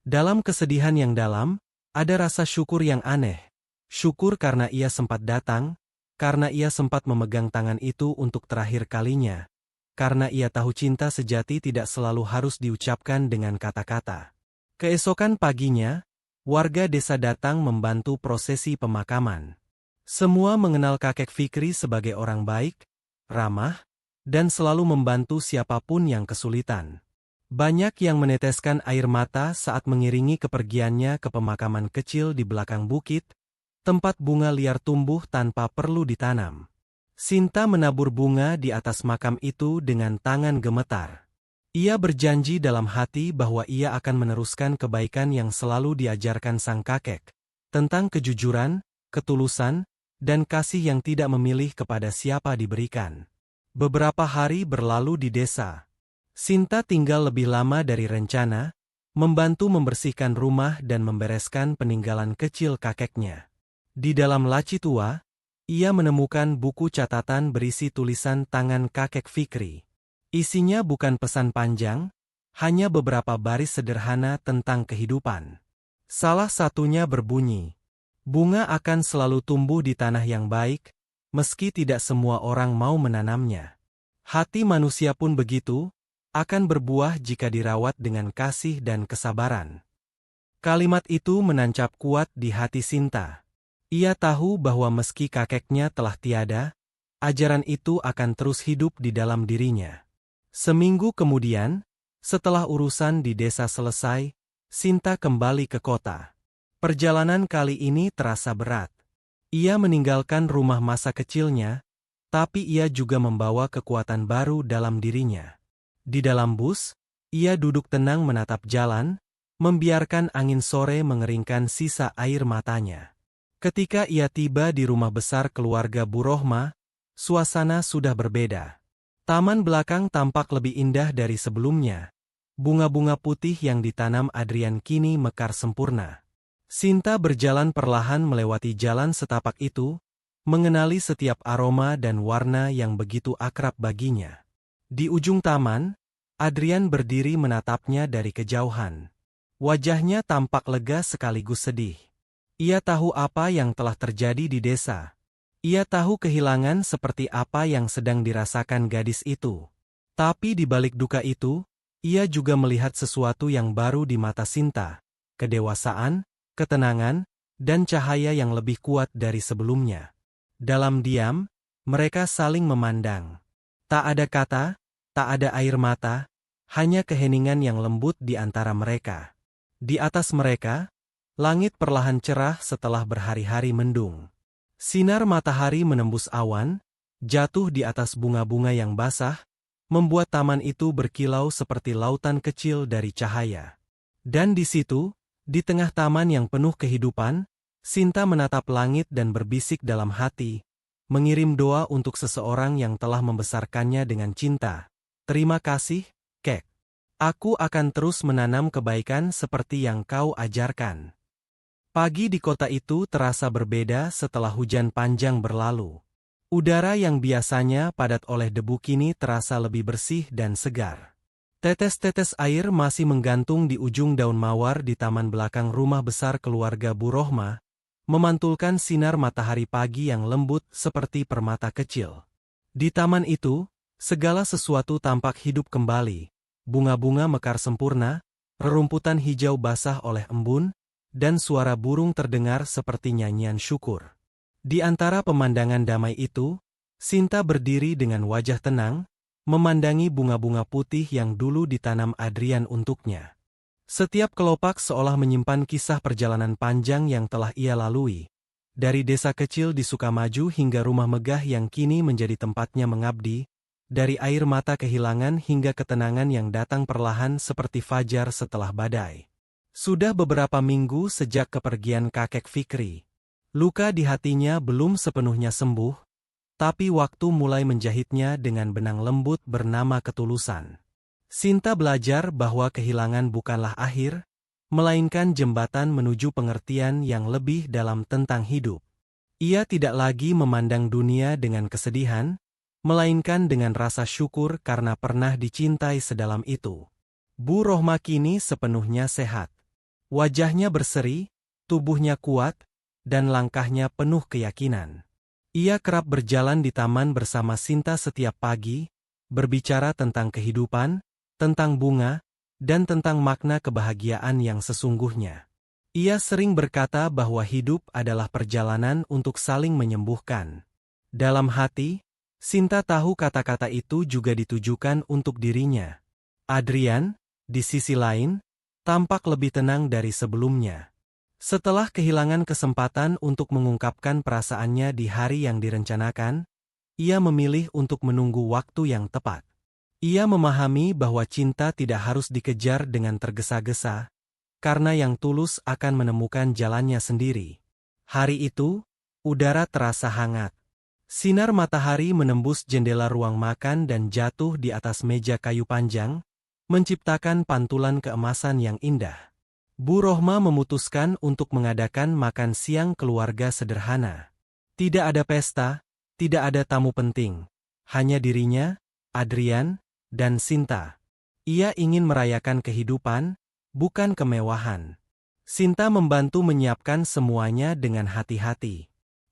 Dalam kesedihan yang dalam, ada rasa syukur yang aneh. Syukur karena ia sempat datang, karena ia sempat memegang tangan itu untuk terakhir kalinya, karena ia tahu cinta sejati tidak selalu harus diucapkan dengan kata-kata. Keesokan paginya, warga desa datang membantu prosesi pemakaman. Semua mengenal kakek Fikri sebagai orang baik, ramah, dan selalu membantu siapapun yang kesulitan. Banyak yang meneteskan air mata saat mengiringi kepergiannya ke pemakaman kecil di belakang bukit, tempat bunga liar tumbuh tanpa perlu ditanam. Sinta menabur bunga di atas makam itu dengan tangan gemetar. Ia berjanji dalam hati bahwa ia akan meneruskan kebaikan yang selalu diajarkan sang kakek, tentang kejujuran, ketulusan, dan kasih yang tidak memilih kepada siapa diberikan. Beberapa hari berlalu di desa. Sinta tinggal lebih lama dari rencana, membantu membersihkan rumah dan membereskan peninggalan kecil kakeknya. Di dalam laci tua, ia menemukan buku catatan berisi tulisan tangan kakek Fikri. Isinya bukan pesan panjang, hanya beberapa baris sederhana tentang kehidupan. Salah satunya berbunyi, "Bunga akan selalu tumbuh di tanah yang baik, meski tidak semua orang mau menanamnya. Hati manusia pun begitu, akan berbuah jika dirawat dengan kasih dan kesabaran." Kalimat itu menancap kuat di hati Sinta. Ia tahu bahwa meski kakeknya telah tiada, ajaran itu akan terus hidup di dalam dirinya. Seminggu kemudian, setelah urusan di desa selesai, Sinta kembali ke kota. Perjalanan kali ini terasa berat. Ia meninggalkan rumah masa kecilnya, tapi ia juga membawa kekuatan baru dalam dirinya. Di dalam bus, ia duduk tenang menatap jalan, membiarkan angin sore mengeringkan sisa air matanya. Ketika ia tiba di rumah besar keluarga Bu Rohma, suasana sudah berbeda. Taman belakang tampak lebih indah dari sebelumnya. Bunga-bunga putih yang ditanam Adrian kini mekar sempurna. Sinta berjalan perlahan melewati jalan setapak itu, mengenali setiap aroma dan warna yang begitu akrab baginya. Di ujung taman, Adrian berdiri menatapnya dari kejauhan. Wajahnya tampak lega sekaligus sedih. Ia tahu apa yang telah terjadi di desa. Ia tahu kehilangan seperti apa yang sedang dirasakan gadis itu. Tapi di balik duka itu, ia juga melihat sesuatu yang baru di mata Sinta, kedewasaan, ketenangan, dan cahaya yang lebih kuat dari sebelumnya. Dalam diam, mereka saling memandang. Tak ada kata, tak ada air mata, hanya keheningan yang lembut di antara mereka. Di atas mereka, langit perlahan cerah setelah berhari-hari mendung. Sinar matahari menembus awan, jatuh di atas bunga-bunga yang basah, membuat taman itu berkilau seperti lautan kecil dari cahaya. Dan di situ, di tengah taman yang penuh kehidupan, Sinta menatap langit dan berbisik dalam hati, mengirim doa untuk seseorang yang telah membesarkannya dengan cinta. "Terima kasih, Kek. Aku akan terus menanam kebaikan seperti yang kau ajarkan." Pagi di kota itu terasa berbeda setelah hujan panjang berlalu. Udara yang biasanya padat oleh debu kini terasa lebih bersih dan segar. Tetes-tetes air masih menggantung di ujung daun mawar di taman belakang rumah besar keluarga Bu Rohma, memantulkan sinar matahari pagi yang lembut seperti permata kecil. Di taman itu, segala sesuatu tampak hidup kembali. Bunga-bunga mekar sempurna, rerumputan hijau basah oleh embun, dan suara burung terdengar seperti nyanyian syukur. Di antara pemandangan damai itu, Sinta berdiri dengan wajah tenang, memandangi bunga-bunga putih yang dulu ditanam Adrian untuknya. Setiap kelopak seolah menyimpan kisah perjalanan panjang yang telah ia lalui. Dari desa kecil di Sukamaju hingga rumah megah yang kini menjadi tempatnya mengabdi, dari air mata kehilangan hingga ketenangan yang datang perlahan seperti fajar setelah badai. Sudah beberapa minggu sejak kepergian kakek Fikri. Luka di hatinya belum sepenuhnya sembuh, tapi waktu mulai menjahitnya dengan benang lembut bernama ketulusan. Sinta belajar bahwa kehilangan bukanlah akhir, melainkan jembatan menuju pengertian yang lebih dalam tentang hidup. Ia tidak lagi memandang dunia dengan kesedihan, melainkan dengan rasa syukur karena pernah dicintai sedalam itu. Bu Rohma kini sepenuhnya sehat. Wajahnya berseri, tubuhnya kuat, dan langkahnya penuh keyakinan. Ia kerap berjalan di taman bersama Sinta setiap pagi, berbicara tentang kehidupan, tentang bunga, dan tentang makna kebahagiaan yang sesungguhnya. Ia sering berkata bahwa hidup adalah perjalanan untuk saling menyembuhkan. Dalam hati, Sinta tahu kata-kata itu juga ditujukan untuk dirinya. Adrian, di sisi lain, tampak lebih tenang dari sebelumnya. Setelah kehilangan kesempatan untuk mengungkapkan perasaannya di hari yang direncanakan, ia memilih untuk menunggu waktu yang tepat. Ia memahami bahwa cinta tidak harus dikejar dengan tergesa-gesa, karena yang tulus akan menemukan jalannya sendiri. Hari itu, udara terasa hangat. Sinar matahari menembus jendela ruang makan dan jatuh di atas meja kayu panjang, menciptakan pantulan keemasan yang indah. Bu Rohma memutuskan untuk mengadakan makan siang keluarga sederhana. Tidak ada pesta, tidak ada tamu penting. Hanya dirinya, Adrian, dan Sinta. Ia ingin merayakan kehidupan, bukan kemewahan. Sinta membantu menyiapkan semuanya dengan hati-hati.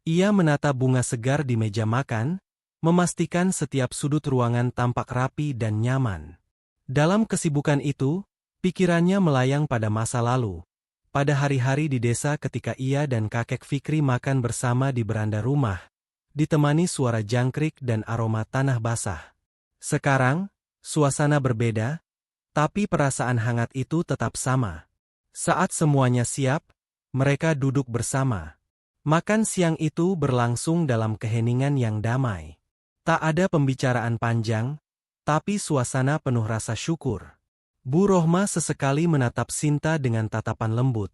Ia menata bunga segar di meja makan, memastikan setiap sudut ruangan tampak rapi dan nyaman. Dalam kesibukan itu, pikirannya melayang pada masa lalu. Pada hari-hari di desa ketika ia dan kakek Fikri makan bersama di beranda rumah, ditemani suara jangkrik dan aroma tanah basah. Sekarang, suasana berbeda, tapi perasaan hangat itu tetap sama. Saat semuanya siap, mereka duduk bersama. Makan siang itu berlangsung dalam keheningan yang damai. Tak ada pembicaraan panjang, tapi suasana penuh rasa syukur. Bu Rohma sesekali menatap Sinta dengan tatapan lembut,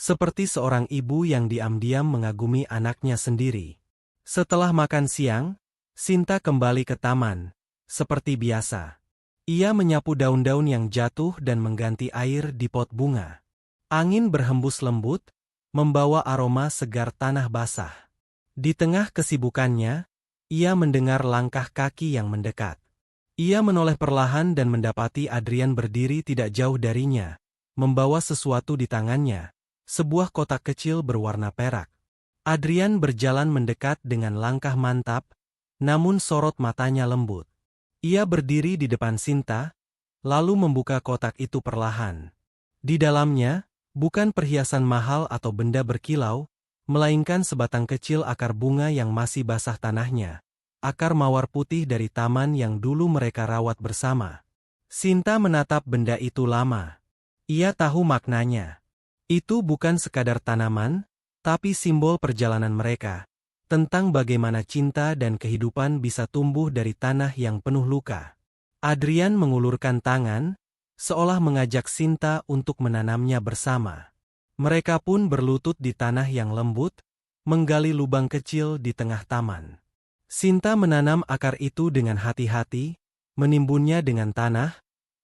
seperti seorang ibu yang diam-diam mengagumi anaknya sendiri. Setelah makan siang, Sinta kembali ke taman, seperti biasa. Ia menyapu daun-daun yang jatuh dan mengganti air di pot bunga. Angin berhembus lembut, membawa aroma segar tanah basah. Di tengah kesibukannya, ia mendengar langkah kaki yang mendekat. Ia menoleh perlahan dan mendapati Adrian berdiri tidak jauh darinya, membawa sesuatu di tangannya, sebuah kotak kecil berwarna perak. Adrian berjalan mendekat dengan langkah mantap, namun sorot matanya lembut. Ia berdiri di depan Sinta, lalu membuka kotak itu perlahan. Di dalamnya, bukan perhiasan mahal atau benda berkilau, melainkan sebatang kecil akar bunga yang masih basah tanahnya. Akar mawar putih dari taman yang dulu mereka rawat bersama. Sinta menatap benda itu lama. Ia tahu maknanya. Itu bukan sekadar tanaman, tapi simbol perjalanan mereka, tentang bagaimana cinta dan kehidupan bisa tumbuh dari tanah yang penuh luka. Adrian mengulurkan tangan, seolah mengajak Sinta untuk menanamnya bersama. Mereka pun berlutut di tanah yang lembut, menggali lubang kecil di tengah taman. Sinta menanam akar itu dengan hati-hati, menimbunnya dengan tanah,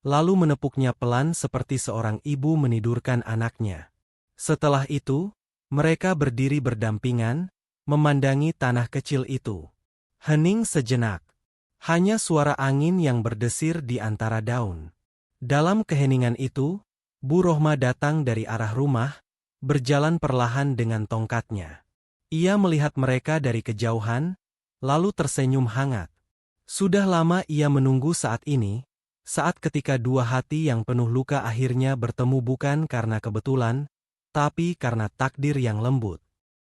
lalu menepuknya pelan seperti seorang ibu menidurkan anaknya. Setelah itu, mereka berdiri berdampingan, memandangi tanah kecil itu. Hening sejenak. Hanya suara angin yang berdesir di antara daun. Dalam keheningan itu, Bu Rohma datang dari arah rumah, berjalan perlahan dengan tongkatnya. Ia melihat mereka dari kejauhan, lalu tersenyum hangat. Sudah lama ia menunggu saat ini, saat ketika dua hati yang penuh luka akhirnya bertemu bukan karena kebetulan, tapi karena takdir yang lembut.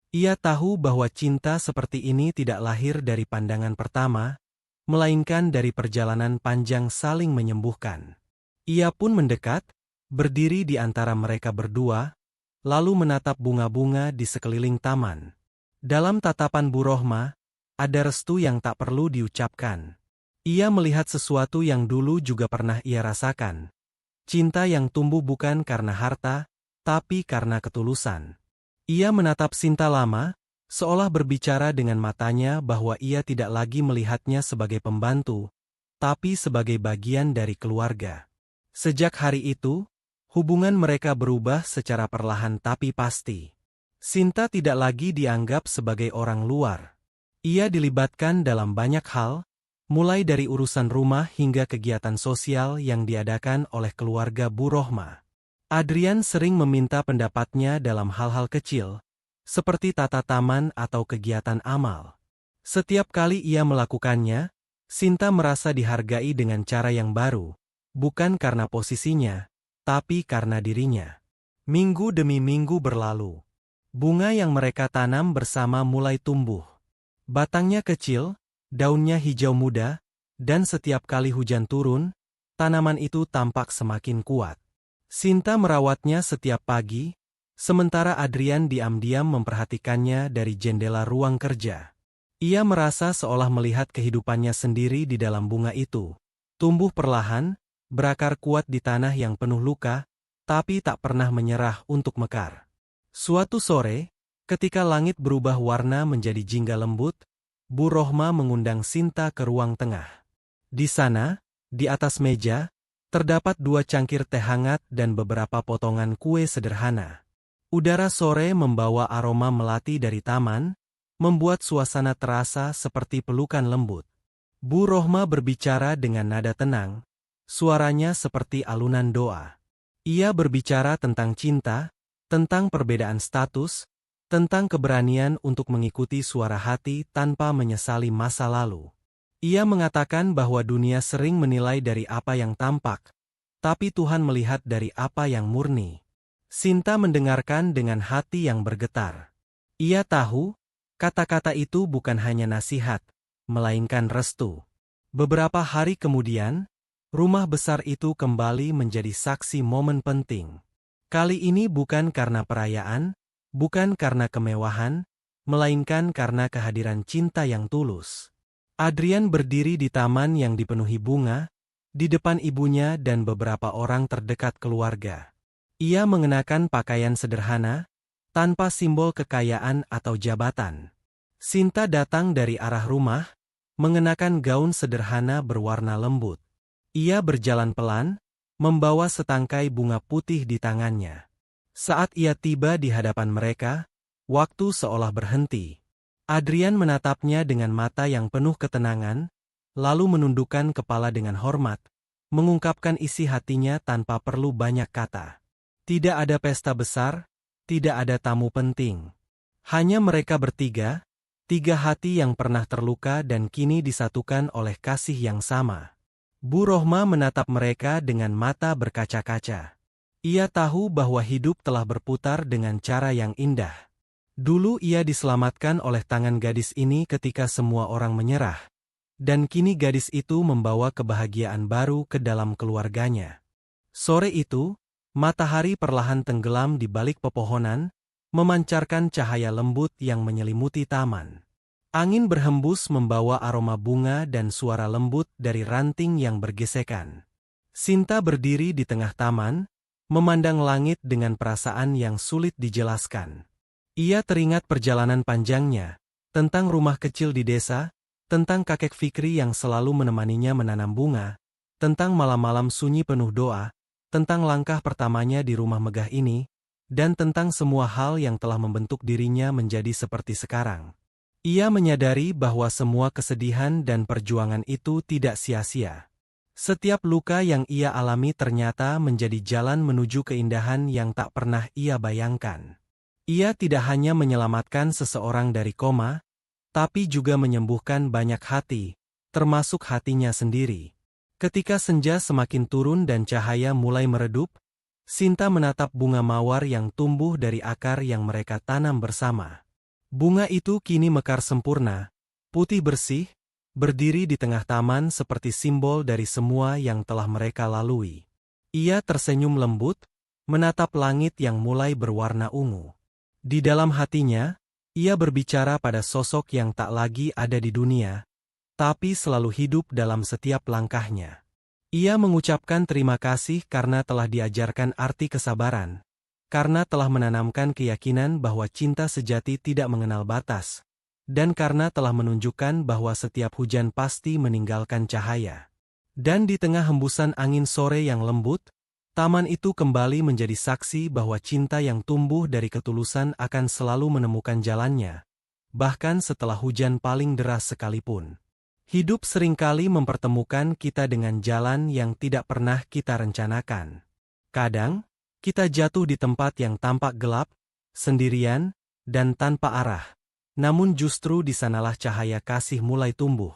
Ia tahu bahwa cinta seperti ini tidak lahir dari pandangan pertama, melainkan dari perjalanan panjang saling menyembuhkan. Ia pun mendekat, berdiri di antara mereka berdua, lalu menatap bunga-bunga di sekeliling taman. Dalam tatapan Bu Rohma, ada restu yang tak perlu diucapkan. Ia melihat sesuatu yang dulu juga pernah ia rasakan. Cinta yang tumbuh bukan karena harta, tapi karena ketulusan. Ia menatap Sinta lama, seolah berbicara dengan matanya bahwa ia tidak lagi melihatnya sebagai pembantu, tapi sebagai bagian dari keluarga. Sejak hari itu, hubungan mereka berubah secara perlahan tapi pasti. Sinta tidak lagi dianggap sebagai orang luar. Ia dilibatkan dalam banyak hal, mulai dari urusan rumah hingga kegiatan sosial yang diadakan oleh keluarga Bu Rohma. Adrian sering meminta pendapatnya dalam hal-hal kecil, seperti tata taman atau kegiatan amal. Setiap kali ia melakukannya, Sinta merasa dihargai dengan cara yang baru, bukan karena posisinya, tapi karena dirinya. Minggu demi minggu berlalu. Bunga yang mereka tanam bersama mulai tumbuh. Batangnya kecil, daunnya hijau muda, dan setiap kali hujan turun, tanaman itu tampak semakin kuat. Sinta merawatnya setiap pagi, sementara Adrian diam-diam memperhatikannya dari jendela ruang kerja. Ia merasa seolah melihat kehidupannya sendiri di dalam bunga itu. tumbuh perlahan, berakar kuat di tanah yang penuh luka, tapi tak pernah menyerah untuk mekar. Suatu sore, ketika langit berubah warna menjadi jingga lembut, Bu Rohma mengundang Sinta ke ruang tengah. Di sana, di atas meja, terdapat 2 cangkir teh hangat dan beberapa potongan kue sederhana. Udara sore membawa aroma melati dari taman, membuat suasana terasa seperti pelukan lembut. Bu Rohma berbicara dengan nada tenang, suaranya seperti alunan doa. Ia berbicara tentang cinta, tentang perbedaan status, tentang keberanian untuk mengikuti suara hati tanpa menyesali masa lalu. Ia mengatakan bahwa dunia sering menilai dari apa yang tampak, tapi Tuhan melihat dari apa yang murni. Sinta mendengarkan dengan hati yang bergetar. Ia tahu, kata-kata itu bukan hanya nasihat, melainkan restu. Beberapa hari kemudian, rumah besar itu kembali menjadi saksi momen penting. Kali ini bukan karena perayaan, bukan karena kemewahan, melainkan karena kehadiran cinta yang tulus. Adrian berdiri di taman yang dipenuhi bunga, di depan ibunya dan beberapa orang terdekat keluarga. Ia mengenakan pakaian sederhana, tanpa simbol kekayaan atau jabatan. Sinta datang dari arah rumah, mengenakan gaun sederhana berwarna lembut. Ia berjalan pelan, membawa setangkai bunga putih di tangannya. Saat ia tiba di hadapan mereka, waktu seolah berhenti. Adrian menatapnya dengan mata yang penuh ketenangan, lalu menundukkan kepala dengan hormat, mengungkapkan isi hatinya tanpa perlu banyak kata. Tidak ada pesta besar, tidak ada tamu penting. Hanya mereka bertiga, 3 hati yang pernah terluka dan kini disatukan oleh kasih yang sama. Bu Rohma menatap mereka dengan mata berkaca-kaca. Ia tahu bahwa hidup telah berputar dengan cara yang indah. Dulu ia diselamatkan oleh tangan gadis ini ketika semua orang menyerah. Dan kini gadis itu membawa kebahagiaan baru ke dalam keluarganya. Sore itu, matahari perlahan tenggelam di balik pepohonan, memancarkan cahaya lembut yang menyelimuti taman. Angin berhembus membawa aroma bunga dan suara lembut dari ranting yang bergesekan. Sinta berdiri di tengah taman, memandang langit dengan perasaan yang sulit dijelaskan. Ia teringat perjalanan panjangnya, tentang rumah kecil di desa, tentang kakek Fikri yang selalu menemaninya menanam bunga, tentang malam-malam sunyi penuh doa, tentang langkah pertamanya di rumah megah ini, dan tentang semua hal yang telah membentuk dirinya menjadi seperti sekarang. Ia menyadari bahwa semua kesedihan dan perjuangan itu tidak sia-sia. Setiap luka yang ia alami ternyata menjadi jalan menuju keindahan yang tak pernah ia bayangkan. Ia tidak hanya menyelamatkan seseorang dari koma, tapi juga menyembuhkan banyak hati, termasuk hatinya sendiri. Ketika senja semakin turun dan cahaya mulai meredup, Sinta menatap bunga mawar yang tumbuh dari akar yang mereka tanam bersama. Bunga itu kini mekar sempurna, putih bersih, berdiri di tengah taman seperti simbol dari semua yang telah mereka lalui. Ia tersenyum lembut, menatap langit yang mulai berwarna ungu. Di dalam hatinya, ia berbicara pada sosok yang tak lagi ada di dunia, tapi selalu hidup dalam setiap langkahnya. Ia mengucapkan terima kasih karena telah diajarkan arti kesabaran, karena telah menanamkan keyakinan bahwa cinta sejati tidak mengenal batas, dan karena telah menunjukkan bahwa setiap hujan pasti meninggalkan cahaya. Dan di tengah hembusan angin sore yang lembut, taman itu kembali menjadi saksi bahwa cinta yang tumbuh dari ketulusan akan selalu menemukan jalannya, bahkan setelah hujan paling deras sekalipun. Hidup seringkali mempertemukan kita dengan jalan yang tidak pernah kita rencanakan. Kadang, kita jatuh di tempat yang tampak gelap, sendirian, dan tanpa arah. Namun justru di sanalah cahaya kasih mulai tumbuh.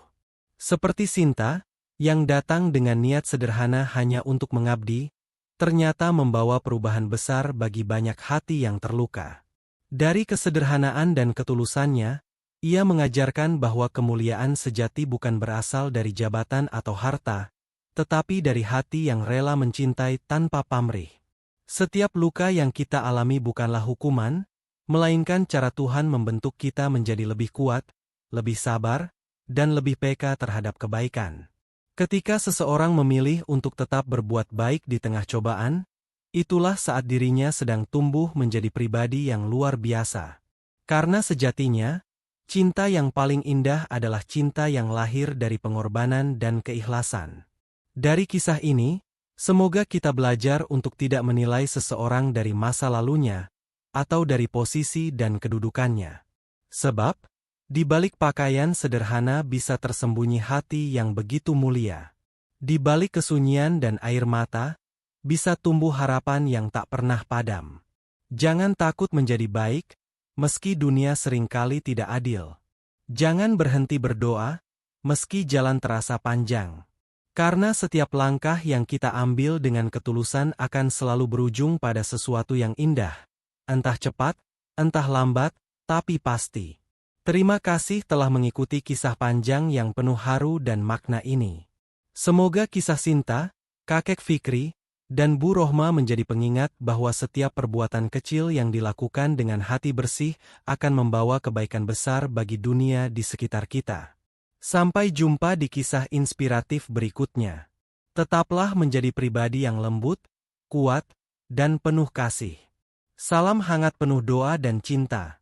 Seperti Sinta, yang datang dengan niat sederhana hanya untuk mengabdi, ternyata membawa perubahan besar bagi banyak hati yang terluka. Dari kesederhanaan dan ketulusannya, ia mengajarkan bahwa kemuliaan sejati bukan berasal dari jabatan atau harta, tetapi dari hati yang rela mencintai tanpa pamrih. Setiap luka yang kita alami bukanlah hukuman, melainkan cara Tuhan membentuk kita menjadi lebih kuat, lebih sabar, dan lebih peka terhadap kebaikan. Ketika seseorang memilih untuk tetap berbuat baik di tengah cobaan, itulah saat dirinya sedang tumbuh menjadi pribadi yang luar biasa. Karena sejatinya, cinta yang paling indah adalah cinta yang lahir dari pengorbanan dan keikhlasan. Dari kisah ini, semoga kita belajar untuk tidak menilai seseorang dari masa lalunya, atau dari posisi dan kedudukannya. Sebab, di balik pakaian sederhana bisa tersembunyi hati yang begitu mulia. Di balik kesunyian dan air mata, bisa tumbuh harapan yang tak pernah padam. Jangan takut menjadi baik, meski dunia seringkali tidak adil. Jangan berhenti berdoa, meski jalan terasa panjang. Karena setiap langkah yang kita ambil dengan ketulusan akan selalu berujung pada sesuatu yang indah. Entah cepat, entah lambat, tapi pasti. Terima kasih telah mengikuti kisah panjang yang penuh haru dan makna ini. Semoga kisah Sinta, Kakek Fikri, dan Bu Rohma menjadi pengingat bahwa setiap perbuatan kecil yang dilakukan dengan hati bersih akan membawa kebaikan besar bagi dunia di sekitar kita. Sampai jumpa di kisah inspiratif berikutnya. Tetaplah menjadi pribadi yang lembut, kuat, dan penuh kasih. Salam hangat penuh doa dan cinta.